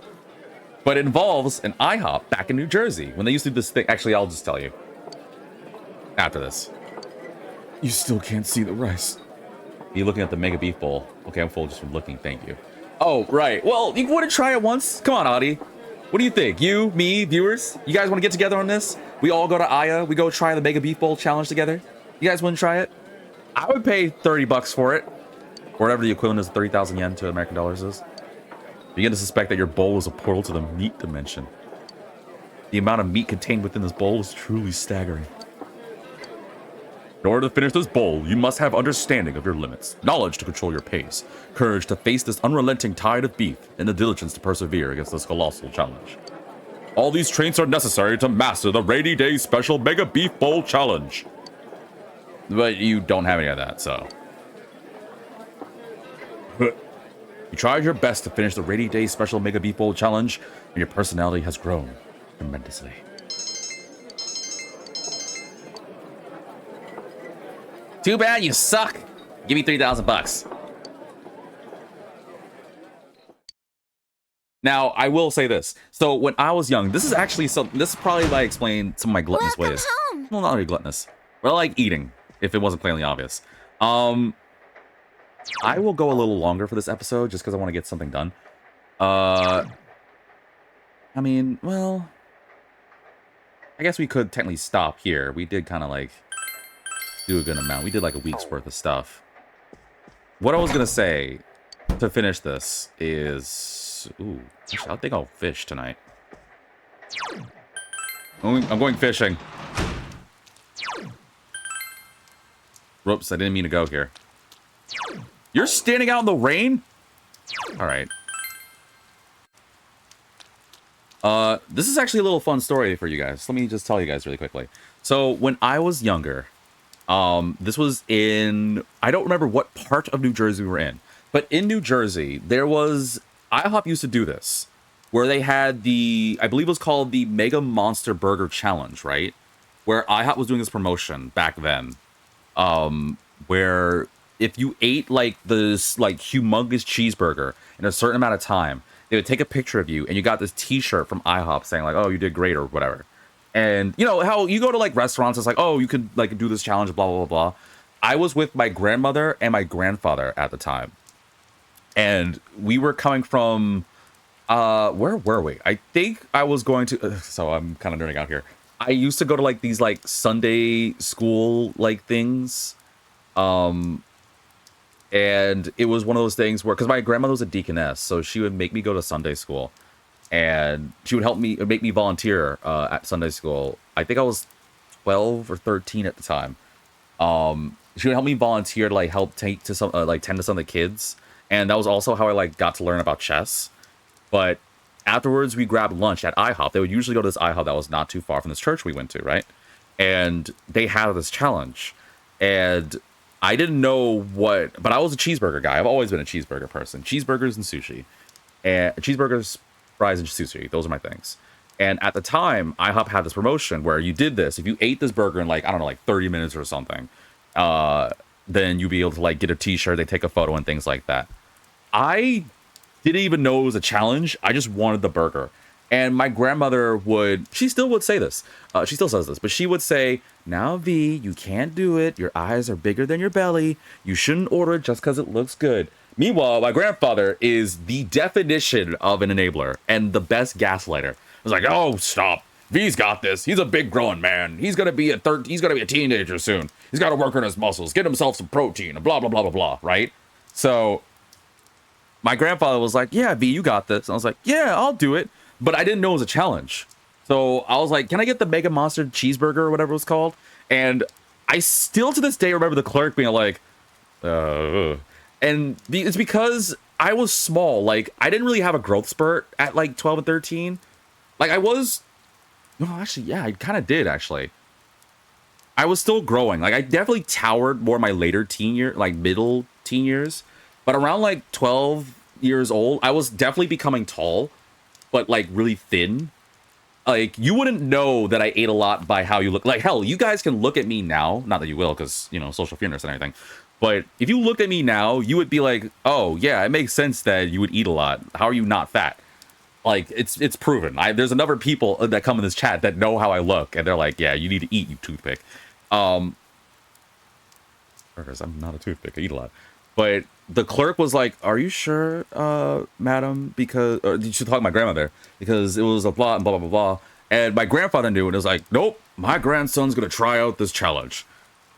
But it involves an IHOP back in New Jersey when they used to do this thing. Actually, I'll just tell you after this. You still can't see the rice. You're looking at the Mega Beef Bowl. Okay, I'm full just from looking. Thank you. Oh, right. Well, you want to try it once? Come on, Audie. What do you think? You, me, viewers? You guys want to get together on this? We all go to Aya. We go try the Mega Beef Bowl challenge together. You guys want to try it? I would pay $30 for it. Or whatever the equivalent is 30,000 yen to American dollars is. You begin to suspect that your bowl is a portal to the meat dimension. The amount of meat contained within this bowl is truly staggering. In order to finish this bowl, you must have understanding of your limits, knowledge to control your pace, courage to face this unrelenting tide of beef, and the diligence to persevere against this colossal challenge. All these traits are necessary to master the Rainy Day Special Mega Beef Bowl Challenge. But you don't have any of that, so. You tried your best to finish the Rainy Day Special Mega Beef Bowl Challenge, and your personality has grown tremendously. Too bad you suck. Give me $3,000. Now, I will say this. So when I was young, this is probably why I explain some of my gluttonous ways. Home. Well, not really gluttonous, but I like eating, if it wasn't plainly obvious. I will go a little longer for this episode just because I want to get something done. I mean, well, I guess we could technically stop here. We did kind of like do a good amount. We did like a week's worth of stuff. What I was gonna say to finish this is, ooh, actually, I think I'll fish tonight. I'm going fishing. Whoops, I didn't mean to go here. You're standing out in the rain? All right. This is actually a little fun story for you guys. Let me just tell you guys really quickly. So when I was younger, this was in, I don't remember what part of New Jersey we were in, but in New Jersey, there was, IHOP used to do this, where they had I believe it was called the Mega Monster Burger Challenge, right? Where IHOP was doing this promotion back then, where if you ate like this like humongous cheeseburger in a certain amount of time, they would take a picture of you, and you got this T-shirt from IHOP saying like, "Oh, you did great" or whatever. And you know how you go to like restaurants, it's like, "Oh, you could like do this challenge," blah blah blah blah. I was with my grandmother and my grandfather at the time, and we were coming from where were we? I think I was going to. So I'm kind of nerding out here. I used to go to like these like Sunday school like things, and it was one of those things where, because my grandmother was a deaconess, so she would make me go to Sunday school, and she would make me volunteer at Sunday school. I think I was 12 or 13 at the time. She would help me volunteer to like help tend to some of the kids, and that was also how I like got to learn about chess. But afterwards, we grabbed lunch at IHOP. They would usually go to this IHOP that was not too far from this church we went to, right? And they had this challenge, and I didn't know what, but I was a cheeseburger guy. I've always been a cheeseburger person. Cheeseburgers and sushi, and cheeseburgers, fries, and sushi. Those are my things. And at the time, IHOP had this promotion where you did this. If you ate this burger in like, I don't know, like 30 minutes or something, then you'd be able to like get a T-shirt. They take a photo and things like that. I didn't even know it was a challenge. I just wanted the burger. And my grandmother she still would say this. She still says this, but she would say, "Now, V, you can't do it. Your eyes are bigger than your belly. You shouldn't order it just because it looks good." Meanwhile, my grandfather is the definition of an enabler and the best gaslighter. I was like, "Oh, stop. V's got this. He's a big growing man. He's gonna be a teenager soon. He's got to work on his muscles, get himself some protein, and blah blah blah blah blah." Right? So my grandfather was like, "Yeah, V, you got this." And I was like, "Yeah, I'll do it." But I didn't know it was a challenge. So I was like, "Can I get the Mega Monster Cheeseburger," or whatever it was called? And I still to this day remember the clerk being like, and it's because I was small. Like, I didn't really have a growth spurt at like 12 and 13. Like, I kind of did, actually. I was still growing. Like, I definitely towered more my later teen year, like middle teen years. But around like 12 years old, I was definitely becoming tall, but like really thin. Like, you wouldn't know that I ate a lot by how you look. Like, hell, you guys can look at me now. Not that you will, because, you know, social fearness and everything. But if you looked at me now, you would be like, "Oh, yeah, it makes sense that you would eat a lot. How are you not fat?" Like, it's proven. There's another people that come in this chat that know how I look, and they're like, "Yeah, you need to eat, you toothpick." Whereas I'm not a toothpick. I eat a lot. But the clerk was like, "Are you sure, madam? Because," or you should talk to my grandmother, because it was a blah, blah, blah, blah, blah. And my grandfather knew, and it was like, "Nope, my grandson's going to try out this challenge."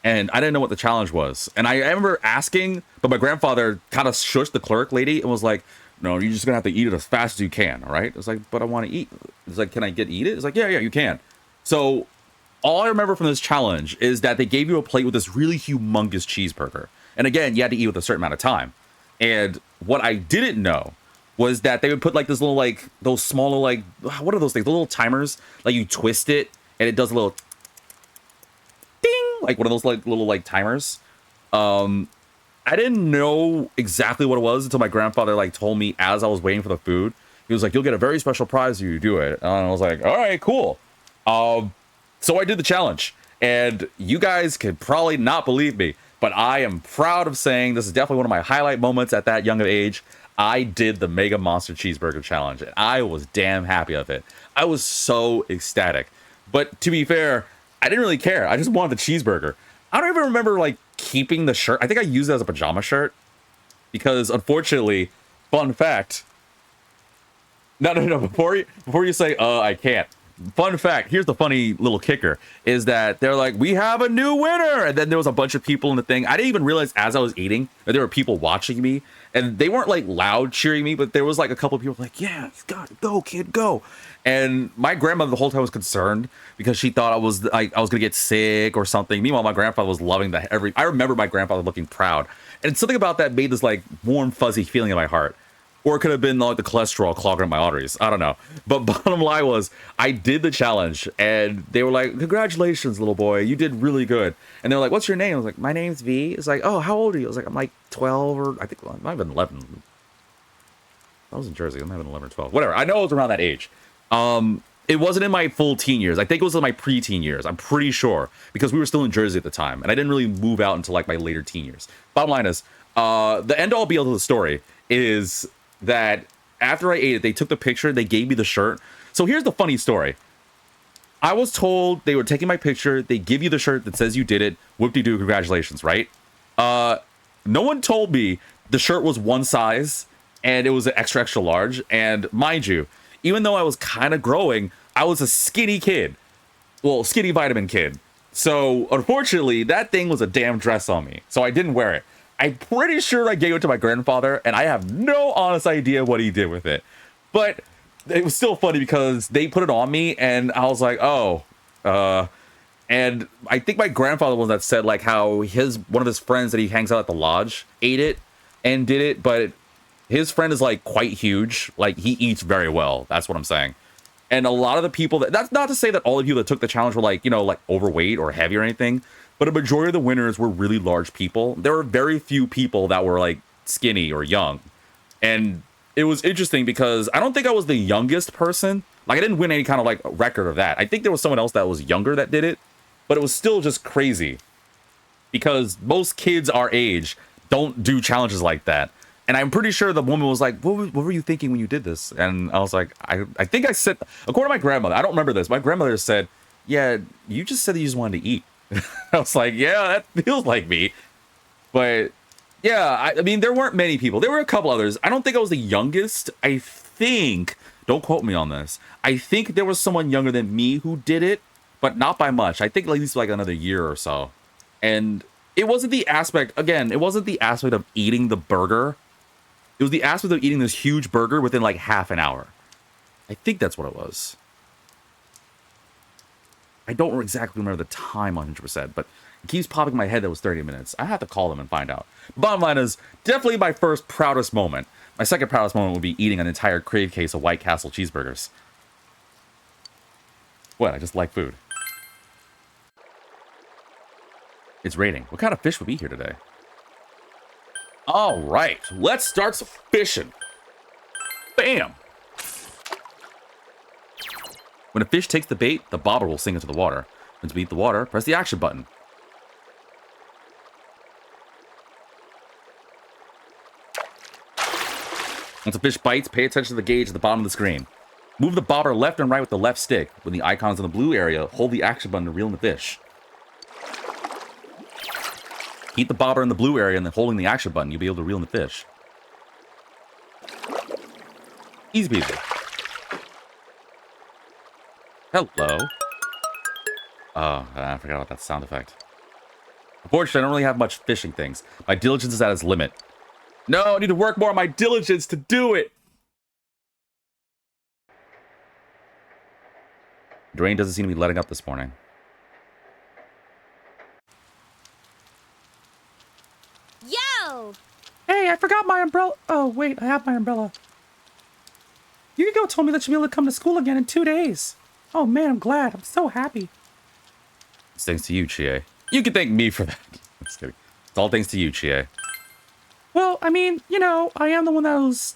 And I didn't know what the challenge was. And I remember asking, but my grandfather kind of shushed the clerk lady and was like, "No, you're just going to have to eat it as fast as you can, all right?" I was like, "But I want to eat." It's like, "Can I eat it?" It's like, yeah, you can. So all I remember from this challenge is that they gave you a plate with this really humongous cheeseburger. And again, you had to eat with a certain amount of time. And what I didn't know was that they would put like this little, like, those smaller, like, what are those things? The little timers, like you twist it and it does a little ding, like one of those like little like timers. I didn't know exactly what it was until my grandfather like told me as I was waiting for the food. He was like, "You'll get a very special prize if you do it." And I was like, "All right, cool." So I did the challenge, and you guys could probably not believe me, but I am proud of saying this is definitely one of my highlight moments at that young of age. I did the Mega Monster Cheeseburger Challenge, and I was damn happy of it. I was so ecstatic. But to be fair, I didn't really care. I just wanted the cheeseburger. I don't even remember like keeping the shirt. I think I used it as a pajama shirt because, unfortunately, fun fact. No. Before you say, I can't. Fun fact, here's the funny little kicker, is that they're like, "We have a new winner!" And then there was a bunch of people in the thing. I didn't even realize as I was eating that there were people watching me. And they weren't like loud cheering me, but there was like a couple of people like, "Yeah, go, kid, go." And my grandmother the whole time was concerned because she thought I was gonna get sick or something. Meanwhile, my grandfather was loving I remember my grandfather looking proud. And something about that made this like warm, fuzzy feeling in my heart. Or it could have been like the cholesterol clogging up my arteries. I don't know. But bottom line was, I did the challenge, and they were like, "Congratulations, little boy. You did really good." And they were like, "What's your name?" I was like, "My name's V." It's like, "Oh, how old are you?" I was like, "I'm like 12 or I think I might have been 11." I was in Jersey. I'm having 11 or 12. Whatever. I know it was around that age. It wasn't in my full teen years. I think it was in my preteen years. I'm pretty sure because we were still in Jersey at the time, and I didn't really move out until like my later teen years. Bottom line is, the end all be all of the story is that after I ate it, they took the picture, they gave me the shirt. So here's the funny story. I was told they were taking my picture, they give you the shirt that says you did it, whoop-de-doo, congratulations, right? No one told me the shirt was one size and it was an extra, extra large. And mind you, even though I was kind of growing, I was a skinny kid. Well, skinny vitamin kid. So unfortunately, that thing was a damn dress on me. So I didn't wear it. I'm pretty sure I gave it to my grandfather, and I have no honest idea what he did with it. But it was still funny because they put it on me, and I was like, oh. And I think my grandfather was that said like how one of his friends that he hangs out at the lodge ate it and did it, but his friend is like quite huge. Like he eats very well. That's what I'm saying. And a lot of the people that's not to say that all of you that took the challenge were like, you know, like overweight or heavy or anything, but a majority of the winners were really large people. There were very few people that were like skinny or young. And it was interesting because I don't think I was the youngest person. Like I didn't win any kind of like record of that. I think there was someone else that was younger that did it, but it was still just crazy because most kids our age don't do challenges like that. And I'm pretty sure the woman was like, what were you thinking when you did this? And I was like, I think I said, according to my grandmother, I don't remember this. My grandmother said, yeah, you just said that you just wanted to eat. I was like, yeah, that feels like me. But yeah, I mean, there weren't many people. There were a couple others. I don't think I was the youngest. I think, don't quote me on this, I think there was someone younger than me who did it, but not by much. I think at least like another year or so. And it wasn't the aspect, again, it wasn't the aspect of eating the burger. It was the aspect of eating this huge burger within like half an hour. I think that's what it was. I don't exactly remember the time 100%, but it keeps popping in my head that it was 30 minutes. I have to call them and find out. Bottom line is, definitely my first proudest moment. My second proudest moment would be eating an entire crave case of White Castle cheeseburgers. What? I just like food. It's raining. What kind of fish would be here today? All right, let's start some fishing. Bam! When a fish takes the bait, the bobber will sink into the water. When to beat the water, press the action button. Once a fish bites, pay attention to the gauge at the bottom of the screen. Move the bobber left and right with the left stick. When the icon is in the blue area, hold the action button to reel in the fish. Keep the bobber in the blue area and then holding the action button, you'll be able to reel in the fish. Easy peasy. Hello. Oh, I forgot about that sound effect. Unfortunately, I don't really have much fishing things. My diligence is at its limit. No, I need to work more on my diligence to do it. The rain doesn't seem to be letting up this morning. Yo! Hey, I forgot my umbrella. Oh, wait, I have my umbrella. Yukiko told me that she'll be able to come to school again in 2 days. Oh man, I'm glad. I'm so happy. It's thanks to you, Chie. You can thank me for that. Just kidding. It's all thanks to you, Chie. Well, I mean, you know, I am the one that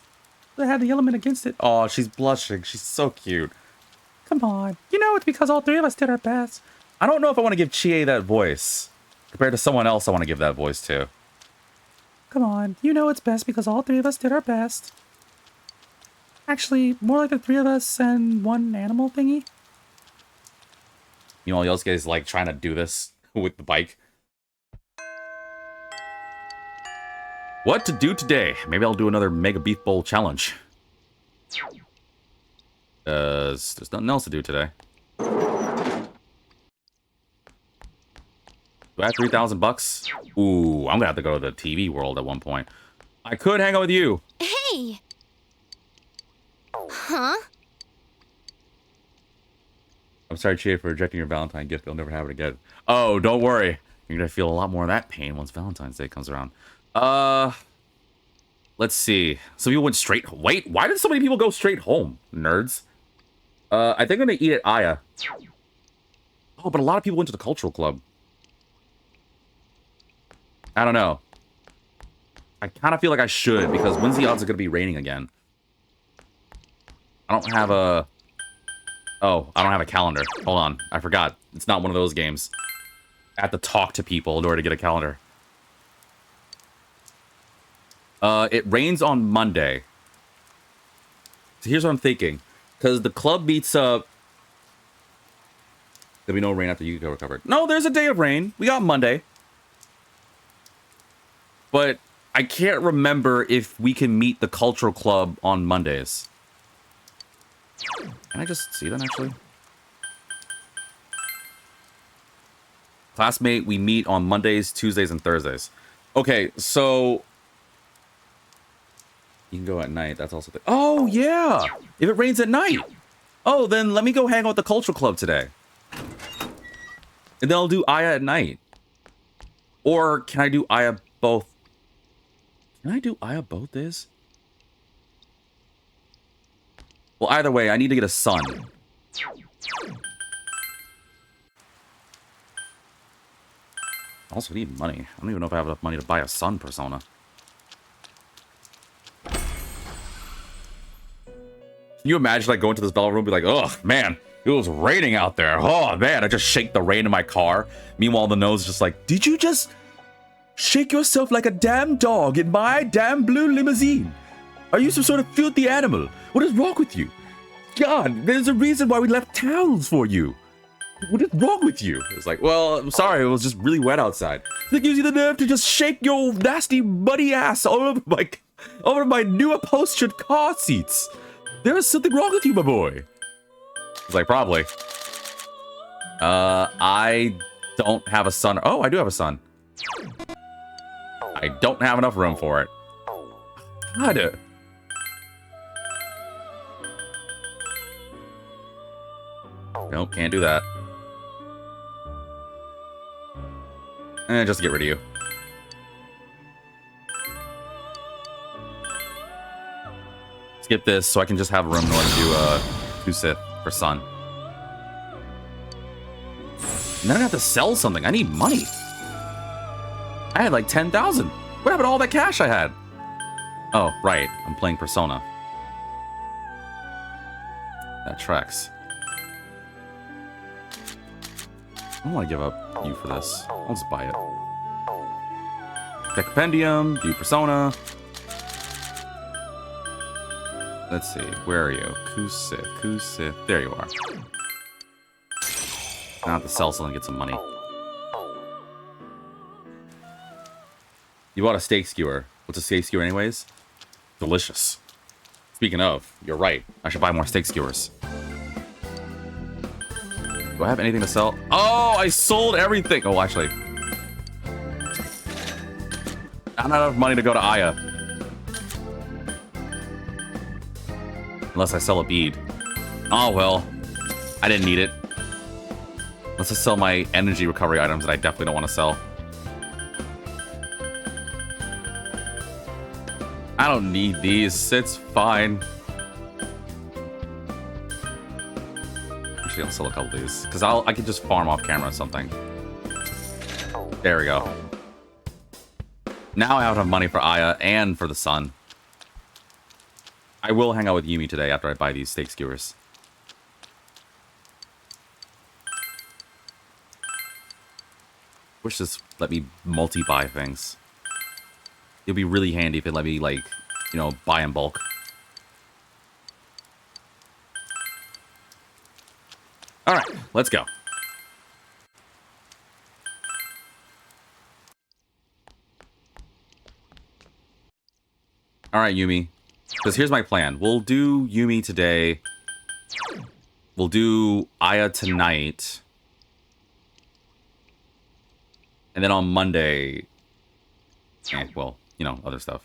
had the element against it. Oh, she's blushing. She's so cute. Come on. You know, it's because all three of us did our best. I don't know if I want to give Chie that voice. Compared to someone else I want to give that voice to. Come on. You know it's best because all three of us did our best. Actually, more like the three of us and one animal thingy. You know, Yosuke is like trying to do this with the bike. What to do today? Maybe I'll do another Mega Beef Bowl challenge. There's nothing else to do today. Do I have 3,000 bucks? Ooh, I'm gonna have to go to the TV world at one point. I could hang out with you. Hey! Huh? I'm sorry, Chie, for rejecting your Valentine gift. You'll never have it again. Oh, don't worry. You're gonna feel a lot more of that pain once Valentine's Day comes around. Let's see. Some people went straight. Wait, why did so many people go straight home? Nerds. I think I'm gonna eat at Aya. Oh, but a lot of people went to the cultural club. I don't know. I kind of feel like I should because when's the odds it's gonna be raining again? I don't have a... Oh, I don't have a calendar. Hold on. I forgot. It's not one of those games. I have to talk to people in order to get a calendar. It rains on Monday. So here's what I'm thinking. Because the club meets up... There'll be no rain after Yukiko recovered. No, there's a day of rain. We got Monday. But I can't remember if we can meet the cultural club on Mondays. Can I just see that, actually? Classmate, we meet on Mondays, Tuesdays, and Thursdays. Okay, so... You can go at night. That's also... Oh, yeah! If it rains at night! Oh, then let me go hang out with the cultural club today. And then I'll do Aya at night. Or can I do Aya both? Can I do Aya both days? Well, either way, I need to get a sun. I also need money. I don't even know if I have enough money to buy a sun persona. Can you imagine, like, going to this bell room and be like, oh, man, it was raining out there. Oh, man, I just shake the rain in my car. Meanwhile, the nose is just like, did you just shake yourself like a damn dog in my damn blue limousine? Are you some sort of filthy animal? What is wrong with you? God, there's a reason why we left towels for you. What is wrong with you? It's like, well, I'm sorry, it was just really wet outside. That gives you the nerve to just shake your nasty, muddy ass all over my new upholstered car seats. There is something wrong with you, my boy. It's like, probably. I don't have a sun. Oh, I do have a sun. I don't have enough room for it. God. Nope, can't do that. Just to get rid of you. Skip this so I can just have room in order to do Kusith for sun. And then I have to sell something. I need money. I had like 10,000. What happened to all that cash I had? Oh, right. I'm playing Persona. That tracks. I don't want to give up you for this. I'll just buy it. Check Compendium, view Persona. Let's see, where are you? Kusith. There you are. I have to sell something to get some money. You bought a steak skewer. What's a steak skewer anyways? Delicious. Speaking of, you're right. I should buy more steak skewers. Do I have anything to sell? Oh, I sold everything. Oh, actually. Not enough money to go to Aya. Unless I sell a bead. Oh, well. I didn't need it. Let's just sell my energy recovery items that I definitely don't want to sell. I don't need these. It's fine. Actually, I'll sell a couple of these. Because I can just farm off camera or something. There we go. Now I have money for Aya and for the sun. I will hang out with Yumi today after I buy these steak skewers. Wish this let me multi-buy things. It'd be really handy if it let me, like, you know, buy in bulk. Alright, let's go. Alright, Yumi. Because here's my plan. We'll do Yumi today. We'll do Aya tonight. And then on Monday... well, you know, other stuff.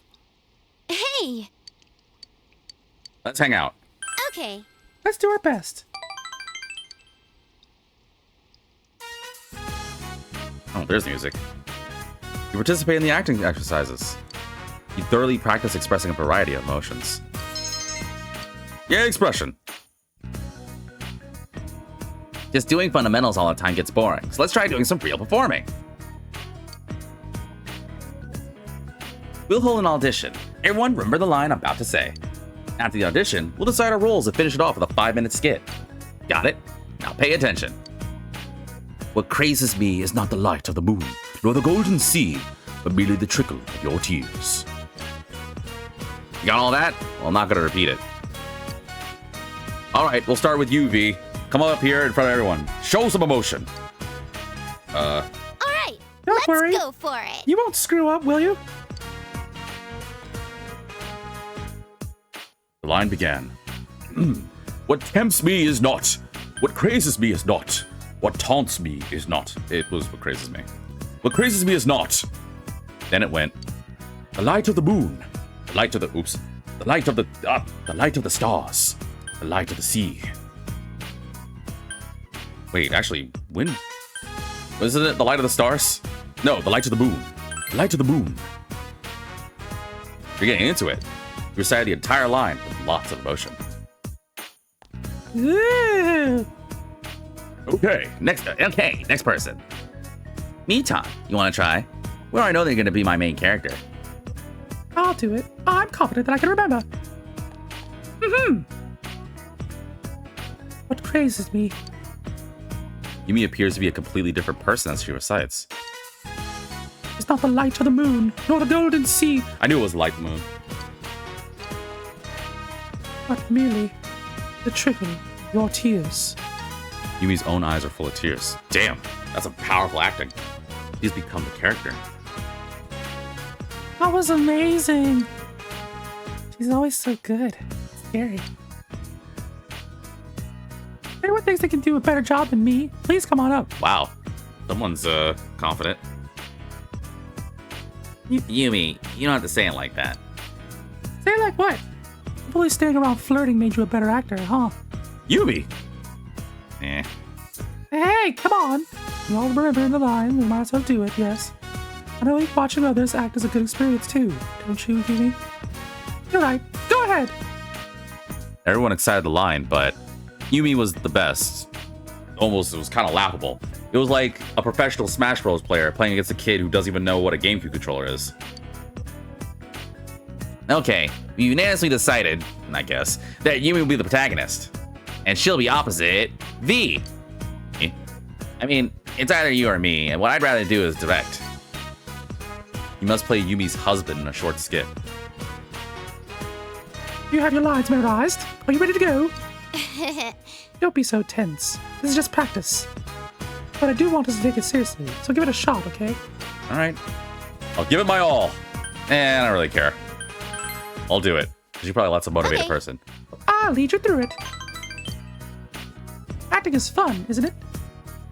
Hey! Let's hang out. Okay. Let's do our best. Oh, there's music. You participate in the acting exercises. You thoroughly practice expressing a variety of emotions. Yay, expression! Just doing fundamentals all the time gets boring, so let's try doing some real performing. We'll hold an audition. Everyone remember the line I'm about to say. After the audition, we'll decide our roles and finish it off with a 5-minute skit. Got it? Now pay attention. What crazes me is not the light of the moon, nor the golden sea, but merely the trickle of your tears. You got all that? Well, I'm not going to repeat it. All right, we'll start with you, V. Come up here in front of everyone. Show some emotion. All right, Don't worry. let's go for it. You won't screw up, will you? The line began. What tempts me is not. What crazes me is not. What taunts me is not. It was what crazes me. What crazes me is not. Then it went. The light of the moon. The light of the oops. The light of the light of the stars. The light of the sea. Wait, actually, when wasn't it the light of the stars? No, the light of the moon. The light of the moon. You're getting into it. You recited the entire line with lots of emotion. Ooh. Okay, next person. Me time. You want to try? Well, I know they're going to be my main character. I'll do it. I'm confident that I can remember. What crazes me? Yumi appears to be a completely different person as she recites. It's not the light of the moon, nor the golden sea, I knew it was the light of the moon. but merely the trickle of your tears. Yumi's own eyes are full of tears. Damn, that's a powerful acting. He's become the character. That was amazing. She's always so good. Scary. Anyone thinks they can do a better job than me, please come on up. Wow, someone's confident. Yumi, you don't have to say it like that. Say like what? Fully staying around flirting made you a better actor, huh? Yumi! Eh. Hey, come on! You all remember in the line, we might as well do it, yes. I know watching others act is a good experience too, don't you, Yumi? You're right, go ahead! Everyone excited the line, but Yumi was the best. Almost, it was kind of laughable. It was like a professional Smash Bros. Player playing against a kid who doesn't even know what a GameCube controller is. Okay, we unanimously decided, I guess, that Yumi will be the protagonist. And she'll be opposite V. I mean, it's either you or me, and what I'd rather do is direct. You must play Yumi's husband in a short skit. You have your lines memorized. Are you ready to go? Don't be so tense. This is just practice. But I do want us to take it seriously, so give it a shot, okay? Alright. I'll give it my all. I don't really care. I'll do it. Because you're probably lots of motivated Okay. person. I'll lead you through it. Acting is fun, isn't it?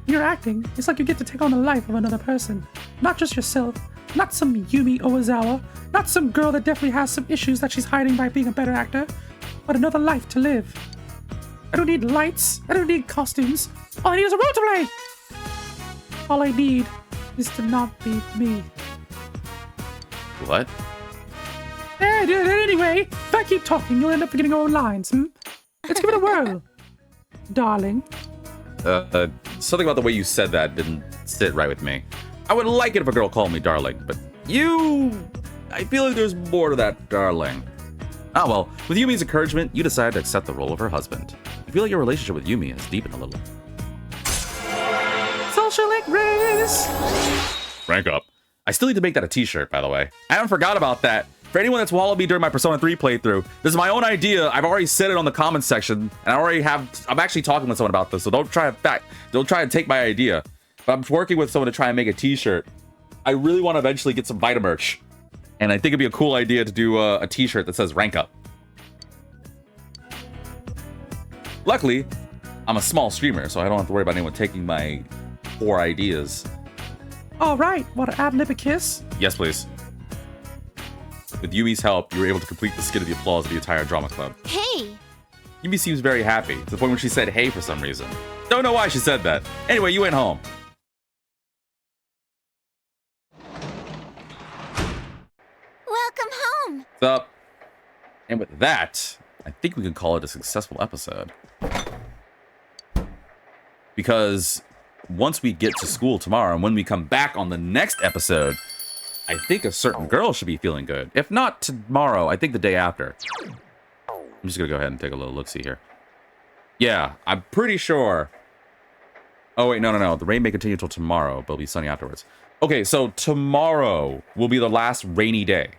When you're acting, it's like you get to take on the life of another person. Not just yourself. Not some Yumi Ozawa. Not some girl that definitely has some issues that she's hiding by being a better actor. But another life to live. I don't need lights. I don't need costumes. All I need is a role to play. All I need is to not be me. What? Anyway, if I keep talking, you'll end up forgetting your own lines, Let's give it a whirl. Darling. Something about the way you said that didn't sit right with me. I would like it if a girl called me darling, but I feel like there's more to that darling. Ah well, with Yumi's encouragement, you decided to accept the role of her husband. You feel like your relationship with Yumi has deepened a little. Social link race. Rank up. I still need to make that a t-shirt, by the way. I haven't forgot about that. For anyone that's wallowed me during my Persona 3 playthrough, this is my own idea. I've already said it on the comments section, and I'm actually talking with someone about this, so don't try to take my idea. But I'm working with someone to try and make a t-shirt. I really want to eventually get some Vita merch. And I think it'd be a cool idea to do a t-shirt that says rank up. Luckily, I'm a small streamer, so I don't have to worry about anyone taking my poor ideas. All right, want to ad-lib a kiss? Yes, please. With Yumi's help, you were able to complete the skit of the applause of the entire drama club. Hey! Yumi seems very happy, to the point where she said hey for some reason. Don't know why she said that. Anyway, you went home. Welcome home! What's up? And with that, I think we can call it a successful episode. Because once we get to school tomorrow, and when we come back on the next episode, I think a certain girl should be feeling good. If not tomorrow, I think the day after. I'm just gonna go ahead and take a little look-see here. Yeah, I'm pretty sure. Oh, wait, no. The rain may continue until tomorrow, but it'll be sunny afterwards. Okay, so tomorrow will be the last rainy day.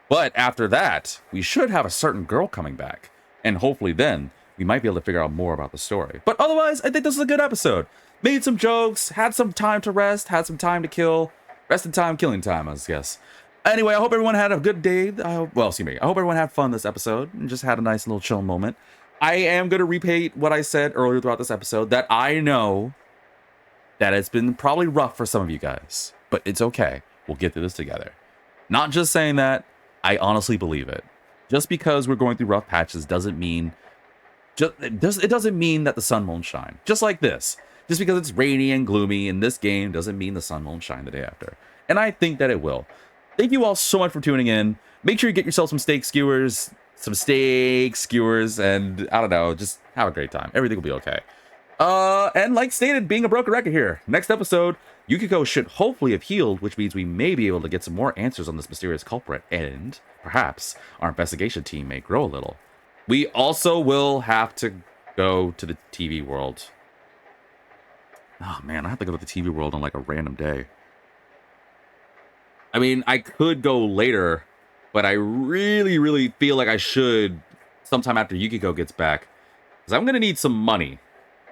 But after that, we should have a certain girl coming back. And hopefully then, we might be able to figure out more about the story. But otherwise, I think this is a good episode. Made some jokes, had some time to rest, had some time to kill. Resting time, killing time, I guess. Anyway, I hope everyone had a good day. I hope everyone had fun this episode and just had a nice little chill moment. I am going to repeat what I said earlier throughout this episode, that I know that it's been probably rough for some of you guys, but it's okay. We'll get through this together. Not just saying that, I honestly believe it. Just because we're going through rough patches doesn't mean it doesn't mean that the sun won't shine. Just like this. Just because it's rainy and gloomy in this game doesn't mean the sun won't shine the day after. And I think that it will. Thank you all so much for tuning in. Make sure you get yourself some steak skewers, and I don't know, just have a great time. Everything will be okay. And like stated, being a broken record here. Next episode, Yukiko should hopefully have healed, which means we may be able to get some more answers on this mysterious culprit, and perhaps our investigation team may grow a little. We also will have to go to the TV world. Oh man, I have to go to the TV world on like a random day. I mean, I could go later, but I really feel like I should sometime after Yukiko gets back, because I'm going to need some money.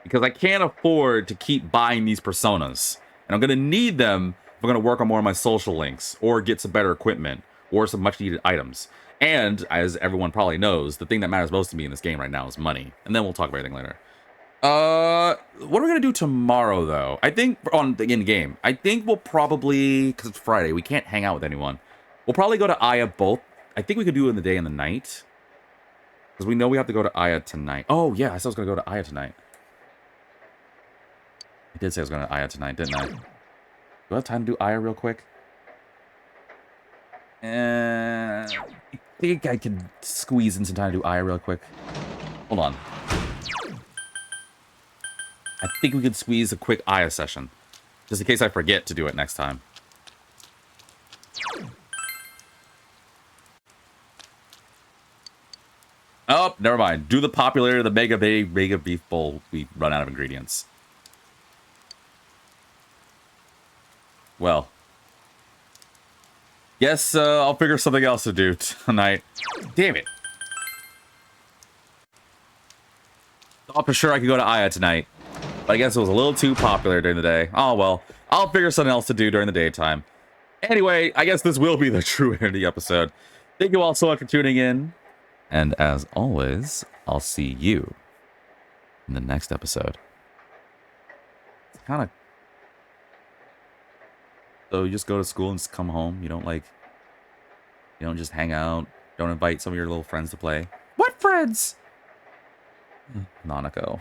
Because I can't afford to keep buying these personas. And I'm going to need them if I'm going to work on more of my social links, or get some better equipment, or some much needed items. And, as everyone probably knows, the thing that matters most to me in this game right now is money. And then we'll talk about everything later. What are we going to do tomorrow, though? I think, on the in-game, I think we'll probably, because it's Friday, we can't hang out with anyone. We'll probably go to Aya both. I think we could do it in the day and the night. Because we know we have to go to Aya tonight. Oh, yeah, I said I was going to go to Aya tonight. I did say I was going to Aya tonight, didn't I? Do I have time to do Aya real quick? I think I can squeeze in some time to do Aya real quick. Hold on. I think we could squeeze a quick Aya session. Just in case I forget to do it next time. Oh, never mind. Do the popular, the Mega Beef Bowl. We run out of ingredients. Well, guess I'll figure something else to do tonight. Damn it. Thought for sure I could go to Aya tonight, but I guess it was a little too popular during the day. Oh well, I'll figure something else to do during the daytime. Anyway, I guess this will be the true end of the episode. Thank you all so much for tuning in. And as always, I'll see you in the next episode. It's kind of... So you just go to school and just come home. You don't just hang out. Don't invite some of your little friends to play. What friends? Nanako.